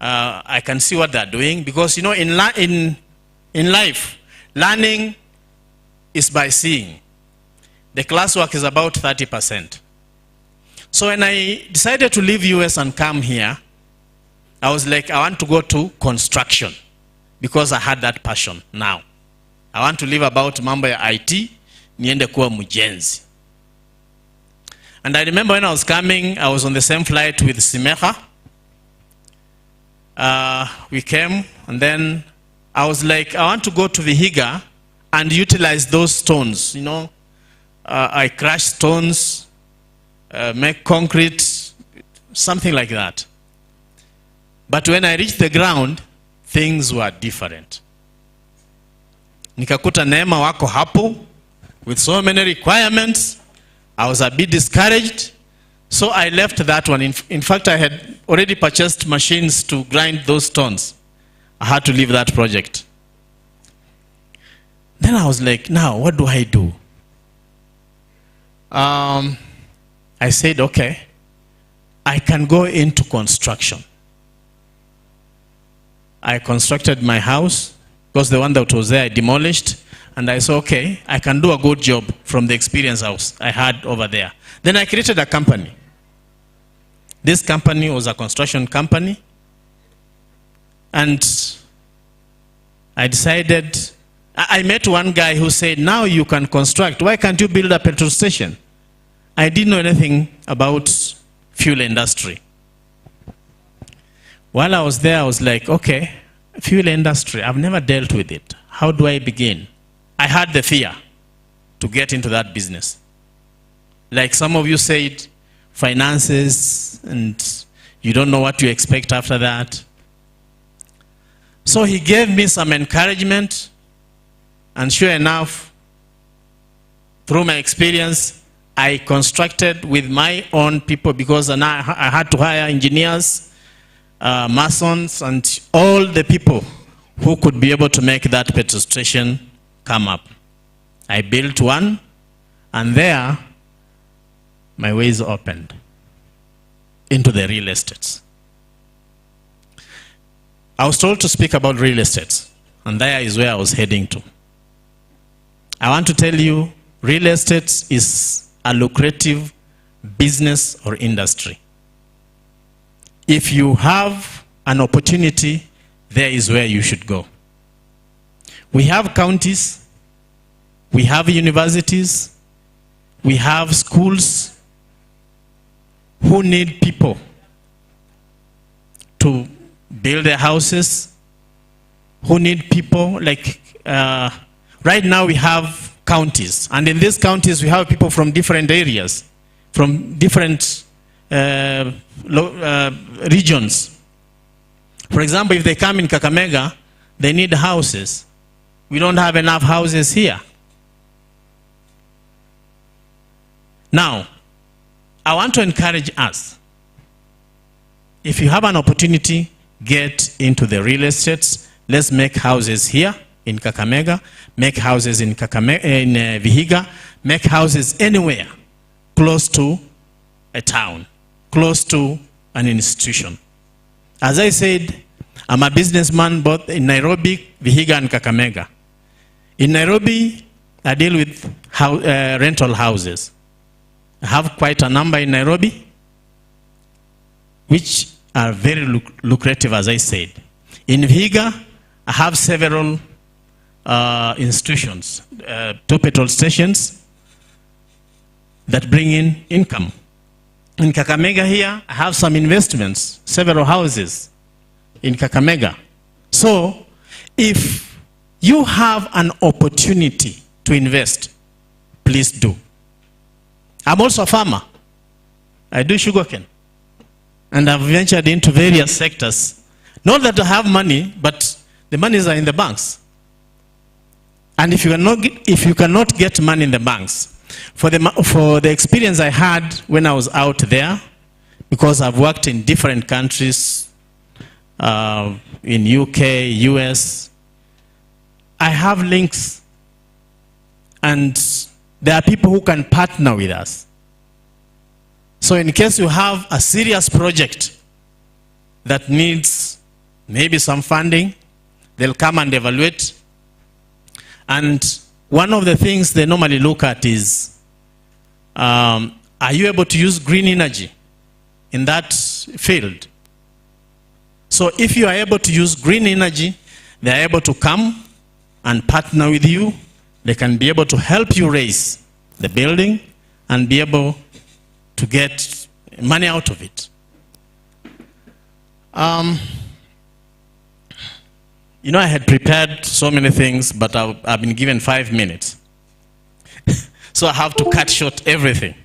I can see what they're doing. Because, you know, in life, learning is by seeing. The classwork is about 30%. So when I decided to leave US and come here, I was like, I want to go to construction. Because I had that passion now. I want to live about mambo ya IT, niende kuwa mujenzi. And I remember when I was coming, I was on the same flight with Simeha. We came, and then I was like, I want to go to Vihiga and utilize those stones. You know, I crush stones, make concrete, something like that. But when I reached the ground, things were different. Nikakuta Neema wako hapo with so many requirements. I was a bit discouraged. So I left that one. In fact, I had already purchased machines to grind those stones. I had to leave that project. Then I was like, now what do I do? I said, okay, I can go into construction. I constructed my house, because the one that was there I demolished, and I said, okay, I can do a good job from the experience I had over there. Then I created a company. This company was a construction company, and I decided, I met one guy who said, now you can construct, why can't you build a petrol station? I didn't know anything about fuel industry. While I was there, I was like, okay, fuel industry, I've never dealt with it. How do I begin? I had the fear to get into that business. Like some of you said, finances, and you don't know what to expect after that. So he gave me some encouragement, and sure enough, through my experience, I constructed with my own people, because I had to hire engineers, masons, and all the people who could be able to make that petrol station come up. I built one, and there my ways opened into the real estates. I was told to speak about real estates, and there is where I was heading to. I want to tell you, real estate is a lucrative business or industry. If you have an opportunity, there is where you should go. We have counties, we have universities, we have schools who need people to build their houses, who need people like, right now we have counties, and in these counties we have people from different areas, from different regions. For example, if they come in Kakamega, they need houses. We don't have enough houses here. Now, I want to encourage us. If you have an opportunity, get into the real estates. Let's make houses here in Kakamega, make houses in Vihiga, make houses anywhere close to a town, close to an institution. As I said, I'm a businessman both in Nairobi, Vihiga, and Kakamega. In Nairobi, I deal with rental houses. I have quite a number in Nairobi, which are very lucrative, as I said. In Vihiga, I have several institutions, 2 petrol stations that bring in income. In Kakamega here, I have some investments, several houses in Kakamega. So, if you have an opportunity to invest, please do. I'm also a farmer. I do sugarcane. And I've ventured into various sectors. Not that I have money, but the monies are in the banks. And if you cannot get money in the banks, for the experience I had when I was out there, because I've worked in different countries, in UK, US, I have links, and there are people who can partner with us. So in case you have a serious project that needs maybe some funding, they'll come and evaluate. And one of the things they normally look at is, are you able to use green energy in that field? So if you are able to use green energy, they are able to come and partner with you. They can be able to help you raise the building and be able to get money out of it. You know, I had prepared so many things, but I've been given 5 minutes. So I have to cut short everything.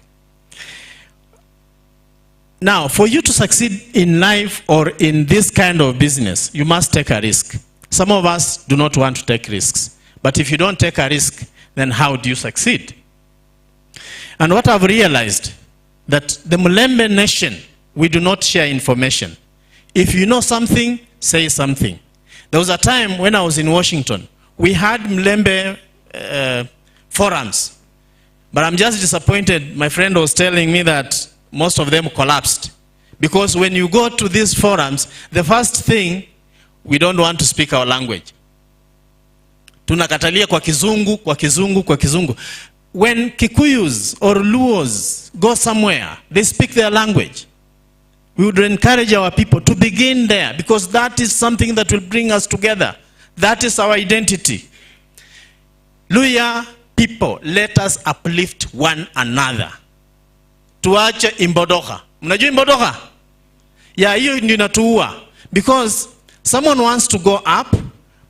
Now, for you to succeed in life or in this kind of business, you must take a risk. Some of us do not want to take risks. But if you don't take a risk, then how do you succeed? And what I've realized, that the Mulembe nation, we do not share information. If you know something, say something. There was a time when I was in Washington, we had Mulembe forums. But I'm just disappointed. My friend was telling me that most of them collapsed. Because when you go to these forums, the first thing, we don't want to speak our language. Tunakatalia kwa kizungu, kwa kizungu, kwa kizungu. When Kikuyus or Luos go somewhere, they speak their language. We would encourage our people to begin there, because that is something that will bring us together. That is our identity. Luya people, let us uplift one another. Tuache imbodoka. Mnajua imbodoka? Yeah, hiyo ndio inatuua. Because someone wants to go up,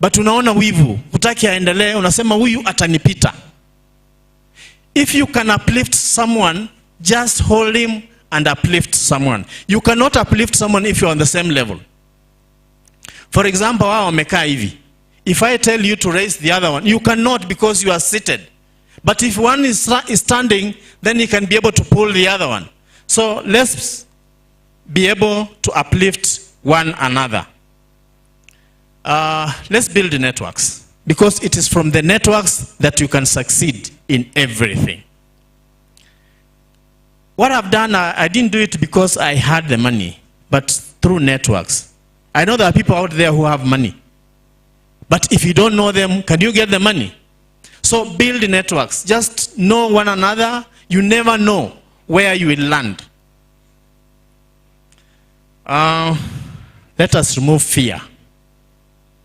but unaona wivu. Hutaki aendelee, unasema huyu atanipita. If you can uplift someone, just hold him and uplift someone. You cannot uplift someone if you're on the same level. For example, wao wamekaa hivi. If I tell you to raise the other one, you cannot because you are seated. But if one is standing, then he can be able to pull the other one. So let's be able to uplift one another. Let's build networks, because it is from the networks that you can succeed in everything. What I've done, I didn't do it because I had the money, but through networks. I know there are people out there who have money. But if you don't know them, can you get the money? So build networks. Just know one another. You never know where you will land. Let us remove fear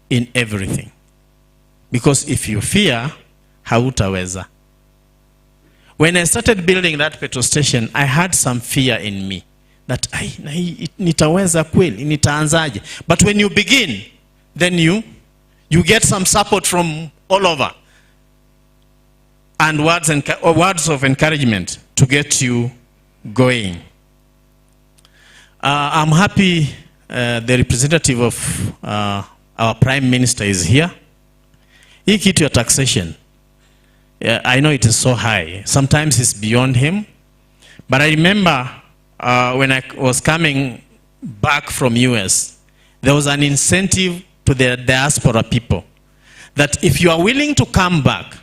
in everything. Because if you fear, hautaweza. When I started building that petrol station, I had some fear in me. That, nitaweza kweli, nitaanzaje. But when you begin, then you get some support from all over. And words of encouragement to get you going. I'm happy the representative of our Prime Minister is here. Hii kitu ya taxation, I know it is so high. Sometimes it's beyond him. But I remember when I was coming back from US, there was an incentive to the diaspora people that if you are willing to come back,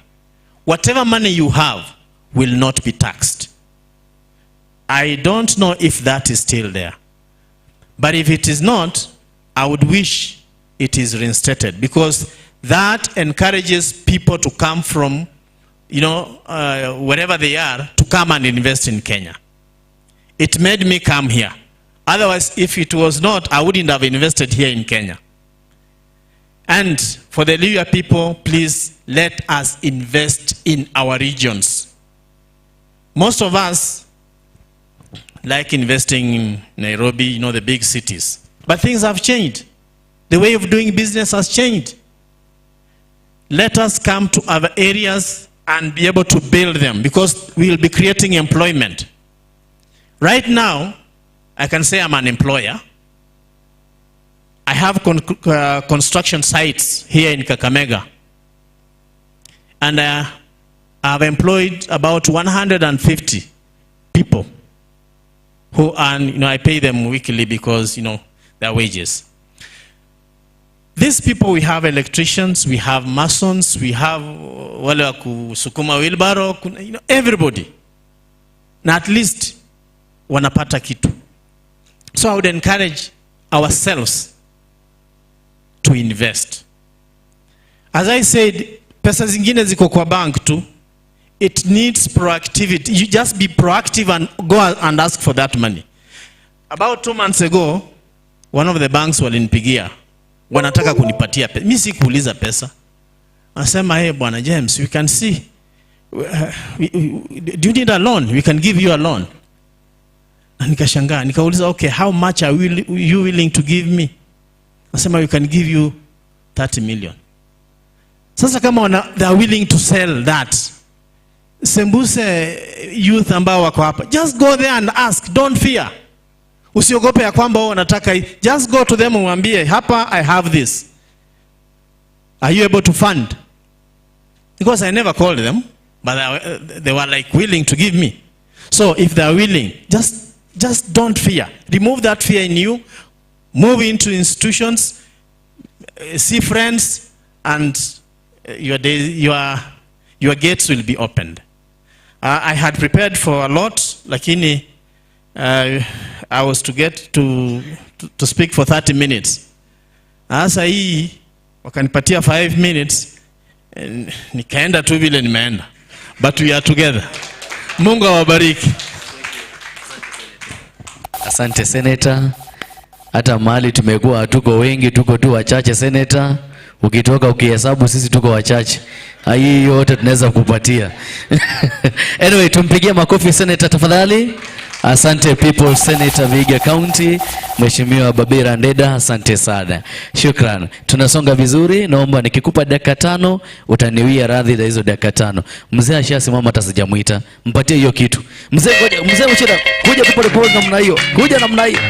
whatever money you have will not be taxed. I don't know if that is still there. But if it is not, I would wish it is reinstated, because that encourages people to come from, wherever they are, to come and invest in Kenya. It made me come here. Otherwise, if it was not, I wouldn't have invested here in Kenya. And for the Luhya people, please let us invest in our regions. Most of us like investing in Nairobi, the big cities. But things have changed. The way of doing business has changed. Let us come to other areas and be able to build them, because we will be creating employment. Right now, I can say I'm an employer. I have construction sites here in Kakamega. And I've employed about 150 people who earn, I pay them weekly because, their wages. These people, we have electricians, we have masons, we have wale wa kusukuma wheelbarrow, everybody. Na at least wanapata kitu. So I would encourage ourselves to invest. As I said, pesa zingine ziko kwa bank tu. It needs proactivity. You just be proactive and go and ask for that money. About 2 months ago, one of the banks walinipigia. Wanataka kunipatia pesa. Mimi sikuuliza pesa. Anasema, hey bwana James, we can see. Do you need a loan? We can give you a loan. Na nikashangaa, nikauliza, okay, how much are you willing to give me? Anasema, we can give you 30 million. Sasa kama they are willing to sell that, sembuse youth ambao wako hapa, just go there and ask, don't fear. Usiogope ya kwamba wanataka, just go to them uambie, hapa I have this. Are you able to fund? Because I never called them, but they were like willing to give me. So if they are willing, just don't fear. Remove that fear in you. Move into institutions, see friends, and your gates will be opened. I had prepared for a lot, lakini I was to get to speak for 30 minutes. Asa hii wakanipatia 5 minutes, nikaenda tu vile nimeenda. But we are together. Mungu awabariki. Asante Senator. Hata mahali tumekuwa hatuko wengi, tuko tu wachache Senator. Ukitoka ukihesabu sisi tuko wachache. Hii yote tunaweza kupatia. Anyway, tumpigie makofi Senator tafadhali. Asante people, Senator Vihiga County, Mheshimiwa Babira Ndeda, asante sana. Shukran. Tunasonga vizuri, naomba nikikupa dakika 5 utaniwia radhi za hizo dakika 5. Mzee ashasimama hata sijamuita. Mpatie hiyo kitu. Mzee ngoja, mzee mchida, kuja tu pole pole namna hiyo. Kuja namna hiyo.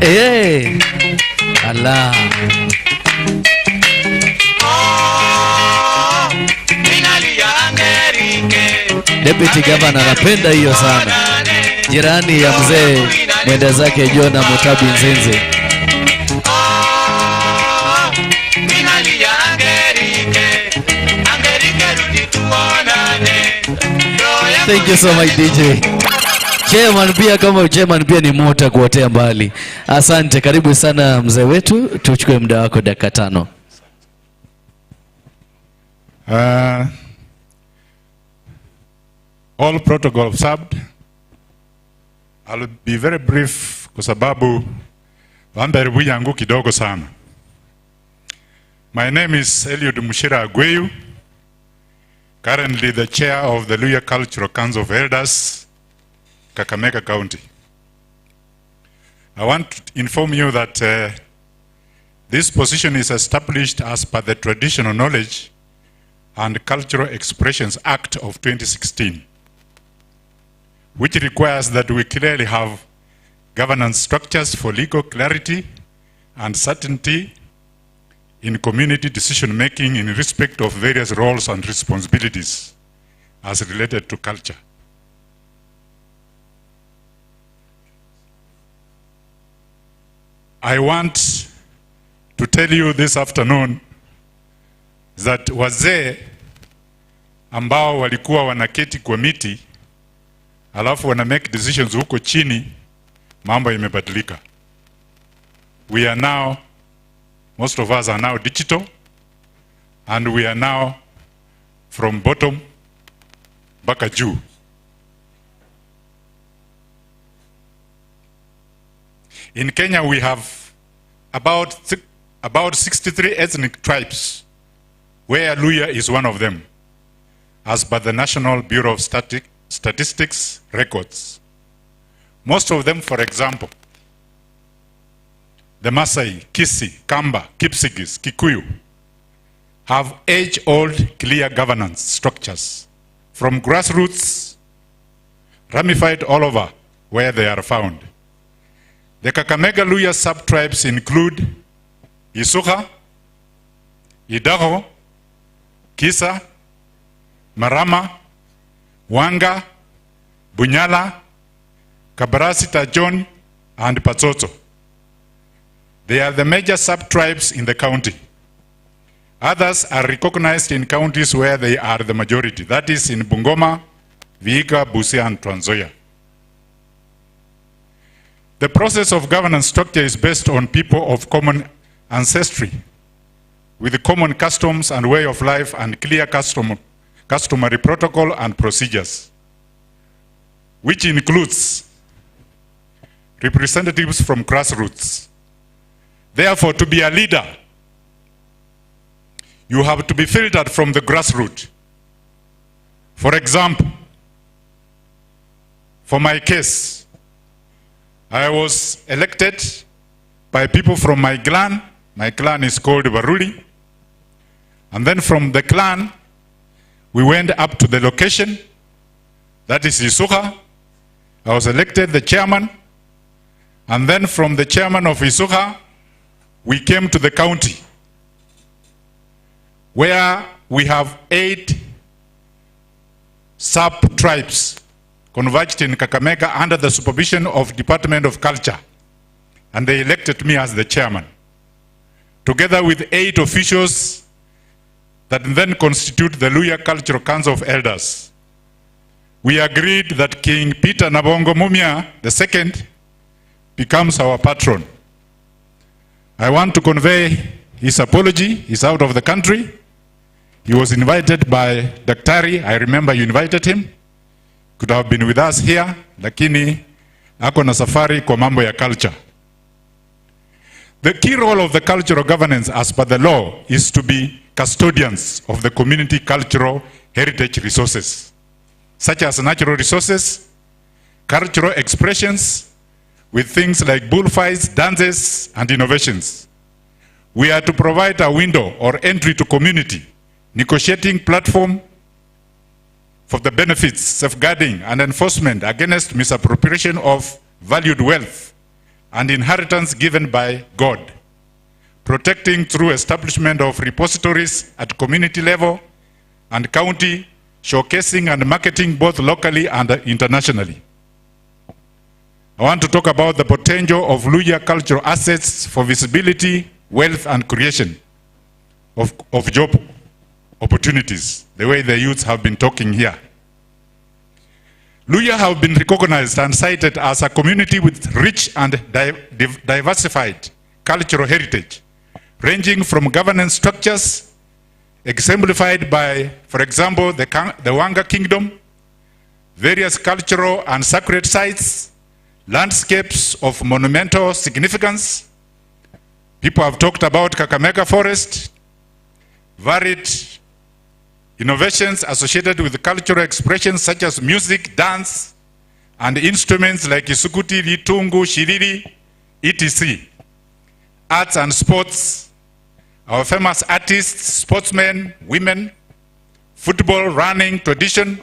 Hey. Allah. Deputy Governor anapenda hiyo sana. Jirani ya mzee mwenda zake Jona Mutabi Nzenze. Thank you so much DJ. Chairman pia kama chairman pia ni mota kuotea mbali. Asante, karibu sana mzee wetu, tuchukue muda wako dakika 5. All protocol observed. I'll be very brief kwa sababu wamberibu yangu kidogo sana. My name is Eliud Mushira Agweyu, currently the chair of the Luya Cultural Council of Elders, Kakamega County. I want to inform you that this position is established as per the Traditional Knowledge and Cultural Expressions Act of 2016, which requires that we clearly have governance structures for legal clarity and certainty in community decision-making in respect of various roles and responsibilities as related to culture. I want to tell you this afternoon that wazee ambao walikuwa wanaketi kwa miti alafu wana make decisions huko chini, mambo imebadilika. We are now, most of us are now digital, and we are now from bottom mpaka juu. In Kenya we have about 63 ethnic tribes, where Luya is one of them, as per the National Bureau of Statistics records. Most of them, for example, the Maasai, Kisi, Kamba, Kipsigis, Kikuyu, have age-old clear governance structures from grassroots, ramified all over where they are found. The Kakamega Luya sub-tribes include Isuka, Idaho, Kisa, Marama, Wanga, Bunyala, Kabarasi Tajon, and Patsoto. They are the major sub-tribes in the county. Others are recognized in counties where they are the majority. That is in Bungoma, Vihiga, Busia, and Trans Nzoia. The process of governance structure is based on people of common ancestry, with common customs and way of life and clear customary protocol and procedures, which includes representatives from grassroots. Therefore, to be a leader, you have to be filtered from the grassroots. For example, for my case, I was elected by people from my clan. My clan is called Baruli. And then from the clan, we went up to the location, that is Isuka. I was elected the chairman. And then from the chairman of Isuka, we came to the county, where we have 8 sub-tribes converged in Kakamega under the supervision of Department of Culture. And they elected me as the chairman, together with 8 officials that then constitute the Luya Cultural Council of Elders. We agreed that King Peter Nabongo Mumia II becomes our patron. I want to convey his apology. He's out of the country. He was invited by Daktari. I remember you invited him. Could have been with us here, lakini ako na safari kwa mambo ya culture. The key role of the cultural governance as per the law is to be custodians of the community cultural heritage resources, such as natural resources, cultural expressions, with things like bullfights, dances, and innovations. We are to provide a window or entry to community, negotiating platform for the benefits, safeguarding, and enforcement against misappropriation of valued wealth and inheritance given by God, protecting through establishment of repositories at community level and county, showcasing and marketing both locally and internationally. I want to talk about the potential of Luhya cultural assets for visibility, wealth, and creation of job opportunities, the way the youths have been talking here. Luhya have been recognized and cited as a community with rich and diversified cultural heritage, ranging from governance structures exemplified by, for example, the Wanga Kingdom, various cultural and sacred sites, landscapes of monumental significance. People have talked about Kakamega Forest, varied innovations associated with cultural expressions such as music, dance, and instruments like isukuti, litungu, shiriri, etc. Arts and sports, our famous artists, sportsmen, women, football, running, tradition.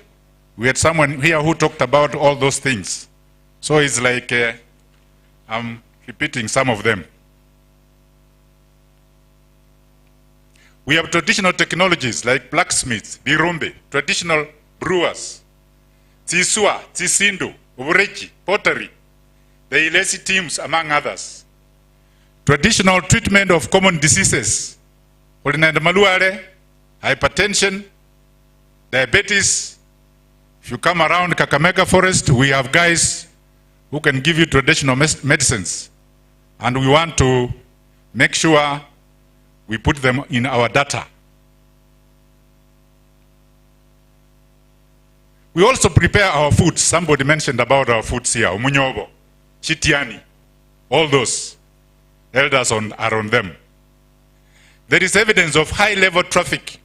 We had someone here who talked about all those things. So it's like I'm repeating some of them. We have traditional technologies like blacksmiths, birombe, traditional brewers, tsisua, tsisindu, uburechi, pottery, the Ilesi teams, among others. Traditional treatment of common diseases, maluare, hypertension, diabetes. If you come around Kakamega Forest, we have guys who can give you traditional medicines. And we want to make sure we put them in our data. We also prepare our food. Somebody mentioned about our foods here. Umunyobo, chitiani, all those. Elders are on them. There is evidence of high-level traffic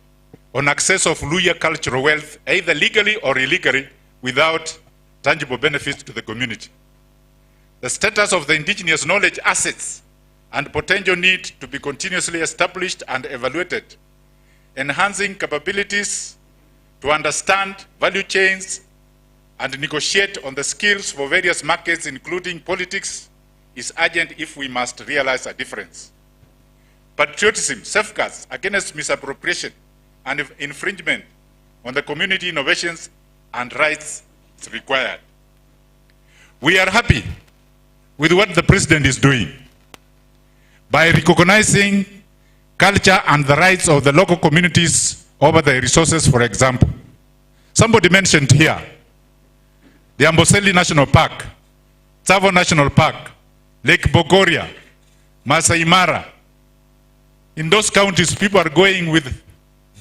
on access of Luhya cultural wealth, either legally or illegally, without tangible benefits to the community. The status of the indigenous knowledge assets and potential need to be continuously established and evaluated, enhancing capabilities to understand value chains and negotiate on the skills for various markets, including politics, is urgent if we must realize a difference. Patriotism, safeguards against misappropriation and infringement on the community innovations and rights is required. We are happy with what the President is doing by recognizing culture and the rights of the local communities over the resources, for example. Somebody mentioned here, the Amboseli National Park, Tsavo National Park, Lake Bogoria, Masai Mara. In those counties, people are going with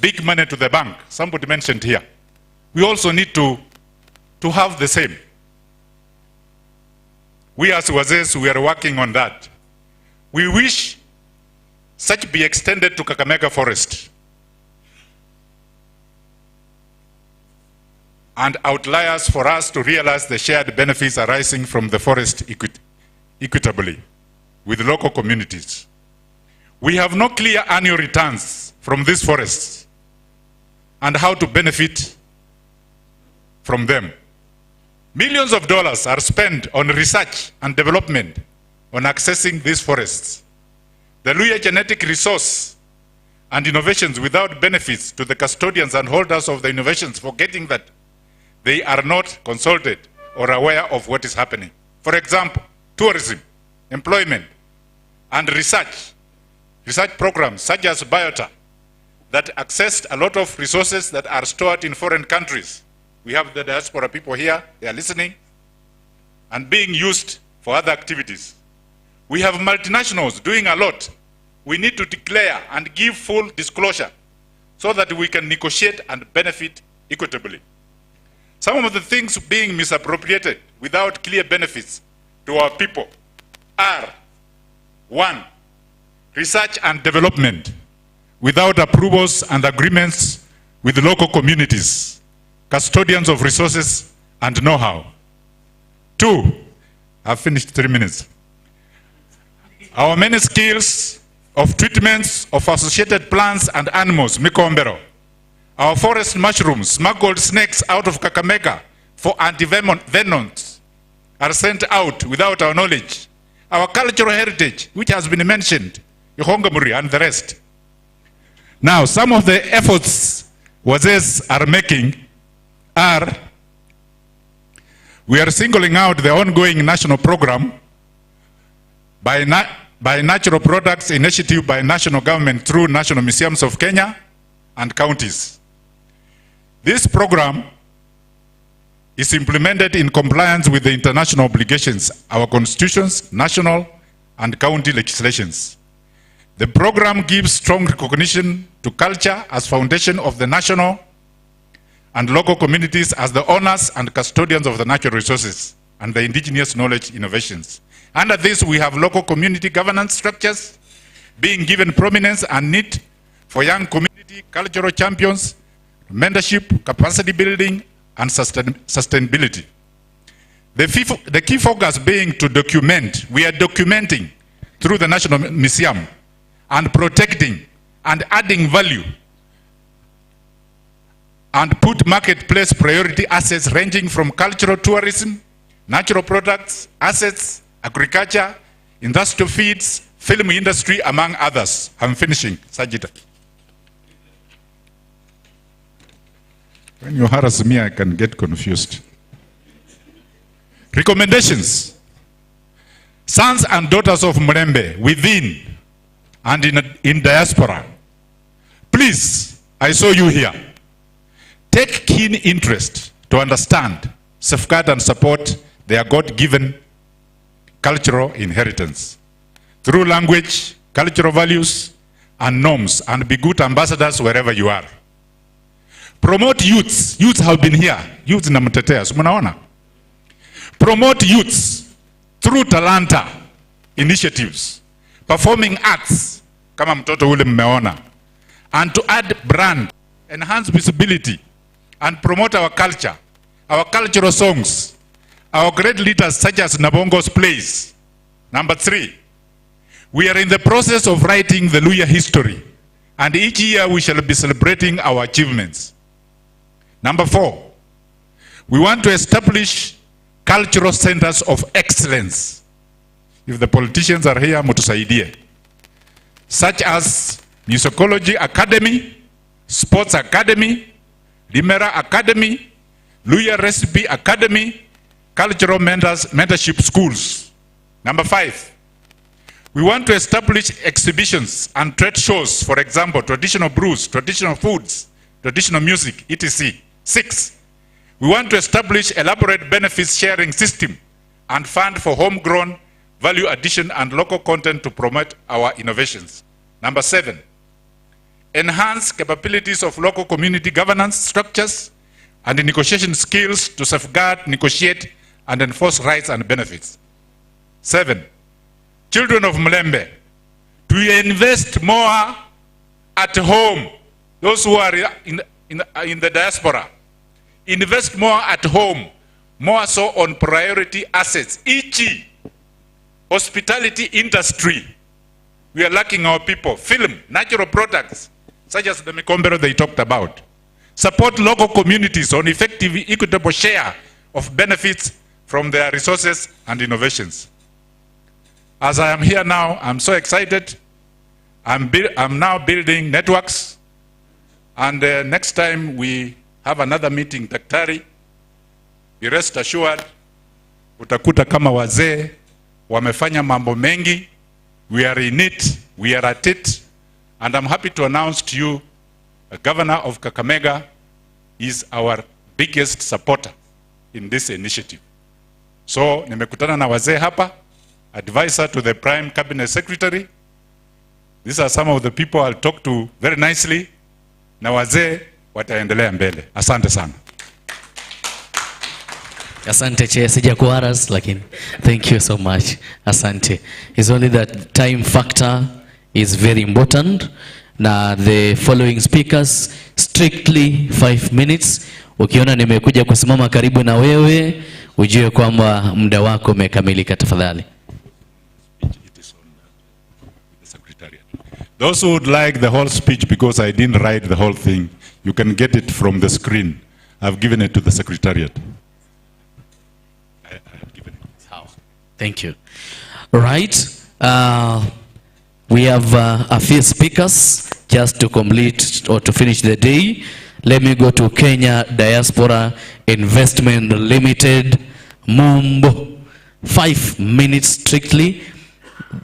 big money to the bank. Somebody mentioned here. We also need to have the same. We as Wazes, we are working on that. We wish such be extended to Kakamega Forest and outliers for us to realize the shared benefits arising from the forest equitably with local communities. We have no clear annual returns from these forests and how to benefit from them. Millions of dollars are spent on research and development on accessing these forests. The Luhya genetic resource and innovations without benefits to the custodians and holders of the innovations, forgetting that they are not consulted or aware of what is happening. For example, tourism, employment, and research programs such as Biota that accessed a lot of resources that are stored in foreign countries. We have the diaspora people here, they are listening, and being used for other activities. We have multinationals doing a lot. We need to declare and give full disclosure so that we can negotiate and benefit equitably. Some of the things being misappropriated without clear benefits to our people are: 1, research and development without approvals and agreements with local communities, custodians of resources and know-how. 2, I've finished 3 minutes. Our many skills of treatments of associated plants and animals, mikombero. Our forest mushrooms, smuggled snakes out of Kakamega for anti-venoms, are sent out without our knowledge our cultural heritage, which has been mentioned, Ihongamuri and the rest. Now, some of the efforts Wazes are making are, we are singling out the ongoing national program by Natural Products Initiative by national government through National Museums of Kenya and counties. This program is implemented in compliance with the international obligations, our constitutions, national and county legislations. The program gives strong recognition to culture as foundation of the national and local communities as the owners and custodians of the natural resources and the indigenous knowledge innovations. Under this, we have local community governance structures being given prominence and need for young community cultural champions, mentorship, capacity building, and sustainability. The key focus being to document. We are documenting through the National Museum and protecting and adding value and put marketplace priority assets ranging from cultural tourism, natural products, assets, agriculture, industrial feeds, film industry, among others. I'm finishing, Sajida. When you harass me, I can get confused. Recommendations. Sons and daughters of Mulembe within and in diaspora. Please, I saw you here. Take keen interest to understand, safeguard and support their God-given cultural inheritance through language, cultural values, and norms, and be good ambassadors wherever you are. Promote youths. Youths have been here. Youths na mtetea. Munaona? Promote youths through talanta initiatives, performing arts, kama mtoto ule mmeona, and to add brand, enhance visibility, and promote our culture, our cultural songs, our great leaders such as Nabongo's plays. Number 3, we are in the process of writing the Luya history, and each year we shall be celebrating our achievements. Number 4, we want to establish cultural centers of excellence. If the politicians are here, mutusaidie. Such as Musicology Academy, Sports Academy, Limera Academy, Luya Recipe Academy, Cultural Mentorship Schools. Number 5, we want to establish exhibitions and trade shows, for example, traditional brews, traditional foods, traditional music, etc. 6, we want to establish elaborate benefits sharing system and fund for homegrown value addition and local content to promote our innovations. Number 7, enhance capabilities of local community governance structures and negotiation skills to safeguard, negotiate, and enforce rights and benefits. 7, children of Mulembe, to invest more at home. Those who are in the diaspora, invest more at home, more so on priority assets, e.g. hospitality industry. We are lacking our people. Film, natural products, such as the Mikombero they talked about. Support local communities on effective, equitable share of benefits from their resources and innovations. As I am here now, I'm so excited. I'm now building networks. And next time we have another meeting, Daktari, be rest assured, utakuta kama wazee, wamefanya mambo mengi. We are in it, we are at it. And I'm happy to announce to you, the Governor of Kakamega is our biggest supporter in this initiative. So, nimekutana na wazee hapa, advisor to the Prime Cabinet Secretary. These are some of the people I'll talk to very nicely. Na wazee wataendelea mbele. Asante sana. Asante che, sija kuharas lakini thank you so much. Asante. It's only that time factor is very important. Na the following speakers strictly 5 minutes. Ukiona nimekuja kusimama karibu na wewe, ujue kwamba muda wako umekamilika tafadhali. Those who would like the whole speech, because I didn't write the whole thing, you can get it from the screen. I've given it to the Secretariat. Thank you. Right. We have a few speakers just to complete or to finish the day. Let me go to Kenya Diaspora Investment Limited, Mumbo. 5 minutes strictly.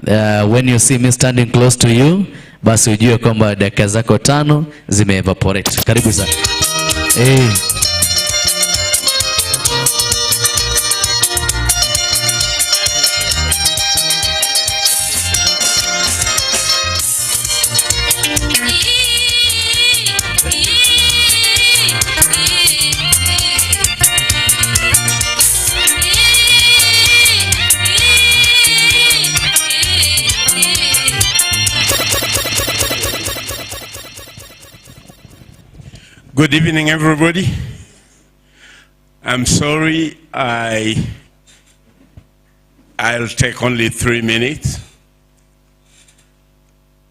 When you see me standing close to you, basi ujue kwamba dakika zako 5 zime-evaporate. Karibu sana. Good evening, everybody. I'm sorry I'll take only 3 minutes.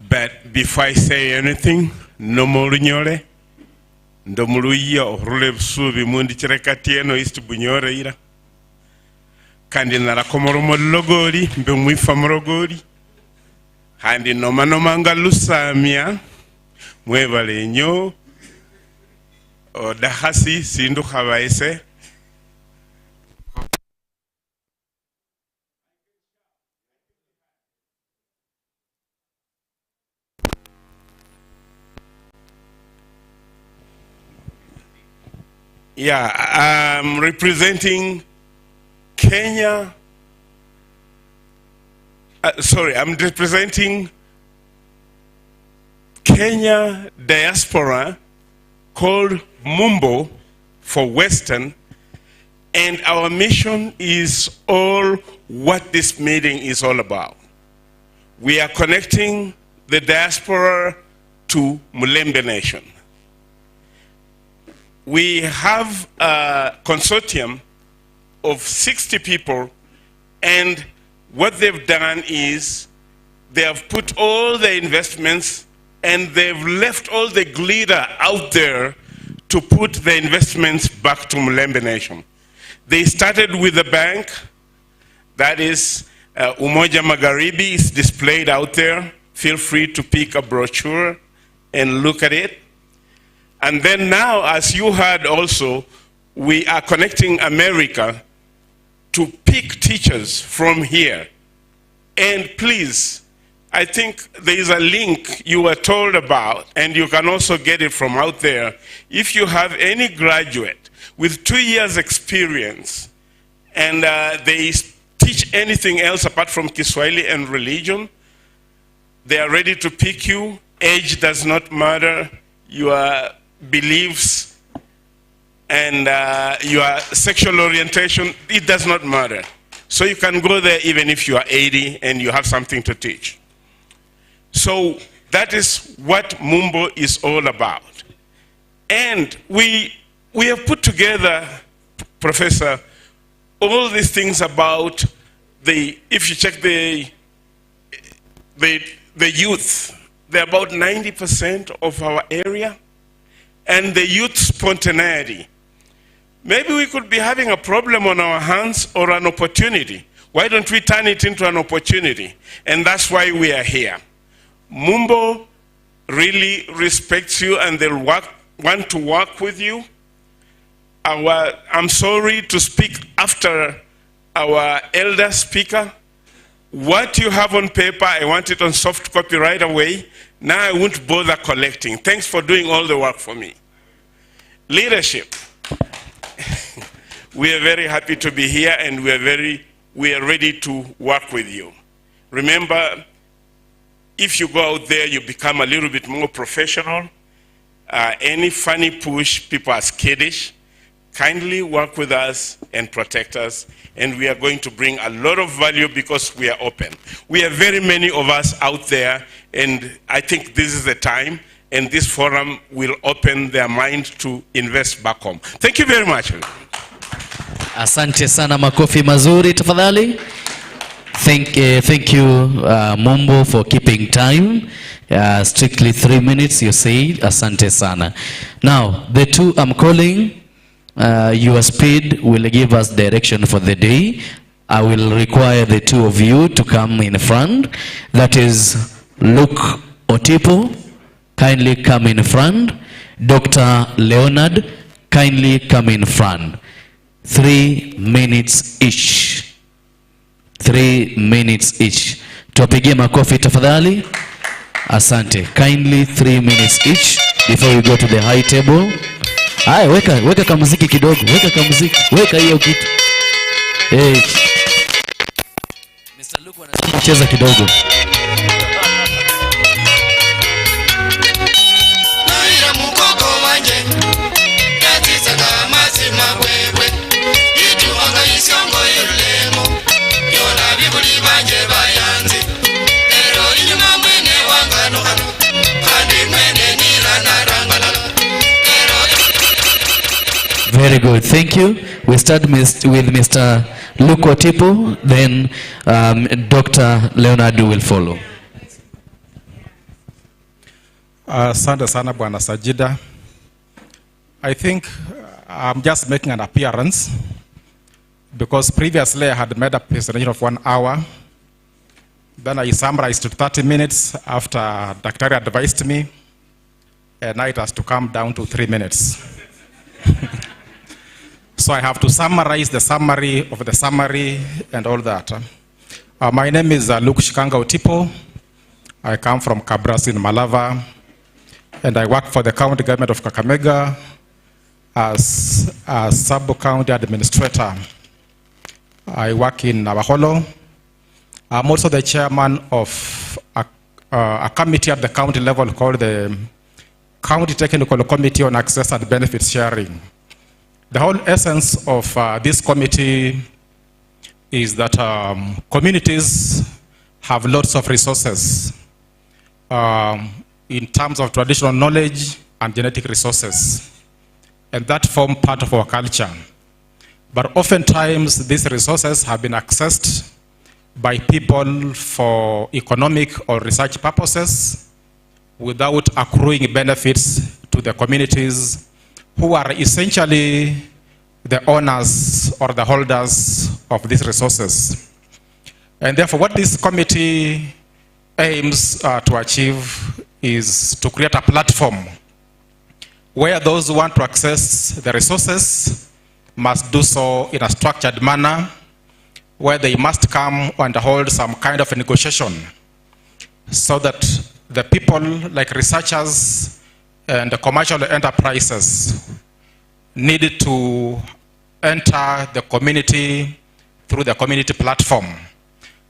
But before I say anything, no more nyore. Ndomuluia orule subi mundi chirekatieno istu bunyore ira. Kandi nara komoromo logori, mbe mwifa morogori. Handi noma nga lusamia, mweva lenyo. O dahasi sindu khawaise. Yeah, I'm representing Kenya. I'm representing Kenya Diaspora called Mumbo for Western, and our mission is all what this meeting is all about. We are connecting the diaspora to Mulembe Nation. We have a consortium of 60 people, and what they've done is they have put all the investments and they've left all the glitter out there to put the investments back to Mulembe Nation. They started with the bank, that is Umoja Magharibi is displayed out there. Feel free to pick a brochure and look at it. And then now, as you heard also, we are connecting America to pick teachers from here. And please, I think there is a link you were told about, and you can also get it from out there. If you have any graduate with 2 years experience and they teach anything else apart from Kiswahili and religion, they are ready to pick you. Age does not matter. Your beliefs and your sexual orientation, it does not matter. So you can go there even if you are 80 and you have something to teach. So that is what Mumbo is all about. And we have put together, Professor, all these things about if you check the youth, they're about 90% of our area, and the youth spontaneity. Maybe we could be having a problem on our hands or an opportunity. Why don't we turn it into an opportunity? And that's why we are here. Mumbo really respects you and they'll want to work with you. I'm sorry to speak after our elder speaker. What you have on paper, I want it on soft copy right away. Now I won't bother collecting. Thanks for doing all the work for me. Leadership. We are very happy to be here and we are ready to work with you. Remember, if you go out there, you become a little bit more professional. Any funny push, people are skittish. Kindly work with us and protect us, and we are going to bring a lot of value because we are open. We have very many of us out there, and I think this is the time, and this forum will open their mind to invest back home. Thank you very much. Asante sana, makofi mazuri tafadhali. Thank you, Mumbo, for keeping time. Strictly 3 minutes, you said. Asante sana. Now, the two I'm calling, your speed will give us direction for the day. I will require the two of you to come in front. That is Luke Otipo, kindly come in front. Dr. Leonard, kindly come in front. 3 minutes each. 3 minutes each. Tuwapigie makofi tafadhali. Asante. Kindly 3 minutes each before we go to the high table. Haya, weka kamuziki kidogo. Weka kamuziki. Weka hiyo kitu. Hey. Mr. Luke anasema cheza kidogo. Very good, thank you. We start with Mr. Luke Otipo, then Dr. Leonard will follow. Asante sana Bwana Sajida. I think I'm just making an appearance because previously I had made a presentation of 1 hour. Then I summarized to 30 minutes after Dr. advised me, and now it has to come down to 3 minutes. So I have to summarize the summary of the summary and all that. My name is Luke Shikanga Otipo. I come from Kabras in Malava, and I work for the county government of Kakamega as a sub-county administrator. I work in Navaholo. I'm also the chairman of a committee at the county level called the County Technical Committee on Access and Benefits Sharing. The whole essence of this committee is that communities have lots of resources in terms of traditional knowledge and genetic resources, and that form part of our culture. But oftentimes these resources have been accessed by people for economic or research purposes without accruing benefits to the communities who are essentially the owners or the holders of these resources. And therefore, what this committee aims to achieve is to create a platform where those who want to access the resources must do so in a structured manner, where they must come and hold some kind of a negotiation so that the people, like researchers and the commercial enterprises, needed to enter the community through the community platform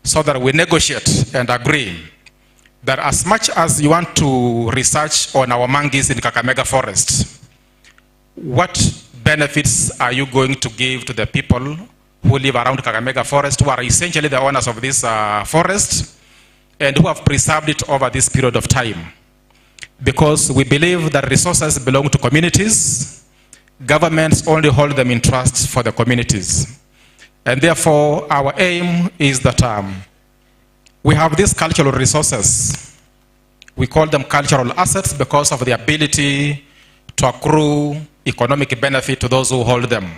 so that we negotiate and agree that as much as you want to research on our monkeys in Kakamega Forest, what benefits are you going to give to the people who live around Kakamega Forest, who are essentially the owners of this forest and who have preserved it over this period of time? Because we believe that resources belong to communities. Governments only hold them in trust for the communities. And therefore, our aim is that we have these cultural resources. We call them cultural assets because of the ability to accrue economic benefit to those who hold them.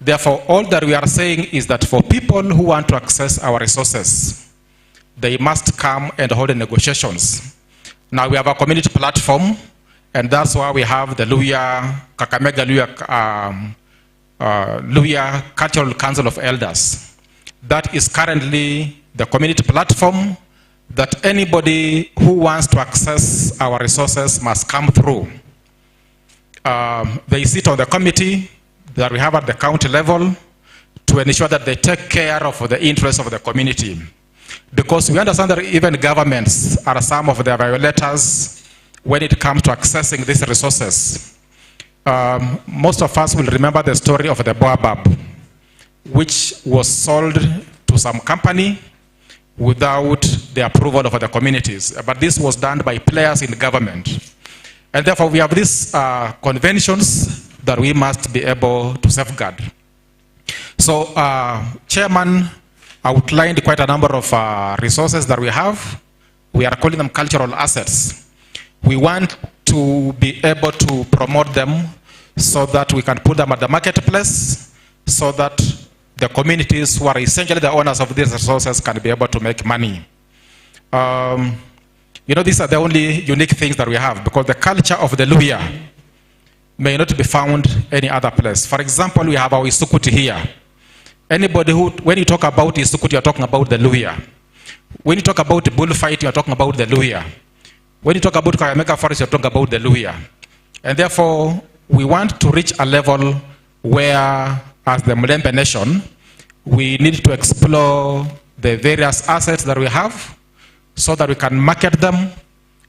Therefore, all that we are saying is that for people who want to access our resources, they must come and hold negotiations. Now we have a community platform, and that's why we have the Kakamega Luya Cultural Council of Elders. That is currently the community platform that anybody who wants to access our resources must come through. They sit on the committee that we have at the county level to ensure that they take care of the interests of the community. Because we understand that even governments are some of the violators when it comes to accessing these resources. Most of us will remember the story of the baobab, which was sold to some company without the approval of the communities. But this was done by players in government. And therefore, we have these conventions that we must be able to safeguard. So, Chairman outlined quite a number of resources that we have. We are calling them cultural assets. We want to be able to promote them so that we can put them at the marketplace, so that the communities who are essentially the owners of these resources can be able to make money. You know, these are the only unique things that we have, because the culture of the Luhya may not be found any other place. For example, we have our Isukuti here. Anybody who, when you talk about Isukuti, you're talking about the Luhya. When you talk about bullfight, you're talking about the Luhya. When you talk about Kakamega Forest, you're talking about the Luhya. And therefore, we want to reach a level where, as the Mulembe nation, we need to explore the various assets that we have, so that we can market them,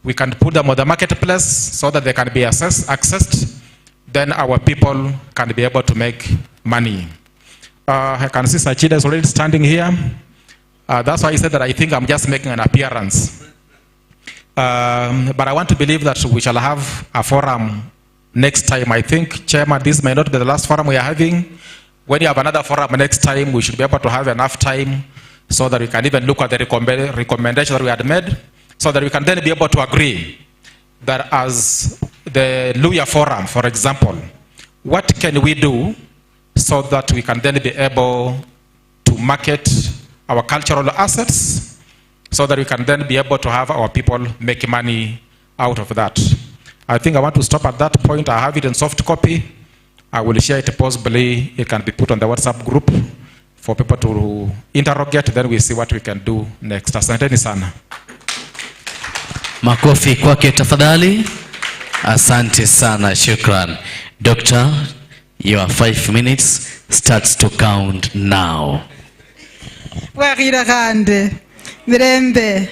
we can put them on the marketplace so that they can be accessed, then our people can be able to make money. I can see Sachida is already standing here. That's why I said that I think I'm just making an appearance. But I want to believe that we shall have a forum next time. I think, Chairman, this may not be the last forum we are having. When you have another forum next time, we should be able to have enough time so that we can even look at the recommendation that we had made, so that we can then be able to agree that as the Luhya Forum, for example, what can we do so that we can then be able to market our cultural assets, so that we can then be able to have our people make money out of that. I think I want to stop at that point. I have it in soft copy. I will share it possibly. It can be put on the WhatsApp group for people to interrogate, then we see what we can do next. Asanteni sana. Makofi kwake tafadhali. Asante sana, shukran. Doctor, your 5 minutes starts to count now. Wagira kande mirembe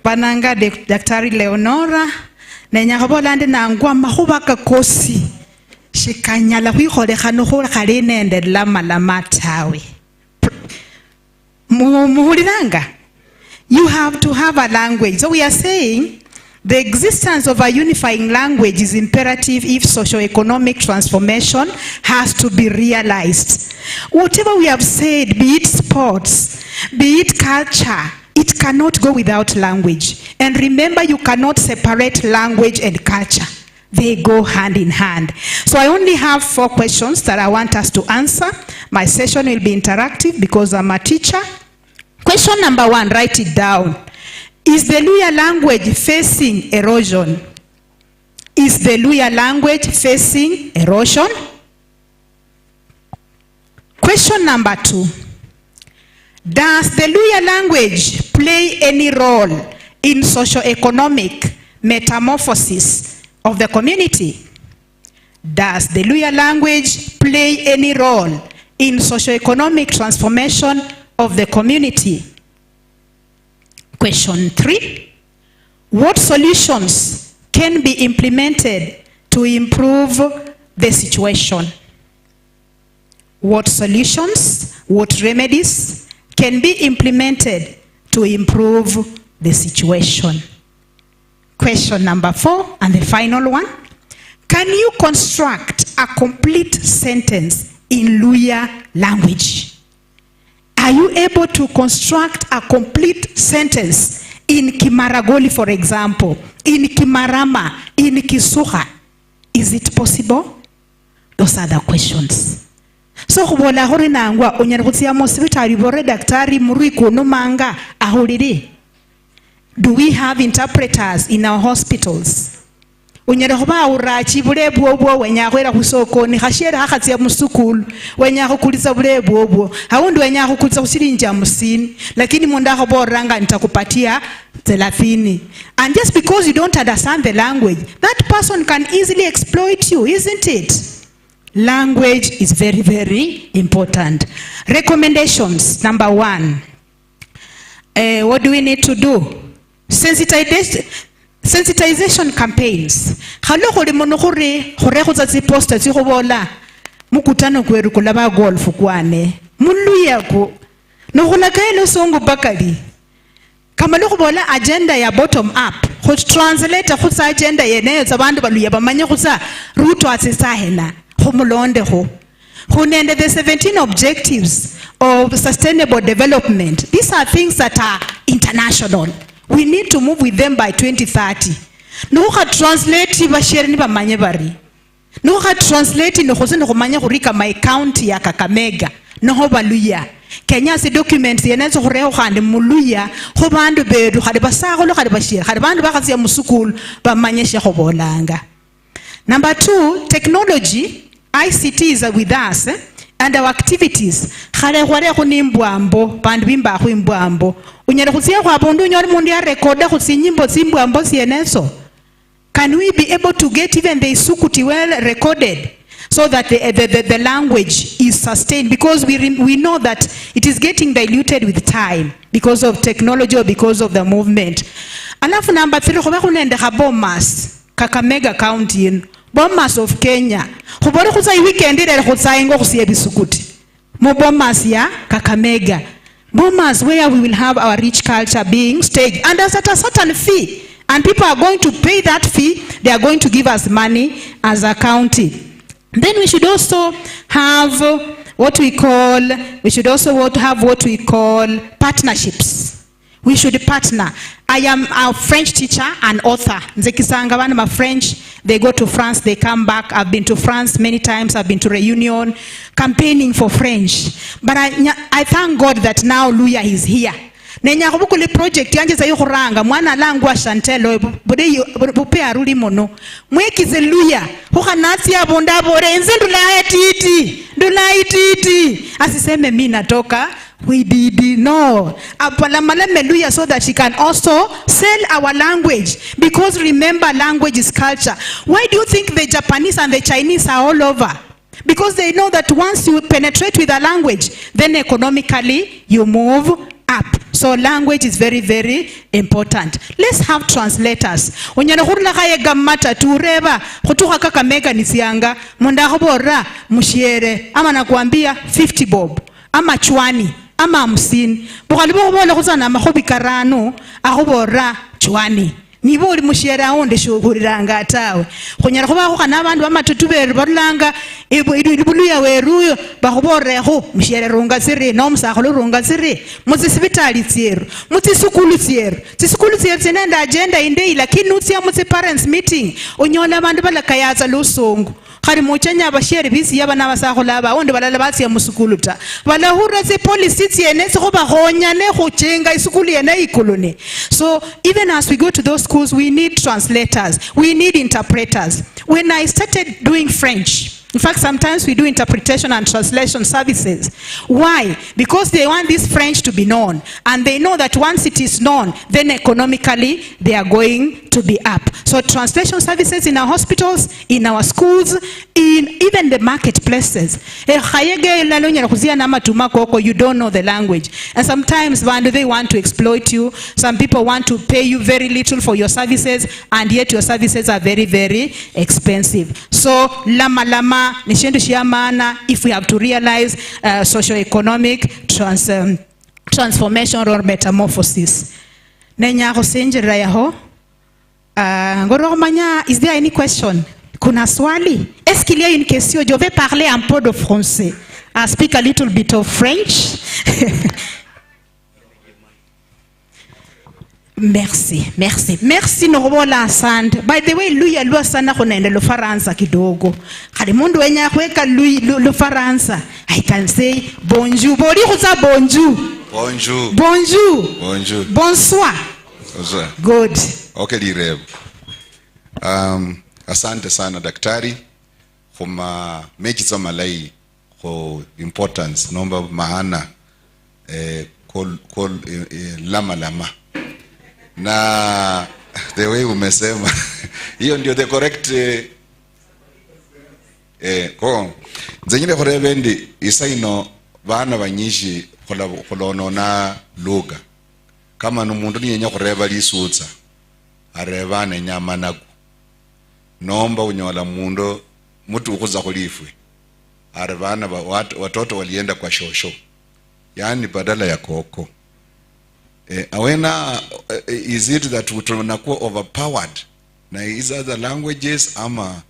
pananga Daktari Leonora nenyakabolande nangwa mahuba kakosi shikanyala kwikholekha nokhula khali nende lama tawe. You have to have a language. So we are saying the existence of a unifying language is imperative if socio-economic transformation has to be realized. Whatever we have said, be it sports, be it culture, it cannot go without language. And remember, you cannot separate language and culture. They go hand in hand. So I only have 4 questions that I want us to answer. My session will be interactive because I'm a teacher. Question number 1, write it down. Is the Luhya language facing erosion? Is the Luhya language facing erosion? Question number 2. Does the Luhya language play any role in socio-economic metamorphosis of the community? Does the Luhya language play any role in socio-economic transformation of the community? Question 3. What solutions can be implemented to improve the situation? What solutions, what remedies can be implemented to improve the situation? Question number 4, and the final one. Can you construct a complete sentence in Luhya language? Are you able to construct a complete sentence in Kimaragoli, for example, in Kimarama, in Kisuha? Is it possible? Those are the questions. So kubola hori nangwa onyarutia mosibitari bore daktari muriku no manga ahuriri. Do we have interpreters in our hospitals? Unyeroba urachi bulebu obwo wenyakwera kusoko ni khashera hakatsia musukulu wenyakukuliza bulebu obwo haundi wenyakukuliza kusirinja musini lakini munda khoboranga nitakupatia 30. And just because you don't understand the language, that person can easily exploit you, isn't it? Language is very, very important. Recommendations. Number 1. What do we need to do? Sensitization campaigns. Khalo kholi monokhure khore go tsatsi poster tsi go bola mukutano kweru kula ba golf kwane muluya ko no gola kaelo songo bakali kama lo go bola agenda ya bottom up go translate go sa agenda yene tsa bantu baluya ba manye go sa ruto atsisa hena go molonde go nende the 17 objectives of sustainable development. These are things that are international. We need to move with them by 2030. No ka translate ba share ni ba manye bari. No ka translate no khose no manya go rika my county ya Kakamega. noho baluya Kenya si documents yenenzo khureo khandi muluya kho bandu bedu khali basagolo khali bashira khali bandu bakhasia musukulu bamanyeshe khobolanga. Number 2, technology, ICT is with us and our activities. Khale khware khunimbwambo bandu bimba khwimbwambo unyere khusia kwa bundu nyori mundu ya record khusi nyimbo zimbwambo sienenzo. Can we be able to get even the isukuti well recorded so that the language is sustained? Because we know that it is getting diluted with time because of technology or because of the movement. Alafu number 3, khoba khunende kha Bomas, Kakamega County in Bomas of Kenya. Khobore khutsa weekend ile khutsa ingo khusiya bisukuti. Mo Bomas ya Kakamega. Bomas where we will have our rich culture being staged and at a certain fee. And people are going to pay that fee. They are going to give us money as a county. Then we should also have what we call partnerships. We should partner. I am a French teacher and author. Nzekisanga bana ma French, they go to France, they come back. I've been to France many times. I've been to Reunion, campaigning for French. But I thank God that now Luya is here. Nenya kubukuli project yanje za yukhuranga mwana langwa Chantelo bupe aruli mono mwekize Luya hukhanasi abunda bore nze ndula ititi asiseme mimi natoka we did no apala malame Luya so that she can also sell our language, because remember, language is culture. Why do you think the Japanese and the Chinese are all over? Because they know that once you penetrate with a language, then economically you move up. So language is very, very important. Let's have translators. Onyana khurula khaye gammata tureba khutukha Kakamega nisianga munda khobora mushiere ama nakwambia 50 bob ama chwani ama 50 bukhalibo khobola khusana makhobi karano akhobora chwani nibo uri mushiera onde shukuriranga atawe khonyera khoba khana abantu bamatutu beru barulanga ibuluya weruyo bakhoborekho mushiera runga siri no musakholo runga siri muzisibitali tsieru muzisukulu tsieru tsinenda agenda inde lakini utsia mutsi parents meeting onyola abantu balakayatsa lusongo khari mochenya bashiere bisi yaba nabasakhola ba onde balala batsia musukulu ta balahura tse policy tsiene tse go bagonya ne go tsenga isukulu yena ikolone. So even as we go to those schools, we need translators, we need interpreters. When I started doing French, in fact, sometimes we do interpretation and translation services. Why? Because they want this French to be known. And they know that once it is known, then economically, they are going to be up. So translation services in our hospitals, in our schools, in even the marketplaces. You don't know the language. And sometimes they want to exploit you. Some people want to pay you very little for your services, and yet your services are very, very expensive. So, if we have to realize socio-economic transformation or metamorphosis. Is there any question? Kuna swali? Est-ce qu'il y a une question? Je vais parler un peu de français. I speak a little bit of French. Merci Norobola Sand. By the way, Luya Lua Sana Honende lo Faransa kidogo. Kalimundu wenya kweka lo Faransa. I can say bonjour. Bori huza bonjour. Bonjour. Bonjour. Bonjour. Bonsoir. Bonsoir. Good. Okay, Direb. Asante sana daktari khuma mechi za malai kho importance nomba mahana lama na the way umesema hiyo ndio the correct ko nzenyine khorebendi isaino bana banyishi kholono na lugha kama numundu niyenya khoreba lisutsa arebane nyama naku nomba unyola mundo mutu ukhuza khulifwe arebana watoto walienda kwa shosho, yani badala ya koko. Awena is it that tunakuwa overpowered na is other languages ama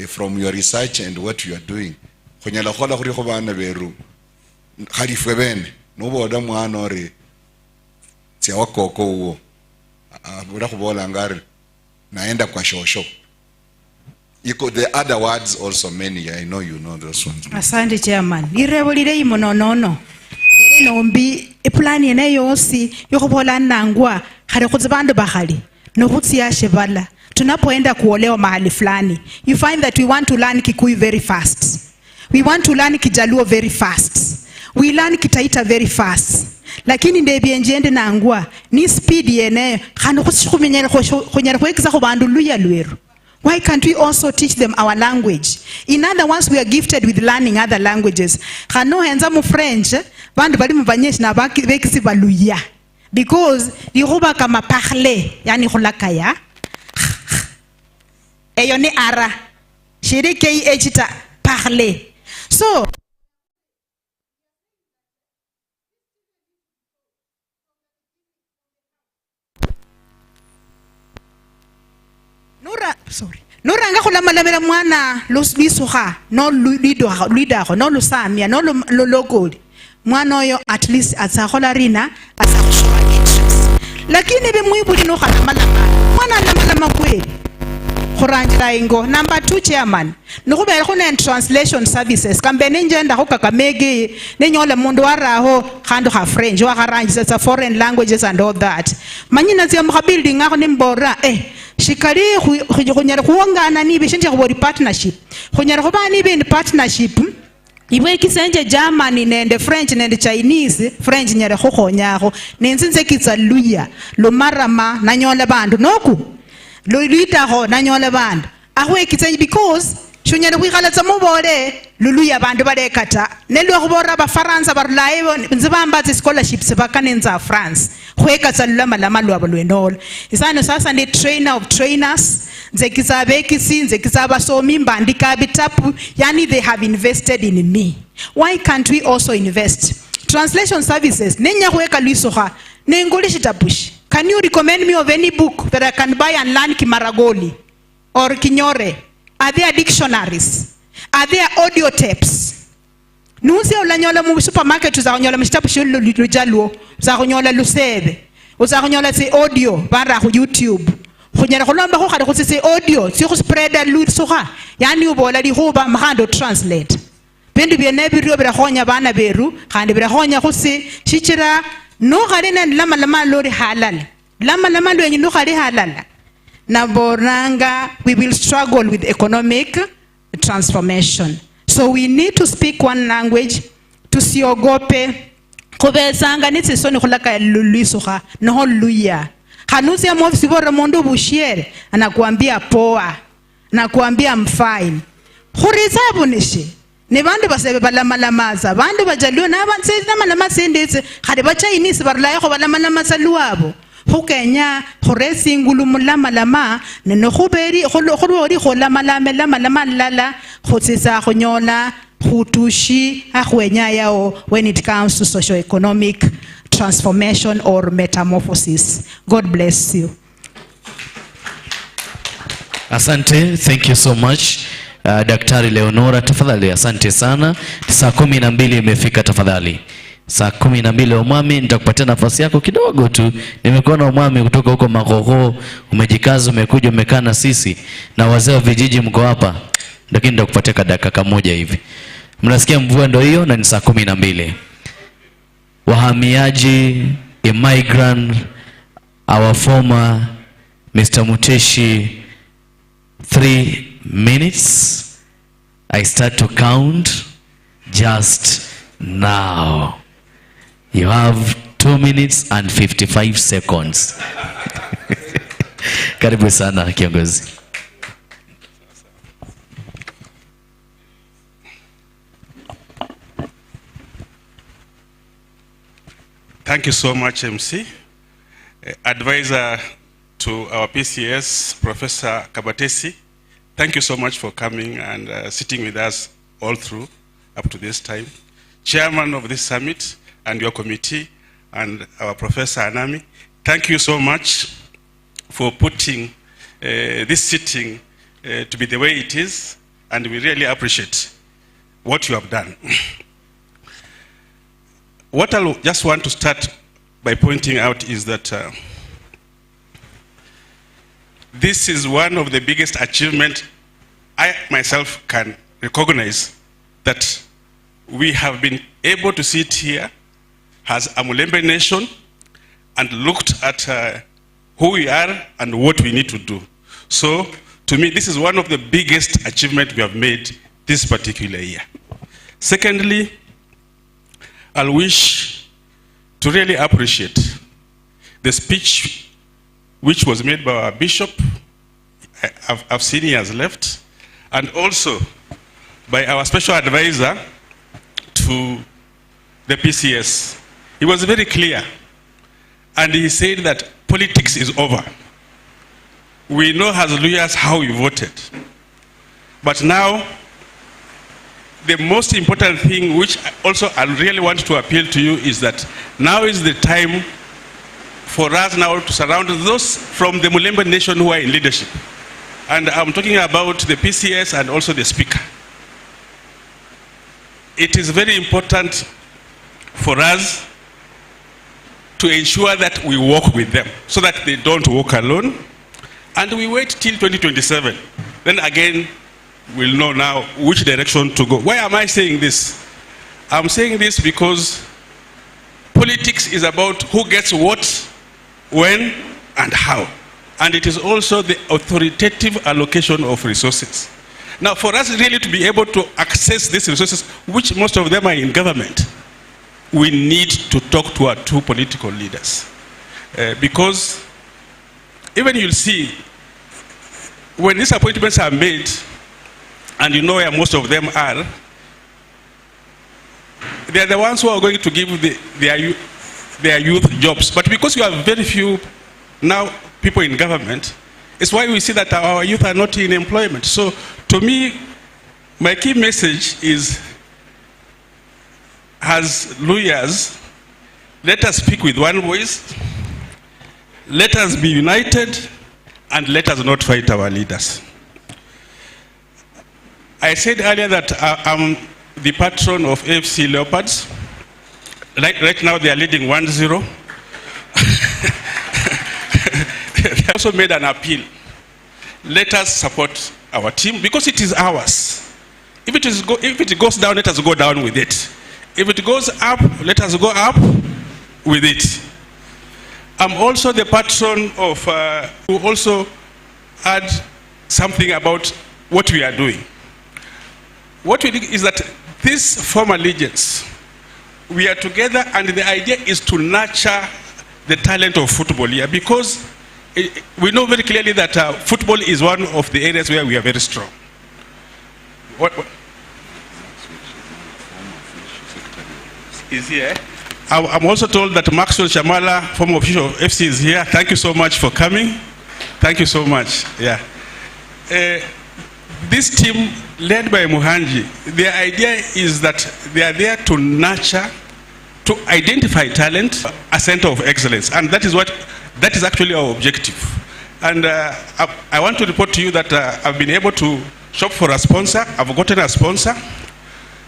from your research and what you are doing khonyala khola khuri go bana beru khalifwe bene no boda mwana ore tsia wa koko uo bura go bola ngare naenda kwa shosho The other words also many. I know you know those ones. Asante chairman. Irebolire imononono. Dere nombi iplan yene yosi yokubola nangwa khare kuzibandu bahali. Nohutsia shebala. Tunapoenda kuolewa mahali fulani. You find that we want to learn Kikuyu very fast. We want to learn Kijaluo very fast. We learn Kitaita very fast. Lakini ndebi njende nangwa ni speed yene khano kushikumenyera khonyera kubandu luya lweru. Why can't we also teach them our language? In other words, we are gifted with learning other languages. Khano henza mu French bandu bali mubanyeshi na bekisi baluya because lihuba kama parler yani khulakaya eyo ni ara shirike echita parler. So Nuranga khula malamela mwana lisuha no lidaho no lusamia no logoli mwana oyo at least atsahola rina atsakhushowa interest lakini be mwibuli no khala malama mwana lamalama kweli khurangira ingo. Number 2 chairman nokubele khune translation services kambe nenjenda ho kakamege nenyola mundu waraho khandu kha French wa kharanjisa foreign languages and all that manyina zya mu building ngakho nimbora shikali khunyara kuongana ni bishinje khubori partnership khunyara khuba ni bin partnership iwe kisenje German nende French nende Chinese French nyara khokhonyakho nenzinze kitsa luya lumarama nanyola bandu noku luita ho nanyola bandu ahwe kitsa because shunyara khikhalatsa mubole luluya bandu balekata nelwa khubora ba Faransa barulayo nzibamba scholarships bakanenza France khwekatsa lulama lamalwabo lwenolo isano sasa ndi trainer of trainers nzekizabekisi nzekizabasomi mbandika bitapu yani they have invested in me. Why can't we also invest? Translation services nenya khweka lisoha nengolishitapushi. Can you recommend me of any book that I can buy and learn Kimaragoli or Kinyore? Are there dictionaries? Are there audio tapes? Nuzi ulanyola mu supermarket uzanyola mshitapu shulu lujaluo uzanyola lusebe uzanyola si audio bara ku YouTube khunyala khulomba kho khali khusisi audio si khu spread lusoha yani ubola lihuba mkhando translate bindu byene biryo bira khonya bana beru khandi bira khonya khusi shichira no khali na lama lori halal lama lwenyi no khali halal na boranga we will struggle with economic transformation. So we need to speak one language tusiogope kubezanga nitsi soni khulaka lulisuha no luya hanusi ya mwofisi bora mondo bushiere anakuambia poa anakuambia mfine khurizabu nishi ne bandu basebe balamalamaza bandu bajalio na banse namalamaza ndetse khade ba Chinese barlayo kho balamalamaza luabo khukenya khuresi ngulu mulamalama ne khuberi khori kholamalama lala khotsisa khonyola khutushi akhwenya yao when it comes to socio-economic transformation or metamorphosis. God bless you. Asante, thank you so much. Daktari Leonora, tafadhali asante sana. Saa 12 imefika tafadhali. Saa 12 umami nitakupatia nafasi yako kidogo tu. Nimekuona umami kutoka huko Magogo, umejikaza umekuja umekaa na sisi na wazee wa vijiji mko hapa. Lakini nitakupatia dakika kamoja hivi. Mnasikia mvua ndio hiyo na ni saa 12. Wahamiaji, immigrant, our former Mr. Muteshi, 3 minutes. I start to count just now. You have 2 minutes and 55 seconds. Karibu sana kiongozi. Thank you so much, MC. Advisor to our PCS, Professor Kabatesi, thank you so much for coming and sitting with us all through up to this time. Chairman of this summit and your committee and our Professor Anami, thank you so much for putting this sitting to be the way it is, and we really appreciate what you have done. What I just want to start by pointing out is that this is one of the biggest achievements I myself can recognize that we have been able to sit here as a Mulembe nation and looked at who we are and what we need to do. So, to me, this is one of the biggest achievements we have made this particular year. Secondly, I wish to really appreciate the speech which was made by our bishop. I've seen he has left, and also by our special advisor to the PCS. He was very clear, and he said that politics is over. We know as lawyers how we voted, but now the most important thing, which also I really want to appeal to you, is that now is the time for us now to surround those from the Mulembe nation who are in leadership. And I'm talking about the PCS and also the speaker. It is very important for us to ensure that we work with them so that they don't walk alone. And we wait till 2027. Then again, we'll know now which direction to go. Why am I saying this? I'm saying this because politics is about who gets what, when, and how. And it is also the authoritative allocation of resources. Now, for us really to be able to access these resources, which most of them are in government, we need to talk to our two political leaders. Because even you'll see, when these appointments are made, and you know where most of them are, they are the ones who are going to give their youth jobs. But because you have very few now people in government, it's why we see that our youth are not in employment. So to me, my key message is, as lawyers, let us speak with one voice, let us be united, and let us not fight our leaders. I said earlier that I'm the patron of AFC Leopards. Right now they are leading 1-0. They also made an appeal. Let us support our team because it is ours. If it goes down, let us go down with it. If it goes up, let us go up with it. I'm also the patron of who also add something about what we are doing. What we do is that this form allegiance, we are together, and the idea is to nurture the talent of football here, because we know very clearly that football is one of the areas where we are very strong. What is here? I'm also told that Maxwell Shamala, former official of FC, is here. Thank you so much for coming. Thank you so much. Yeah. This team, led by Muhanji, their idea is that they are there to nurture, to identify talent, a center of excellence, and that is actually our objective. And I want to report to you that I've been able to shop for a sponsor. I've gotten a sponsor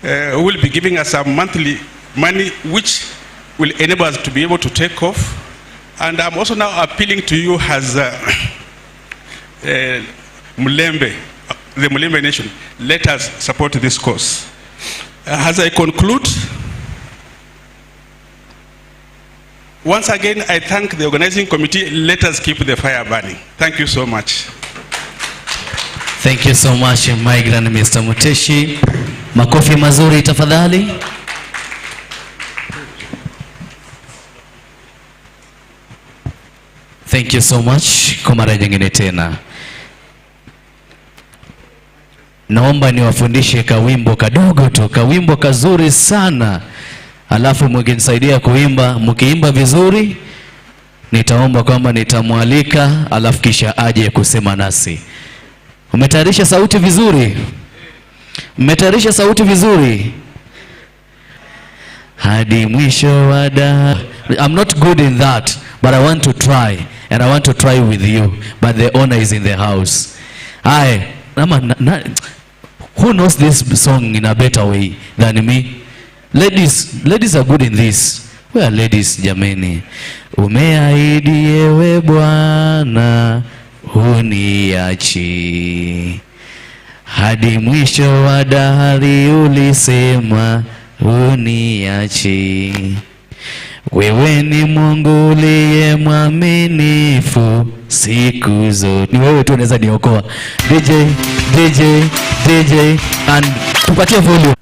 who will be giving us some monthly money, which will enable us to be able to take off. And I'm also now appealing to you as Mulembe, the Mulembe nation, let us support this cause. As I conclude, once again, I thank the organizing committee. Let us keep the fire burning. Thank you so much. Thank you so much, my grand Mr. Muteshi. Makofi mazuri tafadhali. Thank you so much. Kwa mara nyingine tena, naomba niwafundishe kawimbo kadogo tu, kawimbo kazuri sana, alafu mkinisaidia kuimba. Mkiimba vizuri, nitaomba kwamba nitamwalika, alafu kisha aje kusema nasi. Umetayarisha sauti vizuri? Umetayarisha sauti vizuri? Hadi mwisho wa I'm not good in that, but I want to try, and I want to try with you, but the honor is in the house. Who knows this song in a better way than me? Ladies are good in this. Where are ladies, jameni? Umeahidi ewe Bwana huniachi hadi mwisho wa dahari ulisema uniachi. Wewe ni Mungu uliye mwaminifu siku zote. Ni wewe tu unaweza niokoa. DJ and tupatie volume.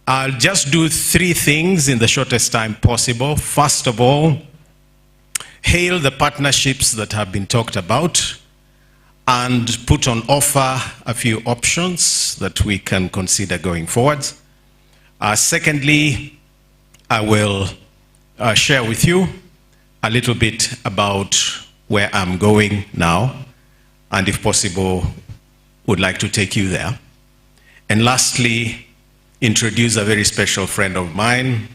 I'll just do 3 things in the shortest time possible. First of all, hail the partnerships that have been talked about and put on offer a few options that we can consider going forward. Secondly, I will share with you a little bit about where I'm going now, and if possible, would like to take you there. And lastly, introduce a very special friend of mine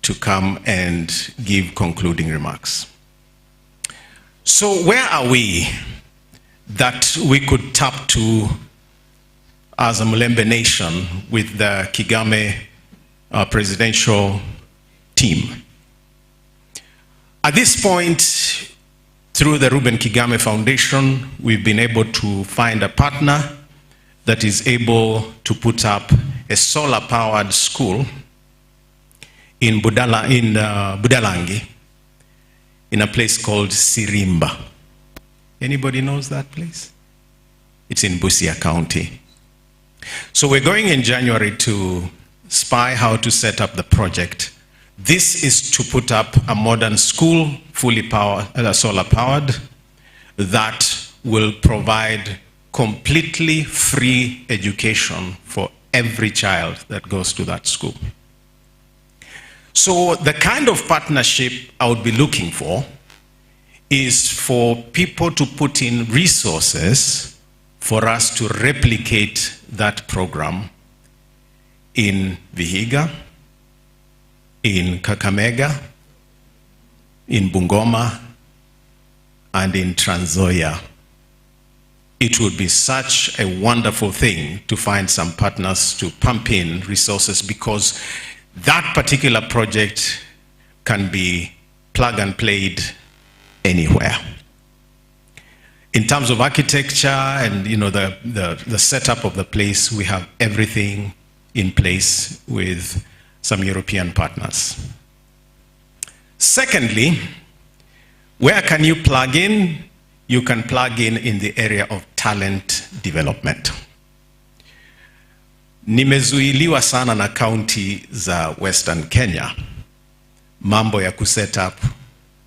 to come and give concluding remarks. So where are we that we could tap to as a Mulembe nation with the Kigame presidential team? At this point, through the Reuben Kigame Foundation, we've been able to find a partner that is able to put up a solar-powered school in Budalangi, in a place called Sirimba. Anybody knows that place? It's in Busia County. So we're going in January to spy how to set up the project. This is to put up a modern school, fully powered, solar-powered, that will provide completely free education for every child that goes to that school. So the kind of partnership I would be looking for is for people to put in resources for us to replicate that program in Vihiga, in Kakamega, in Bungoma, and in Trans Nzoia. It would be such a wonderful thing to find some partners to pump in resources, because that particular project can be plug and played anywhere. In terms of architecture and the setup of the place, we have everything in place with some European partners. Secondly, where can you plug in? You can plug in the area of talent development. Nimezuiliwa sana na county za Western Kenya mambo ya kuset up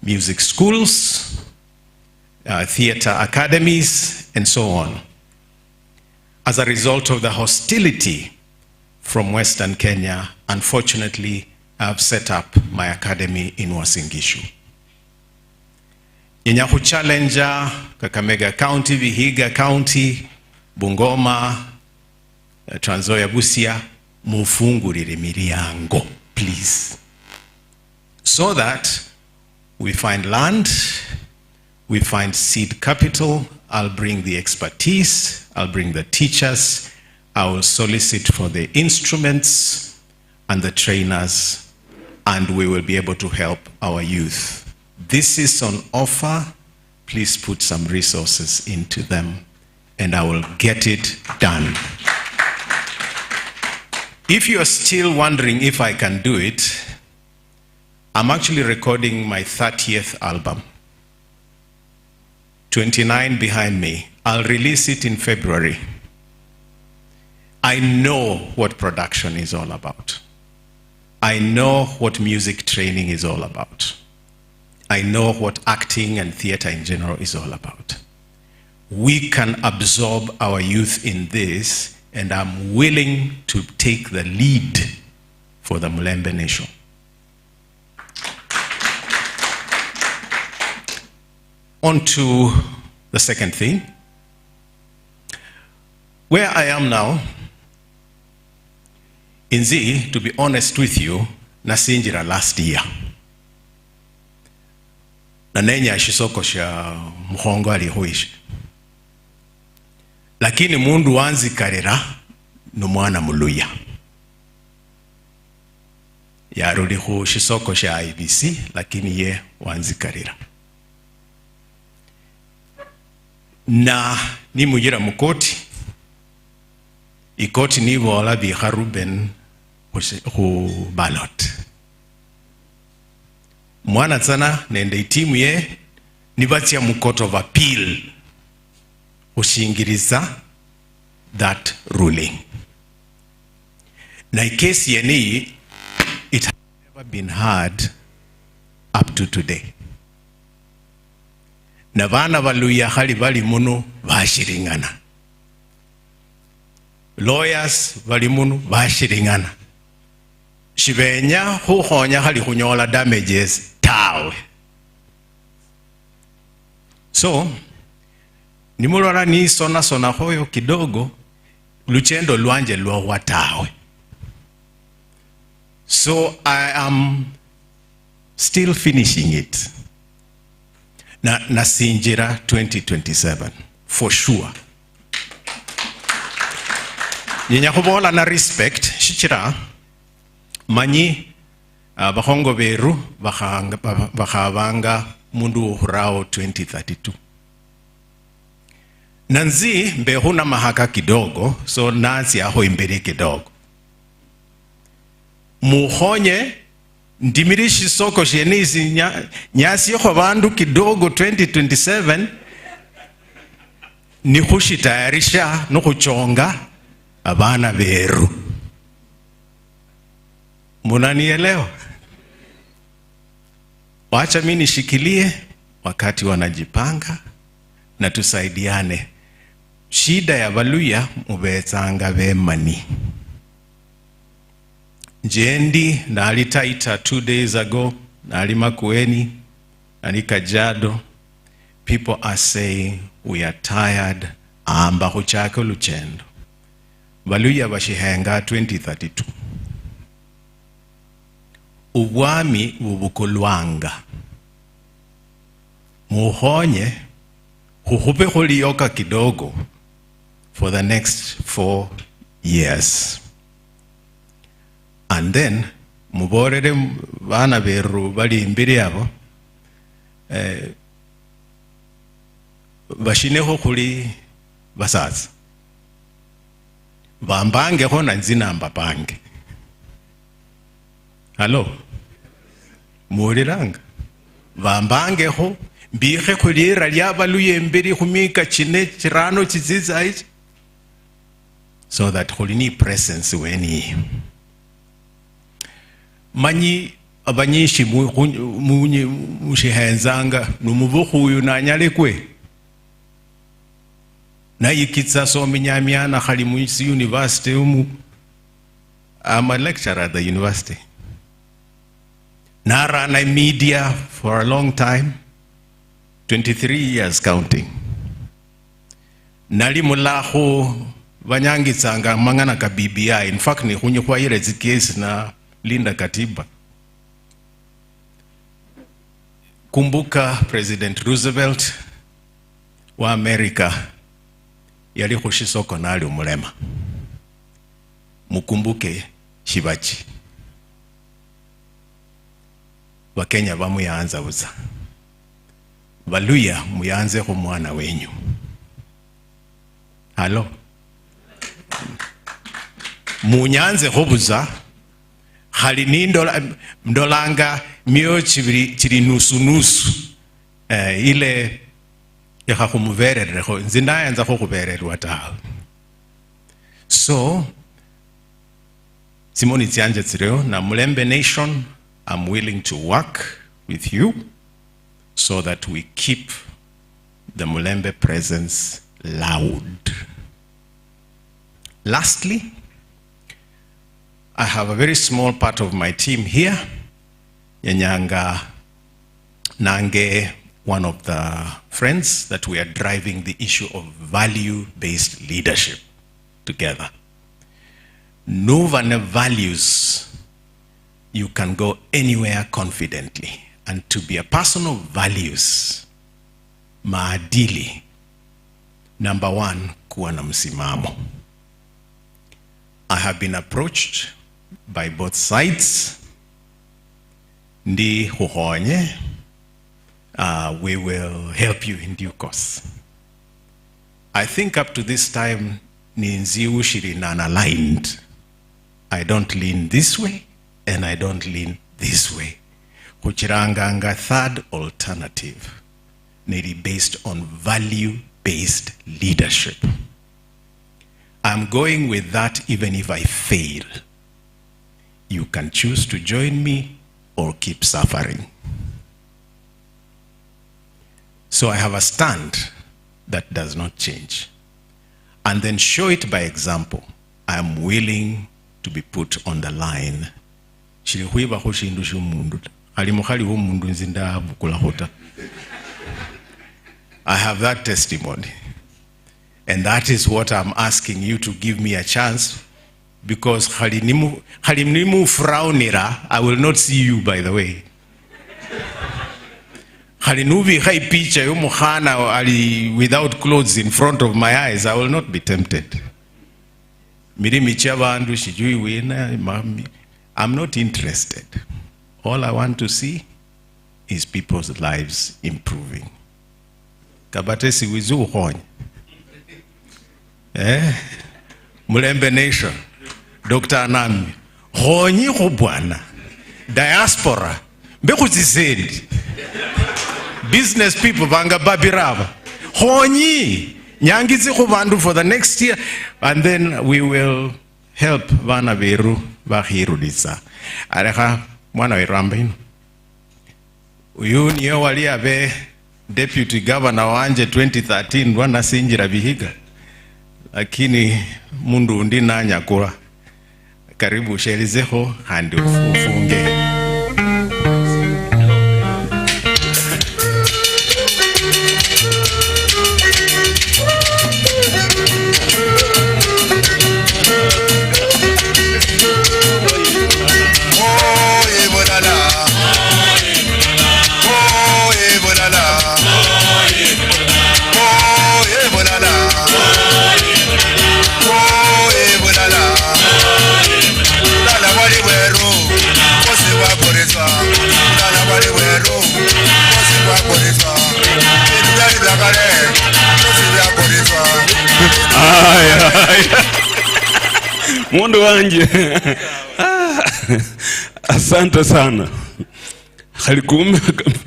music schools, theater academies, and so on. As a result of the hostility from Western Kenya, unfortunately, I've set up my academy in Uasin Gishu. Nyahu Challenger, Kakamega County, Vihiga County, Bungoma, Trans Nzoia, Busia, mufungurire miriango, please. So that we find land, we find seed capital, I'll bring the expertise, I'll bring the teachers, I will solicit for the instruments and the trainers, and we will be able to help our youth. This is on offer. Please put some resources into them, and I will get it done. If you are still wondering if I can do it, I'm actually recording my 30th album. 29 behind me. I'll release it in February. I know what production is all about. I know what music training is all about. I know what acting and theater in general is all about. We can absorb our youth in this, and I'm willing to take the lead for the Mulembe nation. On to the second thing. Where I am now, Inzi, to be honest with you, nasinjira last year. Na nenya shisoko sha muhongo alihoishi. Lakini mundu wanzi karera numwana muluya. Yaruliho shisoko sha IBC, lakini ye wanzi karera. Na ni mujira mukoti, ikoti nivola biha Ruben hu ballot. Mwana tsana nende itimu ye nibatia mu court of appeal ushingiriza that ruling. Na ikesi yeni it has never been heard up to today. Na vana valuya hali vali munu vashiringana. Lawyers vali munu vashiringana. Shivenya huhonya hali hunyola damages tawe. So, nimulora ni sona hoyo kidogo, luchendo luanje luwa watawe. So I am still finishing it. Na sinjira 2027, for sure. Nyenyakubola na respect, shichira, manyi bahongo beru bakhavanga mundu uhurao 2032. Nanzi mbehuna mahaka kidogo, so nazi aho imbere kidogo. Muhonye ndimirishi soko shenizi nyasi yoko bandu kidogo 2027 ni kushitayarisha no kuchonga abana beru. Munanielewa? Wacha mimi nishikilie wakati wanajipanga na tusaidiane. Shida ya Valuya mubetsanga bemani. Jendi na alitaita 2 days ago, na alimakueni, na Kajiado. People are saying we are tired, amba huchako luchendo. Valuya bashihenga 2032. Ubwami bubukulwanga. Muhonye, huhupe hulioka kidogo for the next 4 years. And then, muborere vana beru bali imbiri yabo, bashineho kuli basaza. Bambange ho na nzina mbapange. Hello? Muriranga. Bambange ho, bihe kulira liaba luye mbiri humika chine chirano chiziza hichi. So that hulini presence weni. Manyi abanyishi mushihenzanga numuvuhu uyu na nyalekwe. Na yikitsa so minyamiana khali mu university umu. I'm a lecturer at the university. Nara na media for a long time. 23 years counting. Nali mulahu vanyangitsanga mangana ka BBI. In fact ni hunye kwa ile case na Linda Katiba. Kumbuka President Roosevelt wa America yali hushisoko nali umulema. Mukumbuke Shivaji. Wakenya bamu yaanza uza. Valuya muyanze ho mwana wenyu. Halo? Munyanze hobuza. Hali ni ndolanga mio chiri nusu ile ya kumuvere nzindaya nza kukuvere wata. So Simoni Tianje Tsireo na Mulembe Nation, I'm willing to work with you so that we keep the Mulembe presence loud. Lastly, I have a very small part of my team here. Nyanyanga Nange, one of the friends that we are driving the issue of value-based leadership together. Novana values, you can go anywhere confidently. And to be a person of values, maadili, number 1, kuwa na msimamo. I have been approached by both sides. Ndi huhonye, we will help you in due course. I think up to this time, ninziu shirinan aligned. I don't lean this way and I don't lean this way. Kuchiranganga third alternative nili based on value-based leadership. I'm going with that even if I fail. You can choose to join me or keep suffering. So I have a stand that does not change. And then show it by example. I'm willing to be put on the line. I have that testimony. And that is what I'm asking you to give me a chance, because halinimu fraunira, I will not see you, by the way. Halinuvi hai picha yomuhana ali without clothes in front of my eyes, I will not be tempted. I'm not interested. All I want to see is people's lives improving. Kabatesi wizu honye. Mulembe Nation, Dr. Anami, honyi hobwana, diaspora, bekuzizeli, business people vanga babirava, honyi, nyangizi hubandu for the next year, and then we will help vana veru vahirudisa. Areha, mwana werambinu. Uyu niye wali abe deputy governor wanje 2013, wana sinjira Vihiga. Lakini mundu undi nanya kura. Karibu shelizeho handi ufunge. Mundu wanje. Asante sana. Halikume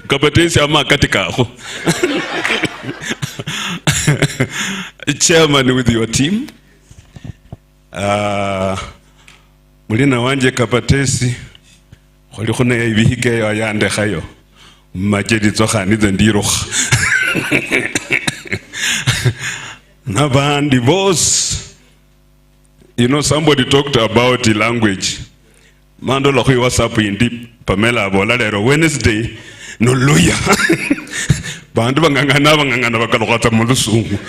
Kabatesi ama katika ho. Chairman with your team. Mulina wanje Kabatesi. Holikuna ya ibihike ya yande hayo. Majedi toka nize ndiro. Nabandi boss. You know, somebody talked about the language. Mando lokui WhatsApp indi Pamela Bolalero Wednesday no luya. Bandu bangangana bakalokata mulusungu.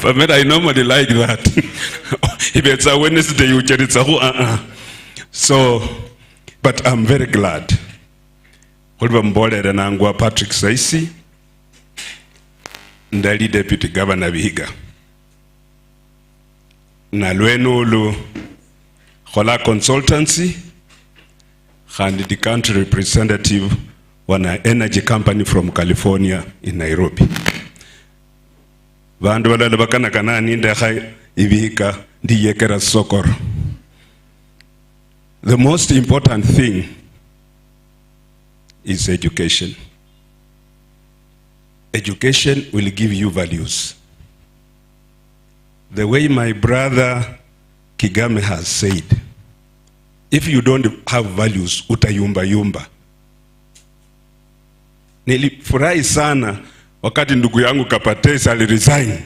Pamela, I normally like that. If it's a Wednesday, you get it. So, but I'm very glad. Oliver Mbole Renangwa Patrick Saisi, Ndali Deputy Governor Vihiga. Na lwenulu Hola Consultancy and the country representative on an energy company from California in Nairobi. Vandu wala bakana kanani ndakha ibika ndiyekera sokoro. The most important thing is education. Education will give you values. The way my brother Kigame has said, if you don't have values, utayumba yumba. Nilifurahi sana wakati ndugu yangu Kapatesi aliresign.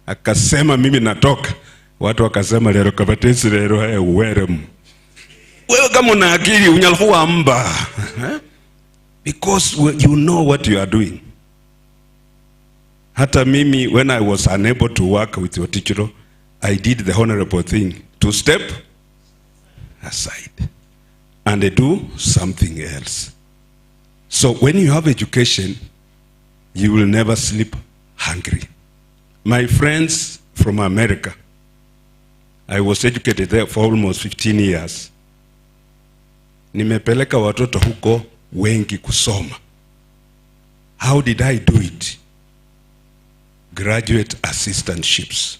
Akasema mimi natoka. Watu wakasema lero Kapatesi lero uweremu. Wewe kama una akili unyalhuwa amba. Because you know what you are doing. Hata mimi, when I was unable to work with your teacher, I did the honorable thing to step aside and do something else. So when you have education, you will never sleep hungry. My friends from America, I was educated there for almost 15 years. Nimepeleka watoto huko wengi kusoma. How did I do it? Graduate assistantships.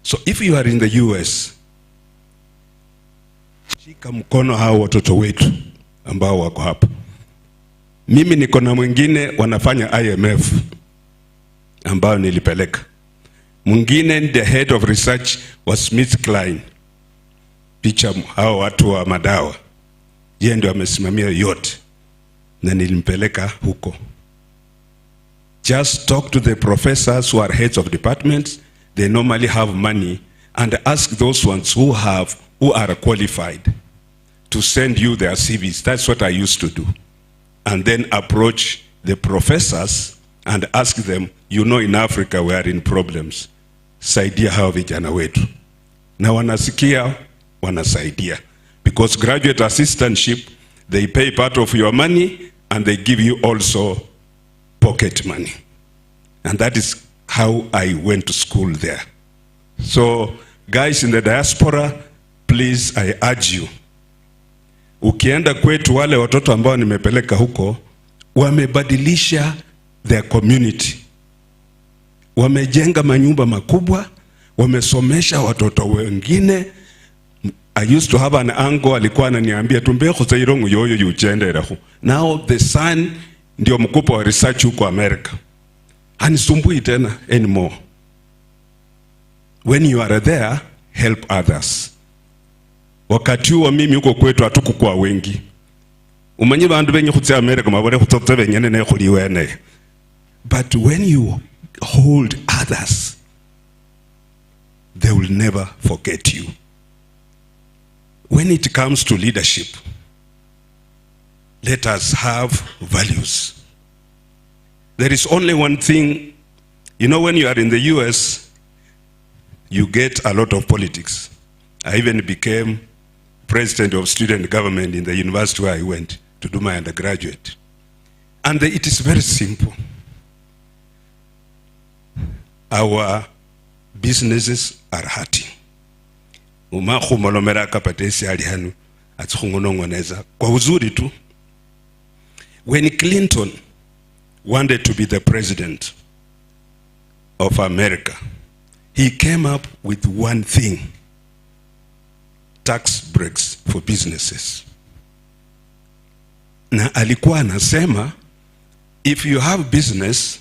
So if you are in the US, shika mkono hao watoto wetu ambao wako hapa. Mimi niko na mwingine wanafanya IMF ambao nilipeleka. Mwingine the head of research was Smith Klein. Picha hao watu wa madawa. Yeye ndio amesimamia yote na nilimpeleka huko. Just talk to the professors who are heads of departments. They normally have money, and ask those ones who are qualified to send you their CVs. That's what I used to do. And then approach the professors and ask them, you know, in Africa we are in problems. Saidia hao vijana wetu. Na wanasikia, wanasaidia. Because graduate assistantship, they pay part of your money and they give you also pocket money. And that is how I went to school there. So, guys in the diaspora, please, I urge you. Ukienda kwetu wale watoto ambao nimepeleka huko, wamebadilisha their community. Wamejenga manyumba makubwa, wamesomesha watoto wengine. I used to have an uncle alikuwa ananiambia tumbe khosairongo yoyo yuchenderaho. Now the son ndio mkubwa wa research huko America. Hanisumbui tena anymore. When you are there, help others. Wakati huo mimi huko kwetu hatukukuwa wengi. Umanyi bandu benye khutsa America mabone khutotsa benyene ne khuliwene. But when you hold others, they will never forget you. When it comes to leadership, let us have values. There is only one thing, you know, when you are in the US, you get a lot of politics. I even became president of student government in the university where I went to do my undergraduate. And it is very simple. Our businesses are hurting. When Clinton wanted to be the president of America, he came up with one thing: tax breaks for businesses. Na alikuwa anasema, if you have business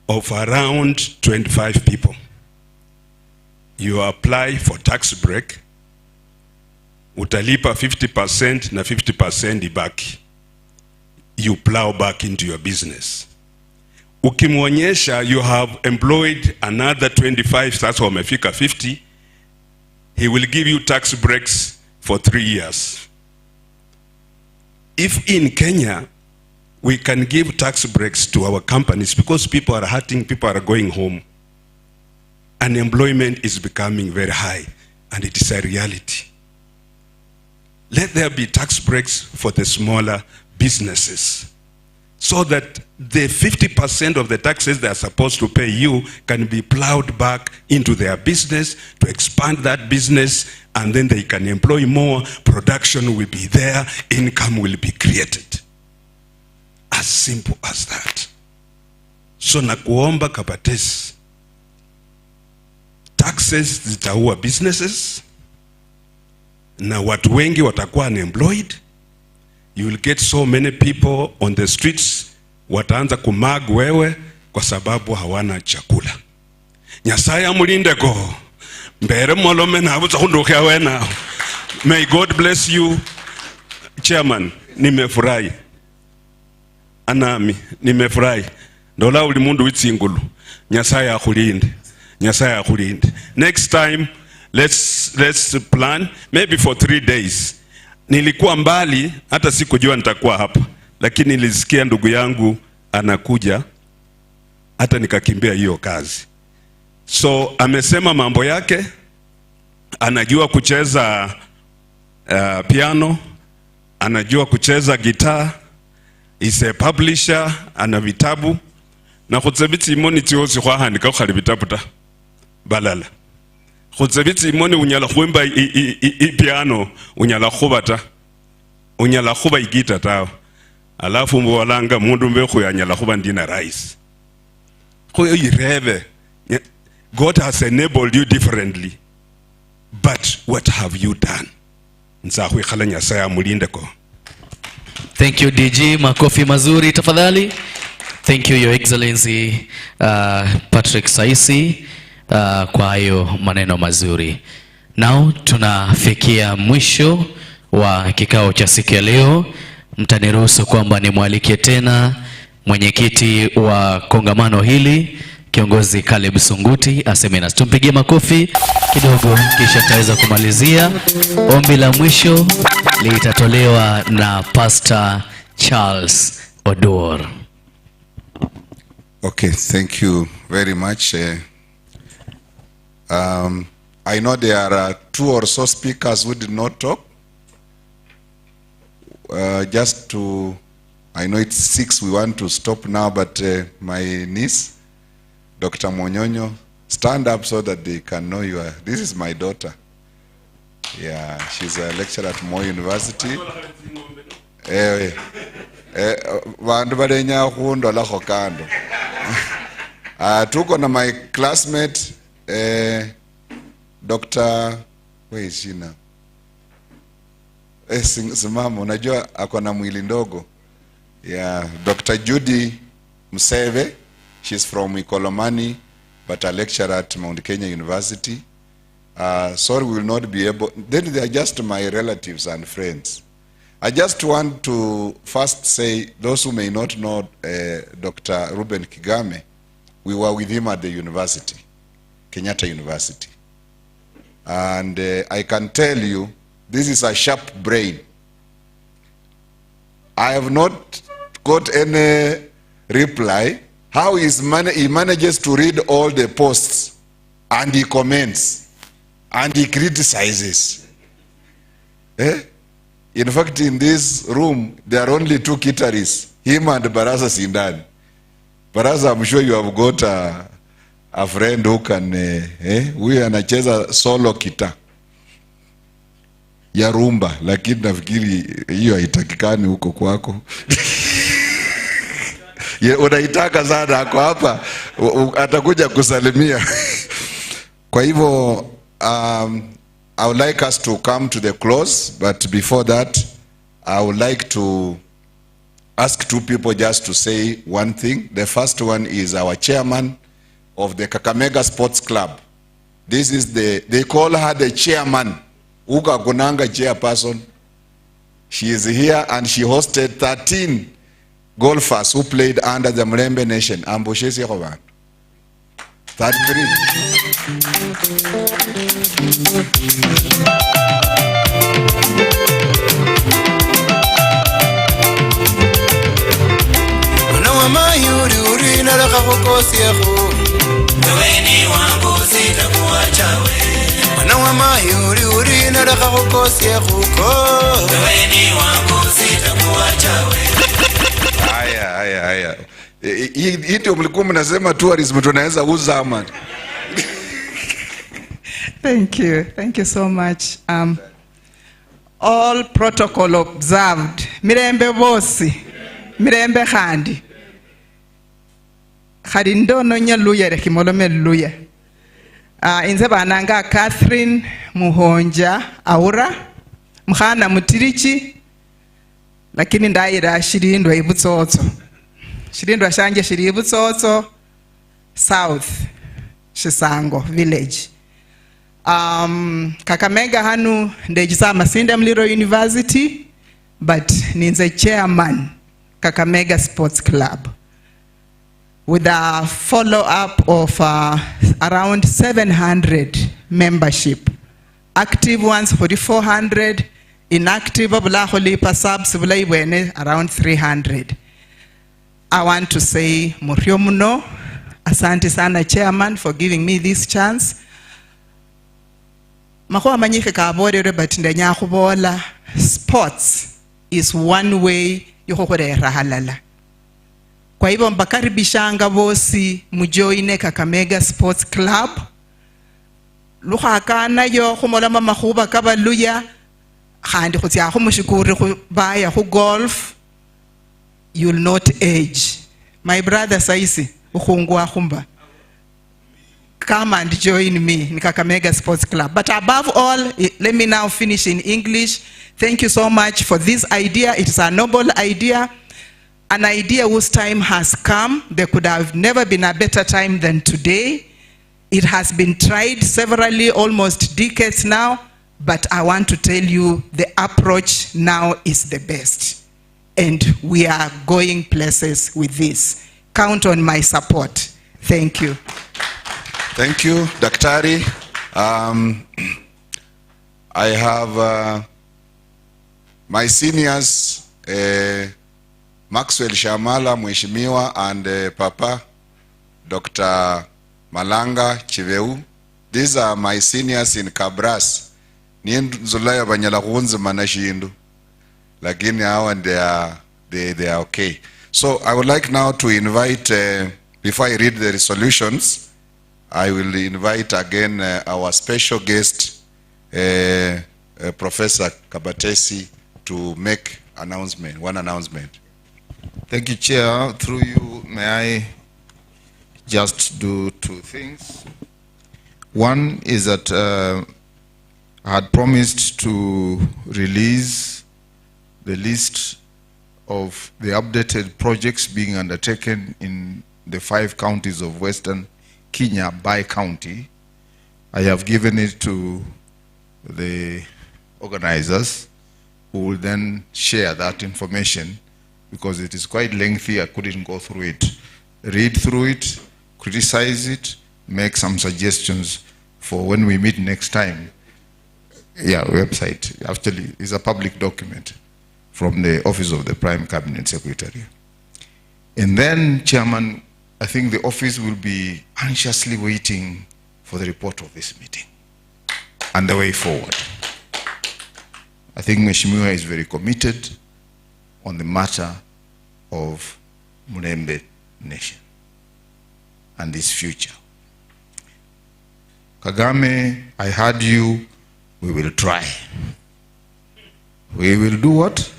of around 25 people, you apply for tax break, utalipa 50% na 50% ibaki. You plow back into your business. Ukimwonyesha you have employed another 25, sasa wamefika 50, he will give you tax breaks for 3 years. If in Kenya, we can give tax breaks to our companies because people are hurting, people are going home. Unemployment is becoming very high, and it is a reality. Let there be tax breaks for the smaller businesses, so that the 50% of the taxes they are supposed to pay you can be plowed back into their business to expand that business, and then they can employ more, production will be there, income will be created. As simple as that. So nakuomba Kabatesi, taxes zitaua businesses, na watu wengi watakuwa unemployed. You will get so many people on the streets, wataanza kumag wewe kwa sababu hawana chakula. Nyasaye amulindeko, mbere molome na abuza kundukia wena. May God bless you, Chairman. Nimefurahi. Anami, nimefurahi. Ndola ulimundu witsingulu. Nyasaye akulinde. Nyasaye akulinde. Next time, let's plan, maybe for 3 days. Nilikuwa mbali, hata sikujua nitakuwa hapa. Lakini nilisikia ndugu yangu anakuja, hata nikakimbia hiyo kazi. So, amesema mambo yake, anajua kucheza piano, anajua kucheza gitaa, is a publisher, ana vitabu, na khutsebitsi imoni tiosi kwa handika kukhali vitabu ta, balala. Khutsebitsi imoni unyala khuimba piano, unyala khuba ta, unyala khuba igita ta, alafu mwalanga mundu mbe khuyanyala khuba ndina rais. Khuyo ireve, God has enabled you differently. But what have you done? Thank you DG, makofi mazuri tafadhali. Thank you Your Excellency Patrick Saisi kwa hayo maneno mazuri. Now tunafikia mwisho wa kikao cha siku ya leo. Mtaniruhusu kwamba nimwalike tena mwenyekiti wa kongamano hili, kiongozi Caleb Sunguti, aseme nasi. Tumpigie makofi kidogo kisha taweza kumalizia. Ombi la mwisho litatolewa na Pastor Charles Oduor. Okay, thank you very much. I know there are 2 or so speakers who did not talk. I know it's 6, we want to stop now, but my niece, Dr. Monyonyo, stand up so that they can know you are. This is my daughter. Yeah, she's a lecturer at Moi University. Tuko na my classmate, Dr. where is she now? Simama, unajua ako na mwili ndogo. Yeah, Dr. Judy Mseve, she's from Ikolomani, but a lecturer at Mount Kenya University. Sorry, we will not be able, they are just my relatives and friends. I just want to first say, those who may not know Dr. Ruben Kigame, we were with him at the university, Kenyatta University. And I can tell you, this is a sharp brain. I have not got any reply. How he manages to read all the posts, and he comments, and he criticizes. In fact, in this room, there are only 2 guitarists, him and Baraza Sindan. Baraza, I'm sure you have got a friend who can, huyu anacheza solo guitar ya rumba, lakini nafikiri hiyo haitakikani huko kwako. Unaitaka sana, ako hapa, atakuja kusalimia. Kwa hivyo, I would like us to come to the close, but before that, I would like to ask 2 people just to say one thing. The first one is our chairman of the Kakamega Sports Club. This is they call her the chairman. Uka Gunanga chairperson. She is here and she hosted 13 golfers who played under the Mulembe Nation. Amboshesi Rovan. 33. Haya. Hii ndio mlikuwa mnasema tourism tunaweza uza ama. Thank you so much. All protocol observed. Mirembe bosi, mirembe khandi. Khadi ndono nyaluya rekimolome luya. Inze bananga Catherine Muhonja Aura, mkhana mutirichi, lakini ndaira shirindwa ibutsotso. Shirindwa shanje shiri ibutsotso, South Shisango village. Kakamega hanu ndejisa Masinde Mliro University, but ninze chairman Kakamega Sports Club, with a follow-up of around 700 membership. Active ones 4,400, inactive subs around 300. I want to say Muriomuno, asante sana chairman for giving me this chance. Sports is one way halala. Kwa hivyo mbakaribishanga bosi mujoine Kakamega Sports Club. Lukhakana yo khumolama makhuba kabaluya khandi khutya khumushikuri khubaya khu golf. You'll not age. My brother Saisi ukhungwa khumba. come and join me in Kakamega Sports Club. But above all, let me now finish in English. Thank you so much for this idea. It is a noble idea, an idea whose time has come. There could have never been a better time than today. It has been tried severally, almost decades now, but I want to tell you the approach now is the best. And we are going places with this. Count on my support. Thank you. Thank you, Daktari. I have my seniors, Maxwell Shamala, Mheshimiwa, and Papa, Dr. Malanga Chiveu. These are my seniors in Kabras. Zulaya banyala kunzi manashindu. Lakini hawa they are okay. So I would like now to invite, before I read the resolutions, I will invite again our special guest, Professor Kabatesi, to make one announcement. Thank you, Chair. Through you, may I just do two things. One is that I had promised to release the list of the updated projects being undertaken in the 5 counties of Western Kenya by county. I have given it to the organizers, who will then share that information, because it is quite lengthy. I couldn't go through it. Read through it, criticize it, make some suggestions for when we meet next time. Yeah, website actually is a public document from the Office of the Prime Cabinet Secretary. And then, Chairman, I think the office will be anxiously waiting for the report of this meeting and the way forward. I think Mheshimiwa is very committed on the matter of Mulembe Nation and its future. Kagame, I heard you. We will try. We will do what?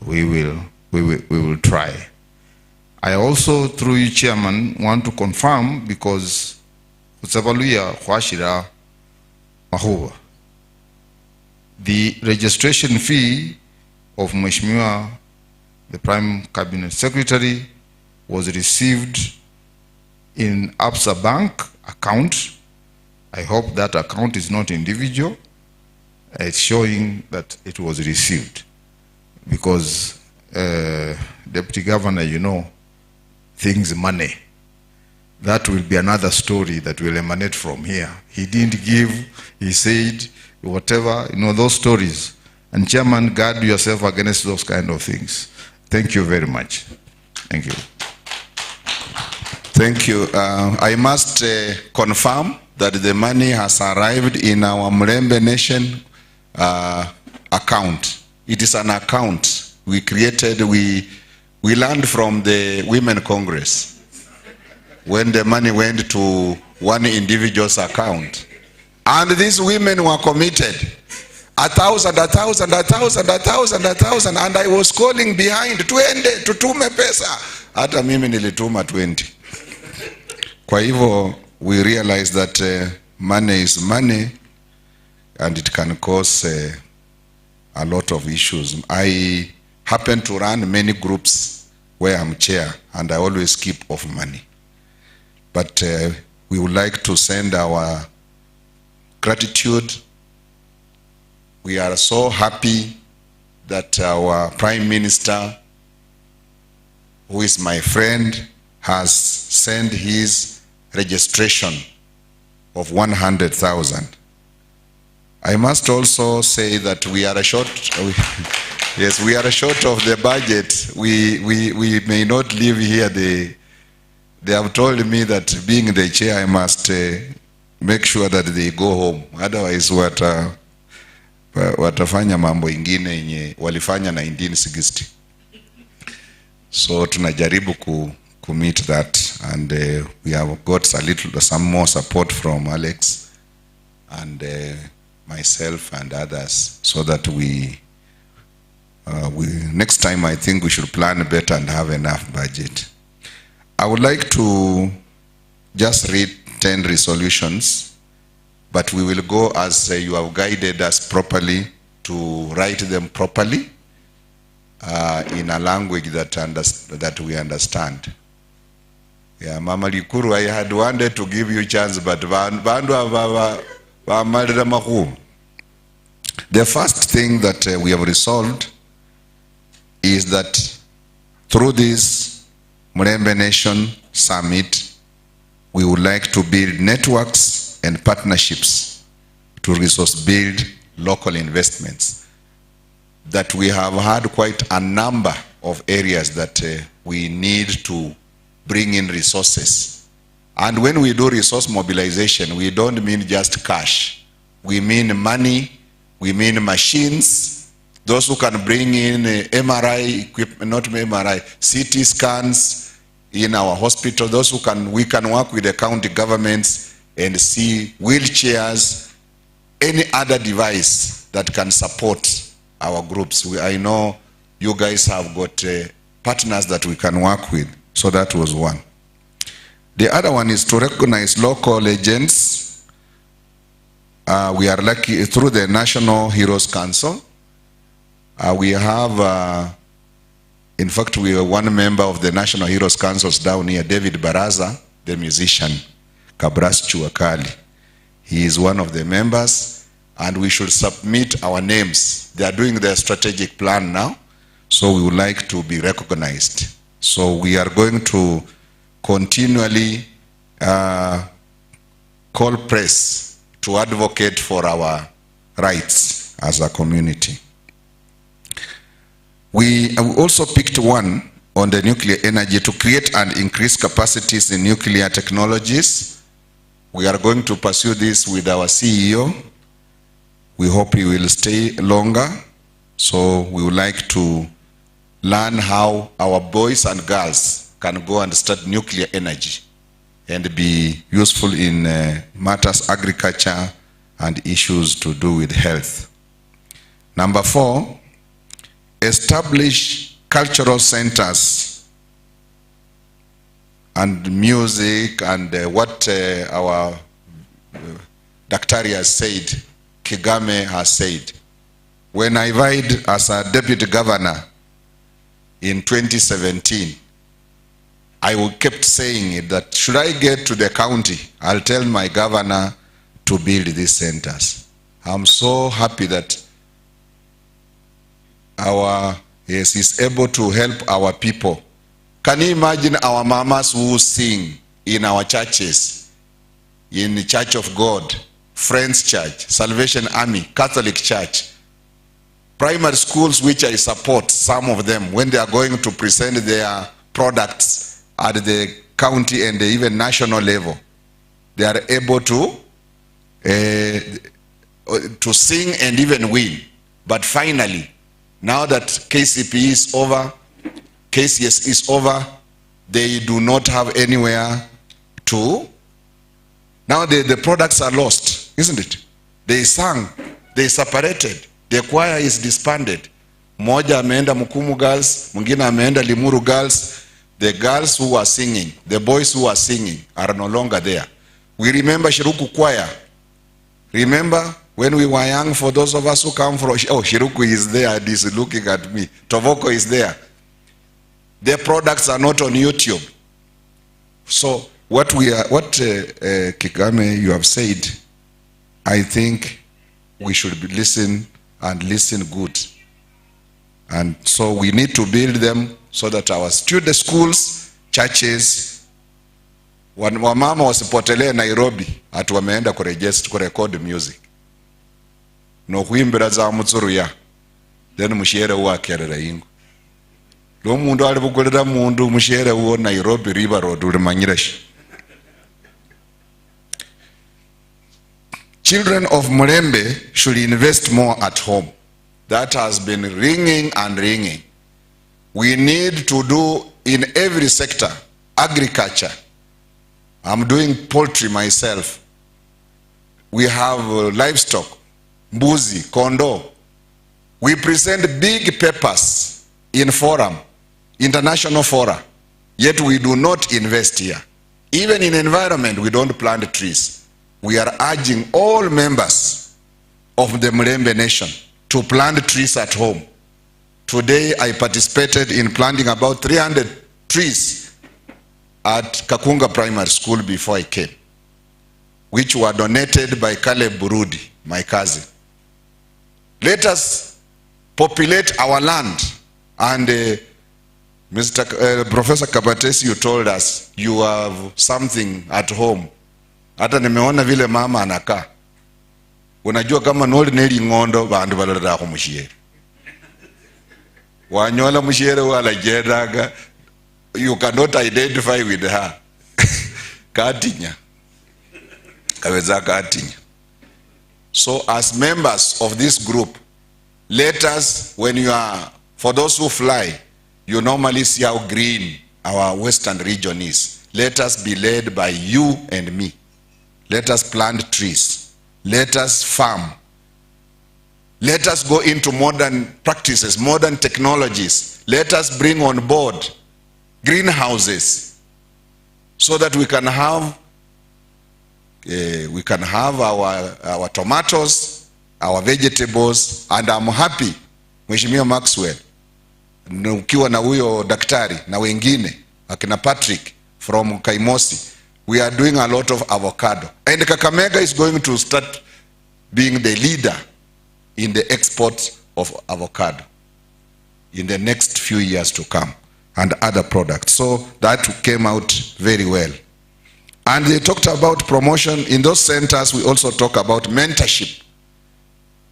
We will try. I also, through you, Chairman, want to confirm, because Utsabaluya Khwashira Mahuwa, the registration fee of Mheshimiwa, the Prime Cabinet Secretary, was received in Absa Bank account. I hope that account is not individual. It's showing that it was received, because Deputy Governor, you know, things money. That will be another story that will emanate from here. He didn't give, he said, whatever, you know, those stories. And Chairman, guard yourself against those kind of things. Thank you very much. Thank you. Thank you. I must confirm that the money has arrived in our Mulembe Nation account. It is an account we created. We learned from the Women Congress when the money went to one individual's account. And these women were committed. 1,000, 1,000, 1,000, 1,000, 1,000, and I was calling behind, twende, tutume pesa. Hata mimi nilituma 20. Kwa hivyo, we realize that money is money, and it can cause a lot of issues. I happen to run many groups where I'm chair, and I always keep off money. But we would like to send our gratitude. We are so happy that our Prime Minister, who is my friend, has sent his registration of 100,000. I must also say that we are short. Yes, we are short of the budget. We may not live here. They have told me that being the chair, I must make sure that they go home. Otherwise, watafanya mambo ingine yenye walifanya 1960. So tunajaribu ku meet that, and we have got some more support from Alex and myself and others, so that we next time I think we should plan better and have enough budget. I would like to just read 10 resolutions, but we will go as you have guided us properly to write them properly in a language that we understand. Yeah, Mama Likuru, I had wanted to give you a chance, but the first thing that we have resolved is that through this Mulembe Nation Summit, we would like to build networks and partnerships to resource build local investments. That we have had quite a number of areas that we need to bring in resources. And when we do resource mobilization, we don't mean just cash. We mean money, we mean machines, those who can bring in MRI equipment, not MRI, CT scans in our hospital, those who we can work with the county governments and see wheelchairs, any other device that can support our groups. I know you guys have got partners that we can work with. So that was one. The other one is to recognize local agents. We are lucky through the National Heroes Council. We have, in fact, we are one member of the National Heroes Councils down here, David Baraza, the musician, Kabras Chuakali. He is one of the members, and we should submit our names. They are doing their strategic plan now, so we would like to be recognized. So we are going to continually call press to advocate for our rights as a community. We also picked one on the nuclear energy to create and increase capacities in nuclear technologies. We are going to pursue this with our CEO. We hope he will stay longer. So we would like to learn how our boys and girls can go and start nuclear energy and be useful in matters agriculture and issues to do with health. Number 4, establish cultural centers and music and what our Daktari has said, Kigame has said. When I vied as a deputy governor in 2017, I kept saying it, that should I get to the county, I'll tell my governor to build these centers. I'm so happy that he's able to help our people. Can you imagine our mamas who sing in our churches, in the Church of God, Friends Church, Salvation Army, Catholic Church, primary schools which I support, some of them, when they are going to present their products at the county and even national level, they are able to sing and even win. But finally, now that KCP is over, KCS is over, they do not have anywhere to. Now the products are lost, isn't it? They sang, they separated. The choir is disbanded. Moja ameenda Mukumu Girls, mwingine ameenda Limuru Girls. The girls who are singing, the boys who are singing are no longer there. We remember Shiruku Choir. Remember when we were young, for those of us who come from, oh, Shiruku is there and is looking at me. Tovoko is there. Their products are not on YouTube. So what Kigame, you have said, I think we should listen and listen good. And so we need to build them so that our student schools, churches, wamama wasipotelee Nairobi ati wameenda kurecord music. No kuimbira za mutsuru ya. Then mushere uwa kerera ingo. Lo mundu alibugulira mundu mushere uwo Nairobi River Road ulimanyireshi. Children of Mulembe should invest more at home. That has been ringing and ringing. We need to do in every sector, agriculture. I'm doing poultry myself. We have livestock, mbuzi, kondo. We present big papers in forum, international fora, yet we do not invest here. Even in environment, we don't plant trees. We are urging all members of the Mulembe Nation to plant trees at home. Today, I participated in planting about 300 trees at Kakunga Primary School before I came, which were donated by Caleb Burudi, my cousin. Let us populate our land. And Professor Kabatesi, you told us you have something at home. Hata nimeona vile mama anakaa. Unajua kama noli neli ngondo bandu balada ko mushiere. Wanyola mushiere wala jedaga, you cannot identify with her. Katinya. Kaweza katinya. So as members of this group, let us, when you are, for those who fly, you normally see how green our western region is. Let us be led by you and me. Let us plant trees. Let us farm. Let us go into modern practices, modern technologies. Let us bring on board greenhouses so that we can have our tomatoes, our vegetables, and I'm happy, Mheshimiwa Maxwell, ukiwa na huyo daktari na wengine, akina Patrick from Kaimosi, we are doing a lot of avocado. And Kakamega is going to start being the leader in the export of avocado in the next few years to come, and other products. So that came out very well. And they talked about promotion. In those centers, we also talk about mentorship.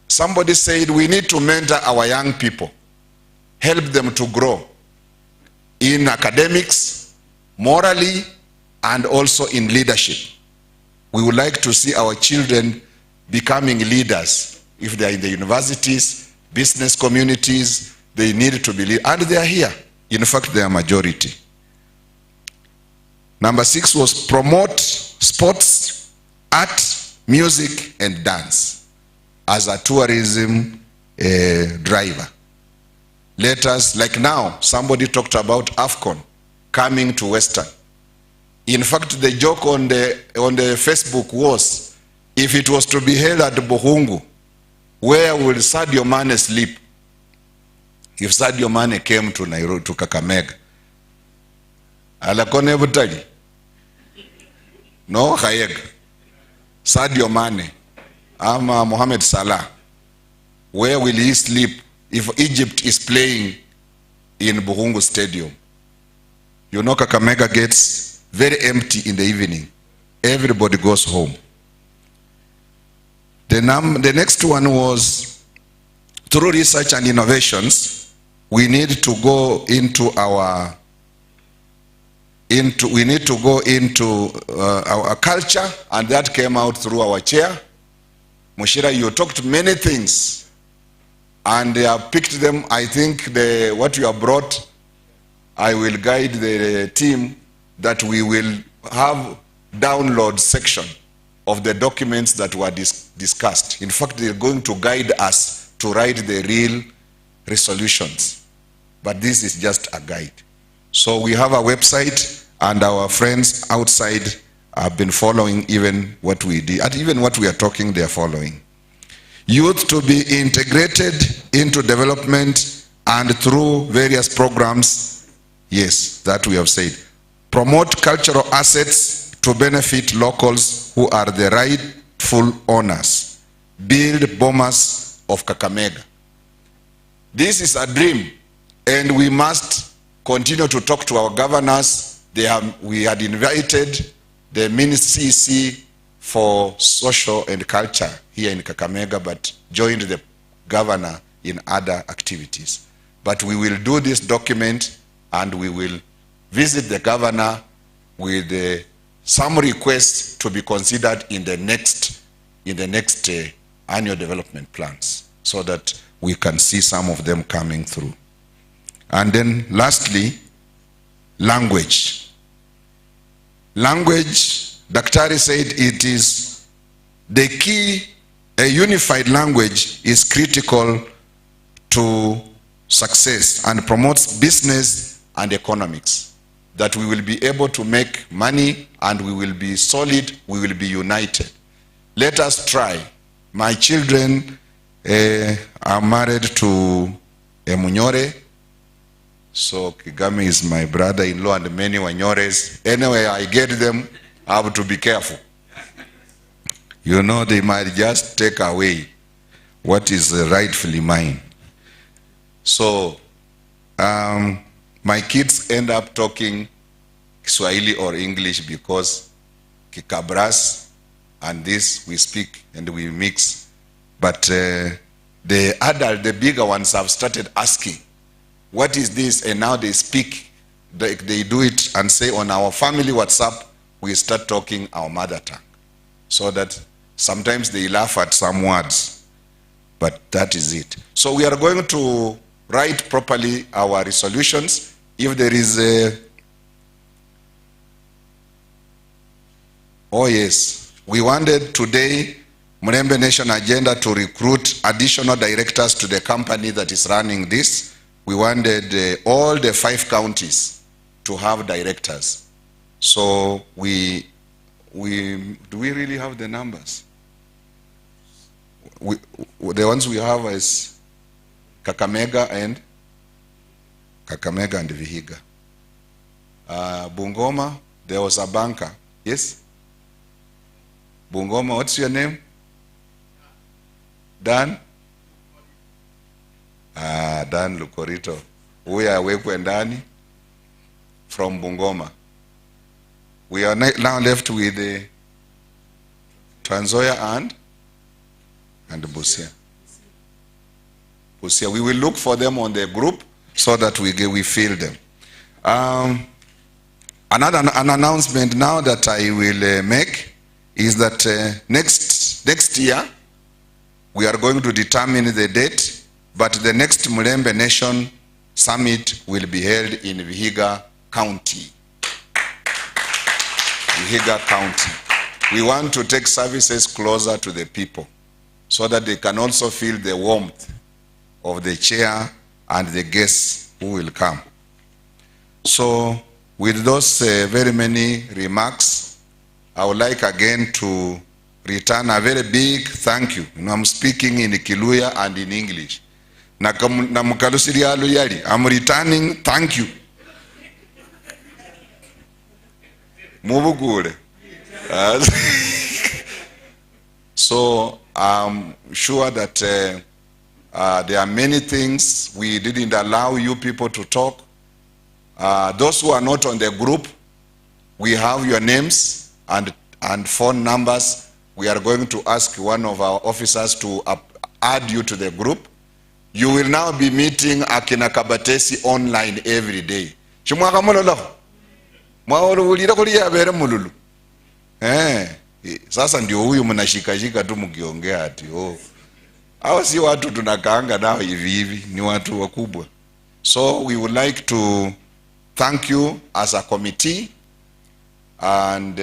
Somebody said we need to mentor our young people, help them to grow in academics, morally, and also in leadership. We would like to see our children becoming leaders. If they are in the universities, business communities, they need to be leaders. And they are here. In fact, they are majority. Number 6 was promote sports, art, music, and dance as a tourism driver. Let us, like now, somebody talked about AFCON coming to Western. In fact, the joke on the Facebook was, if it was to be held at Buhungu, where will Sadio Mane sleep? If Sadio Mane came to Nairobi, to Kakamega, alakone butali, no Hayeg, Sadio Mane, ama Mohamed Salah, where will he sleep if Egypt is playing in Buhungu Stadium? You know, Kakamega gets very empty in the evening. Everybody goes home. The next one was, through research and innovations, we need to go into our culture, and that came out through our chair. Mushira, you talked many things, and I picked them. I think what you have brought, I will guide the team that we will have download section of the documents that were discussed. In fact, they're going to guide us to write the real resolutions. But this is just a guide. So we have a website, and our friends outside have been following even what we did, and even what we are talking, they are following. Youth to be integrated into development and through various programs. Yes, that we have said. Promote cultural assets to benefit locals who are the rightful owners. Build bombers of Kakamega. This is a dream, and we must continue to talk to our governors. We had invited the CC for social and culture here in Kakamega, but joined the governor in other activities. But we will do this document, and we will visit the governor with some requests to be considered in the next annual development plans, so that we can see some of them coming through. And then lastly, language. Language, Daktari said it is the key. A unified language is critical to success and promotes business and economics. that we will be able to make money and we will be solid, we will be united. Let us try. My children are married to Munyore, so Kigami is my brother-in-law and many Wanyores. Anyway, I get them, I have to be careful. You know, they might just take away what is rightfully mine. So, my kids end up talking Swahili or English because Kikabras and this we speak and we mix. But the bigger ones have started asking, what is this? And now they speak, they do it and say on our family WhatsApp, we start talking our mother tongue. So that sometimes they laugh at some words, but that is it. So we are going to write properly our resolutions. If there is a, oh yes, we wanted today Mulembe Nation agenda to recruit additional directors to the company that is running this. We wanted all the 5 counties to have directors. So do we really have the numbers? The ones we have is Kakamega and Vihiga. Bungoma, there was a banker. Yes? Bungoma, what's your name? Dan? Dan Lukorito. We are Wekwendani from Bungoma. We are now left with Transoya and Busia. Busia. We will look for them on the group so that we fill them. An announcement now that I will make is that next year we are going to determine the date, but the next Mulembe Nation Summit will be held in Vihiga County. Vihiga County. We want to take services closer to the people so that they can also feel the warmth of the chair and the guests who will come. So with those very many remarks, I would like again to return a very big thank you. You know, I'm speaking in Kiluya and in English. I'm returning thank you. So I'm sure that there are many things we didn't allow you people to talk. Those who are not on the group, we have your names and phone numbers. We are going to ask one of our officers to add you to the group. You will now be meeting Akina Kabatesi online every day. Chimwaka mulolo. Mwaulira kulia bere mululu. Sasa ndio huyu mnashikashika tu mkiongea ati hao si watu tunakaanga nao hivi hivi, ni watu wakubwa. So we would like to thank you as a committee, and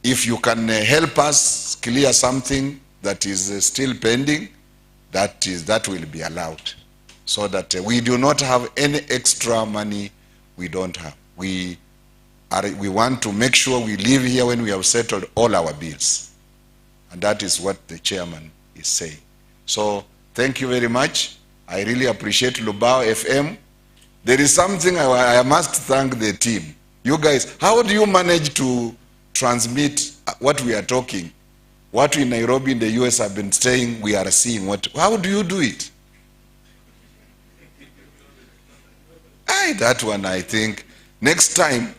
if you can help us clear something that is still pending, that will be allowed, so that we do not have any extra money we don't have. We want to make sure we leave here when we have settled all our bills, and that is what the chairman is saying. So thank you very much. I really appreciate Lubao FM. There is something I must thank the team. You guys, how do you manage to transmit what we are talking? What in Nairobi in the US have been saying, we are seeing. How do you do it? That one, I think. Next time,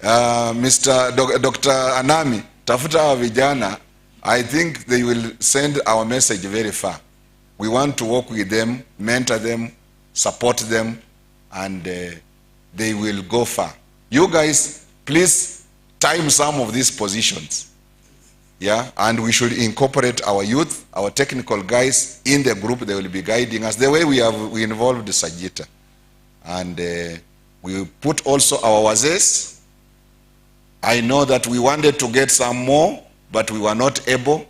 Dr. Anami, tafuta wa vijana, I think they will send our message very far. We want to work with them, mentor them, support them, and they will go far. You guys, please time some of these positions. Yeah, and we should incorporate our youth, our technical guys in the group. They will be guiding us the way we involved Sajita. And we put also our wazes. I know that we wanted to get some more, but we were not able.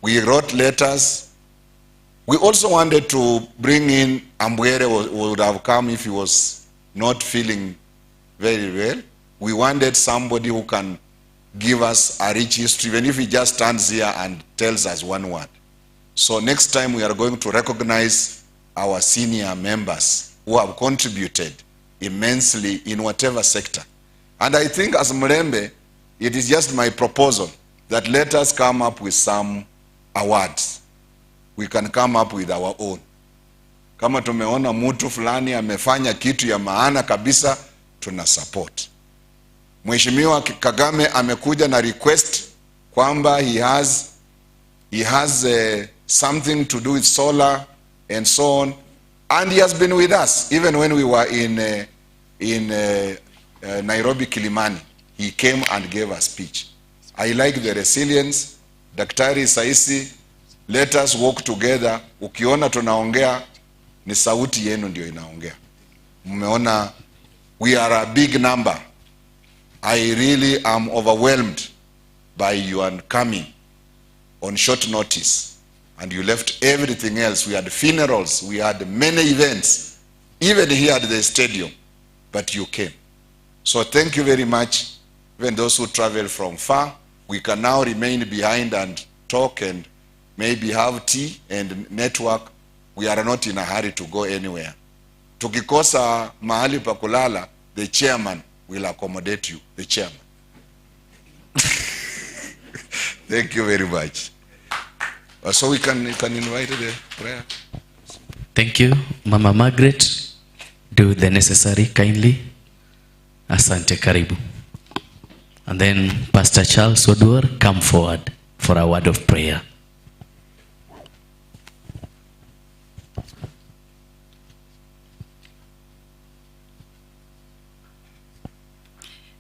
We wrote letters. We also wanted to bring in Ambwere, would have come if he was not feeling very well. We wanted somebody who can give us a rich history, even if he just stands here and tells us one word. So next time we are going to recognize our senior members who have contributed immensely in whatever sector. And I think as Mulembe, it is just my proposal that let us come up with some awards. We can come up with our own. Kama tumeona mtu fulani amefanya kitu ya maana kabisa, tuna support. Mheshimiwa Kagame amekuja na request kwamba he has something to do with solar and so on, and he has been with us even when we were in Nairobi Kilimani. He came and gave a speech. I like the resilience. Daktari Saisi, let us work together. Ukiona tunaongea ni sauti yenu ndio inaongea. Mmeona we are a big number. I really am overwhelmed by your coming on short notice, and you left everything else. We had funerals, we had many events, even here at the stadium, but you came. So thank you very much. Even those who travel from far, we can now remain behind and talk and maybe have tea and network. We are not in a hurry to go anywhere. Tukikosa mahali pa kulala, the chairman will accommodate you, the chairman. Thank you very much. So we can invite the prayer. Thank you. Mama Margaret, do the necessary kindly. Asante, karibu. And then Pastor Charles Oduor, come forward for a word of prayer.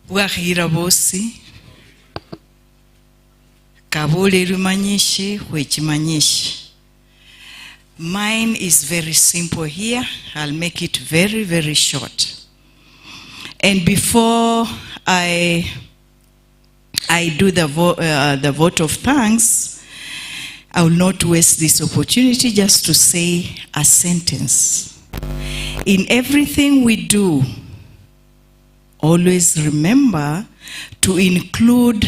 Wahira bosi kabule rumanyishi wechimanyishi. Mine is very simple here. I'll make it very, very short. And before I do the vote of thanks, I will not waste this opportunity just to say a sentence. In everything we do, always remember to include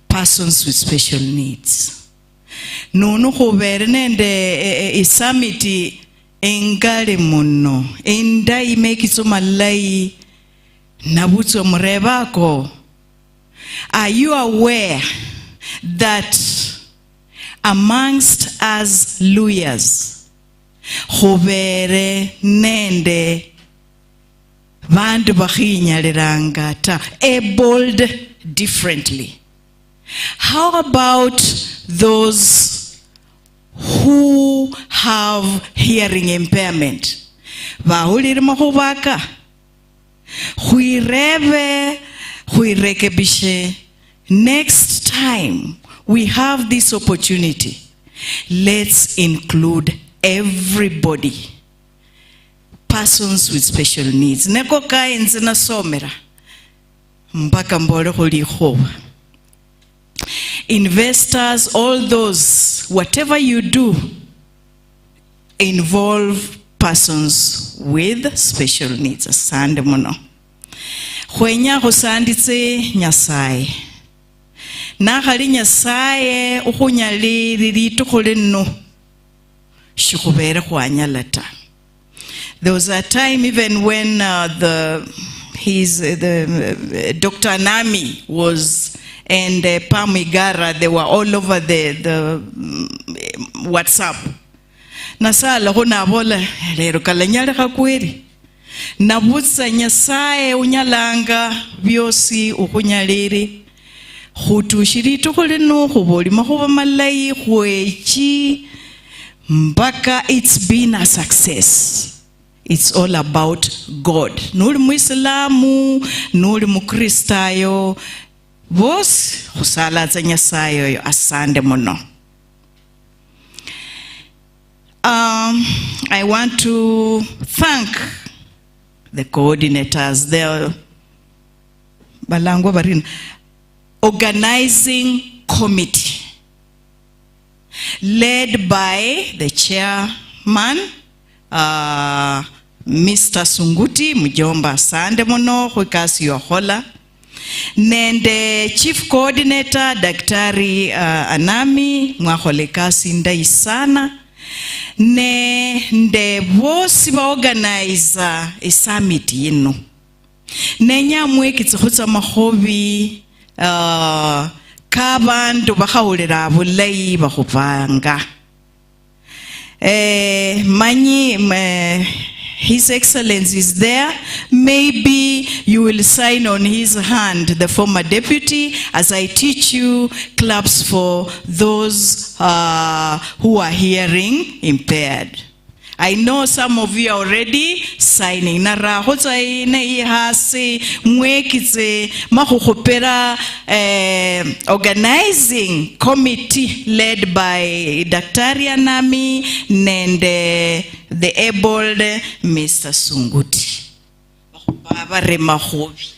persons with special needs. Nunu khubere nende isamiti engale muno endai mekiso malai nabutso mrebako. Are you aware that amongst us lawyers khubere nende vandu bakhinyaliranga ta abled differently? How about those who have hearing impairment? Bahulire mahubaka huireve huirekebishe. Next time we have this opportunity, let's include everybody, persons with special needs. Neko kaenze na somera mpaka mbole kulihowa. Investors, all those, whatever you do, involve persons with special needs. Asante muno. Khwenya khusanditse Nyasaye. Nakhali Nyasaye ukhunyalili litukhu lino shikhubere khwanyala ta. There was a time even when Dr. Nami was and Pam Igara, they were all over the WhatsApp. Nasala hona bola lero kalanyale kakweri. Nabutsa Nyasaye unyalanga byosi ukunyaliri. Khutushiri tukoleno khuboli makhuba malai khwechi mpaka it's been a success. It's all about God. Nuli Muislamu, nuli Mukristayo, vos khusala tsa Nyasaye yo asande muno. I want to thank the coordinators, the balangwa barina organizing committee led by the chairman, Mr. Sunguti mjomba asante muno kwekasi yohola nende chief coordinator daktari Anami mwahole kasi ndai sana nende bosi ba organize a summit yino nenyamwe kitsukhutsa mahobi kabandu bakhawulira bulayi bakhupanga manyi His Excellency is there. Maybe you will sign on his hand, the former deputy, as I teach you claps for those who are hearing impaired. I know some of you are already signing. Nara hotsa ine ihasi mwekitse mahukopera organizing committee led by Dr. Anami and the able Mr. Sunguti. Babare mahobi.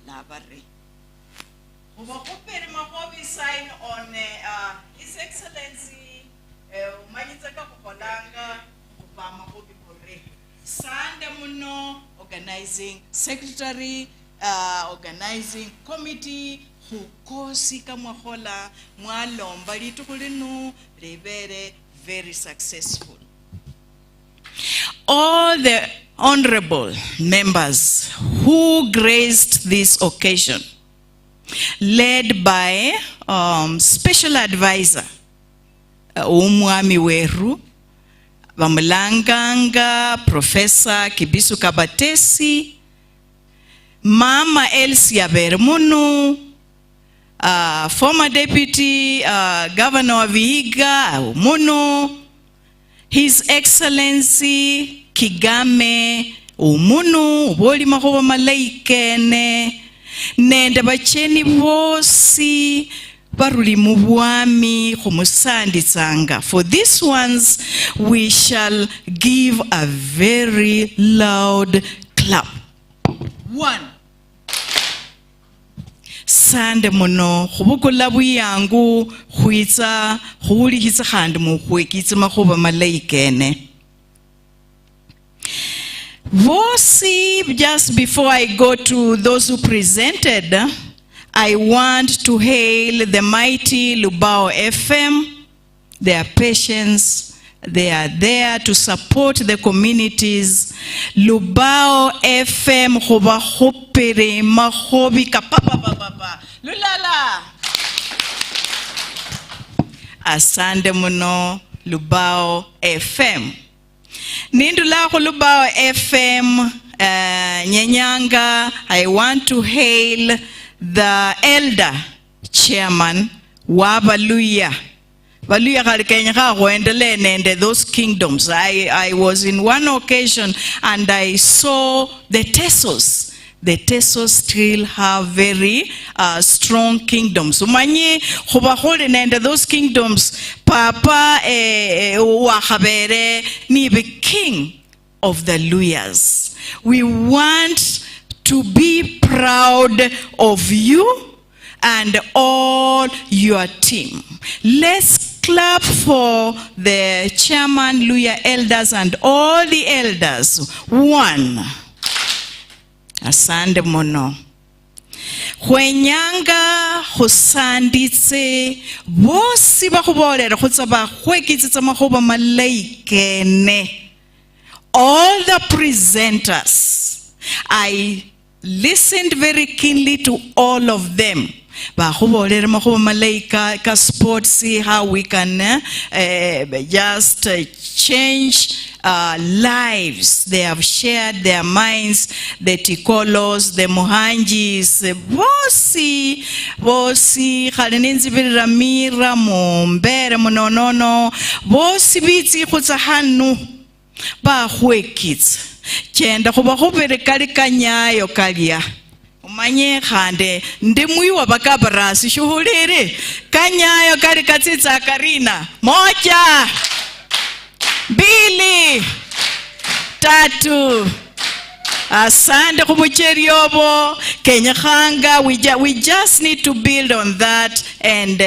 Babare mahobi sign on His Excellency Sande muno organizing secretary organizing committee hukosi kamwahola mwalomba litukulinu revere very successful. All the honorable members who graced this occasion led by special advisor umwami weru bamulanganga Professor Kibisu Kabatesi, Mama Elsie Abermunu, former deputy governor of Vihiga Munu, His Excellency Kigame Umunu Woli Mahoba Malaikene nende bacheni bosi baruli mubwami khumusanditsanga. For these ones we shall give a very loud clap. One. Sande muno khubukula buyangu khwitsa khulikitsa khandi mukhwekitsa makhuba malaikene. Vosi, just before I go to those who presented, I want to hail the mighty Lubao FM, their patience. They are there to support the communities. Lubao FM, hoba hopere mahobi kapapa lulala. Asande muno Lubao FM. Nindula Lubao FM Nyenyanga. I want to hail the elder chairman wa Baluya. Baluya Kenya Wendele and those kingdoms. I was in one occasion and I saw the Tesos. The Tesos still have very strong kingdoms. Umanye khubahole and those kingdoms Papa Wahabere ni the king of the Luyas. We want to be proud of you and all your team. Let's clap for the chairman, Luya elders, and all the elders. One. Asande mono. Hwenyanga husanditse bosi bakubolera khutsaba khwekitsitsa makhuba malaikene. All the presenters, I listened very keenly to all of them. See how we can just change lives. They have shared their minds, the Tikolos, the Mohanjis, Bosi, Khalininzi Ramira, Mombere, Mononono, Bosi Biti Kutsahanu, Bahwekits. Chenda khubahubere kali kanyayo kalya umanye khande ndimwiwa bakabarasi shuhulire kanyayo kali katsitsa karina moja mbili tatu. Asante khubucheriobo Kenya khanga. We just need to build on that and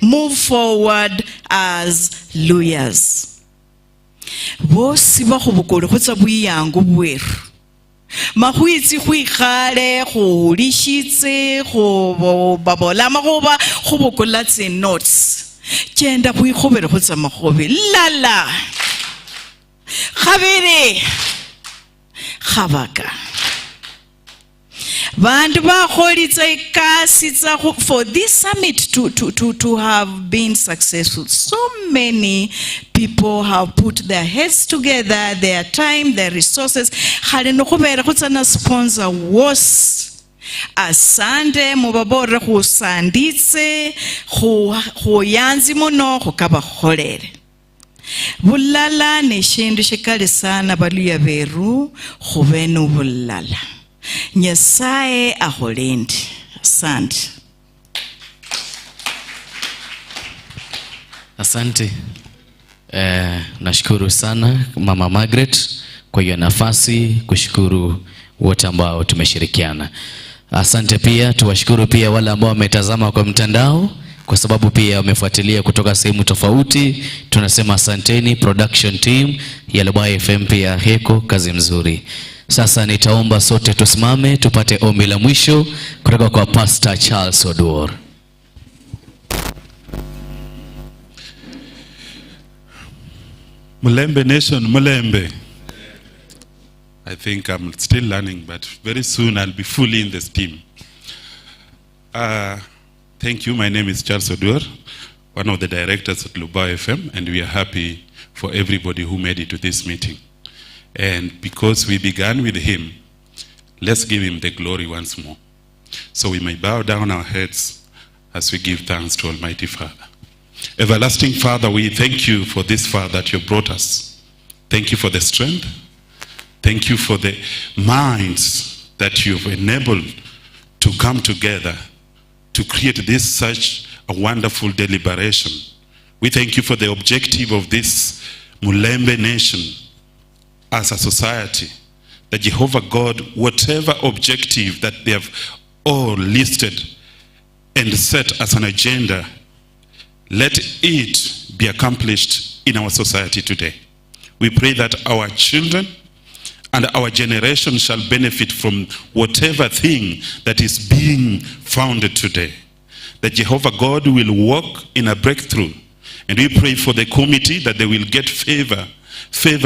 move forward as Luyas. bosi ba go bokole go tsa buyango bweru mahwitsi go igale go lishitse go babola magoba go bokola tse notes kenda go igobele go tsa magobe lala khabere khabaka bantu ba kholitsa ikasi tsa for this summit to have been successful. So many people have put their heads together, their time, their resources. Khale no go bere go tsana sponsor was asande mobabore go sanditse go yanzi mono go ka ba kholele bulala ne shindu shikale sana baluya beru go beno bulala Nyasaye aholindi. Asante. Asante. Nashukuru sana Mama Margaret kwa hiyo nafasi, kushukuru wote ambao tumeshirikiana. Asante pia, tuwashukuru pia wale ambao wametazama kwa mtandao kwa sababu pia wamefuatilia kutoka sehemu tofauti. Tunasema asanteni production team ya Lubai FM pia heko kazi mzuri. Sasa nitaomba sote tusimame tupate ombi la mwisho kutoka kwa Pastor Charles Oduor. Mulembe Nation, Mulembe. I think I'm still learning, but very soon I'll be fully in this team. Thank you. My name is Charles Oduor, one of the directors at Lubai FM, and we are happy for everybody who made it to this meeting. And because we began with him, let's give him the glory once more. So we may bow down our heads as we give thanks to Almighty Father. Everlasting Father, we thank you for this far that you brought us. Thank you for the strength. Thank you for the minds that you've enabled to come together to create this such a wonderful deliberation. We thank you for the objective of this Mulembe Nation as a society, that Jehovah God, whatever objective that they have all listed and set as an agenda, let it be accomplished in our society today. We pray that our children and our generation shall benefit from whatever thing that is being founded today. That Jehovah God will walk in a breakthrough. And we pray for the committee that they will get favor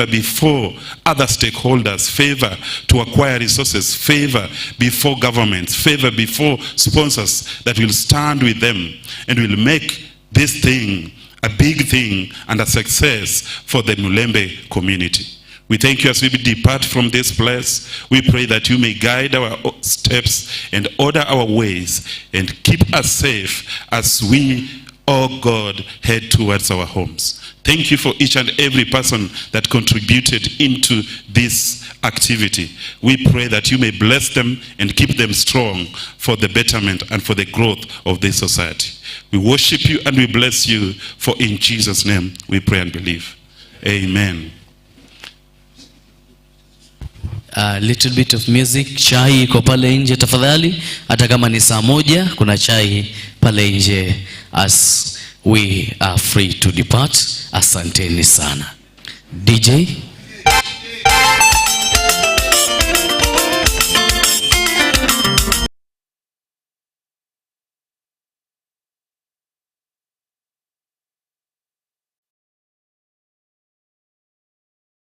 before other stakeholders, favor to acquire resources, favor before governments, favor before sponsors that will stand with them and will make this thing a big thing and a success for the Mulembe community. We thank you as we depart from this place. We pray that you may guide our steps and order our ways and keep us safe as we, oh God, head towards our homes. Thank you for each and every person that contributed into this activity. We pray that you may bless them and keep them strong for the betterment and for the growth of this society. We worship you and we bless you, for in Jesus' name we pray and believe. Amen. A little bit of music. Chai iko pale nje tafadhali, hata kama ni saa moja kuna chai pale nje as we are free to depart. Asanteni sana. DJ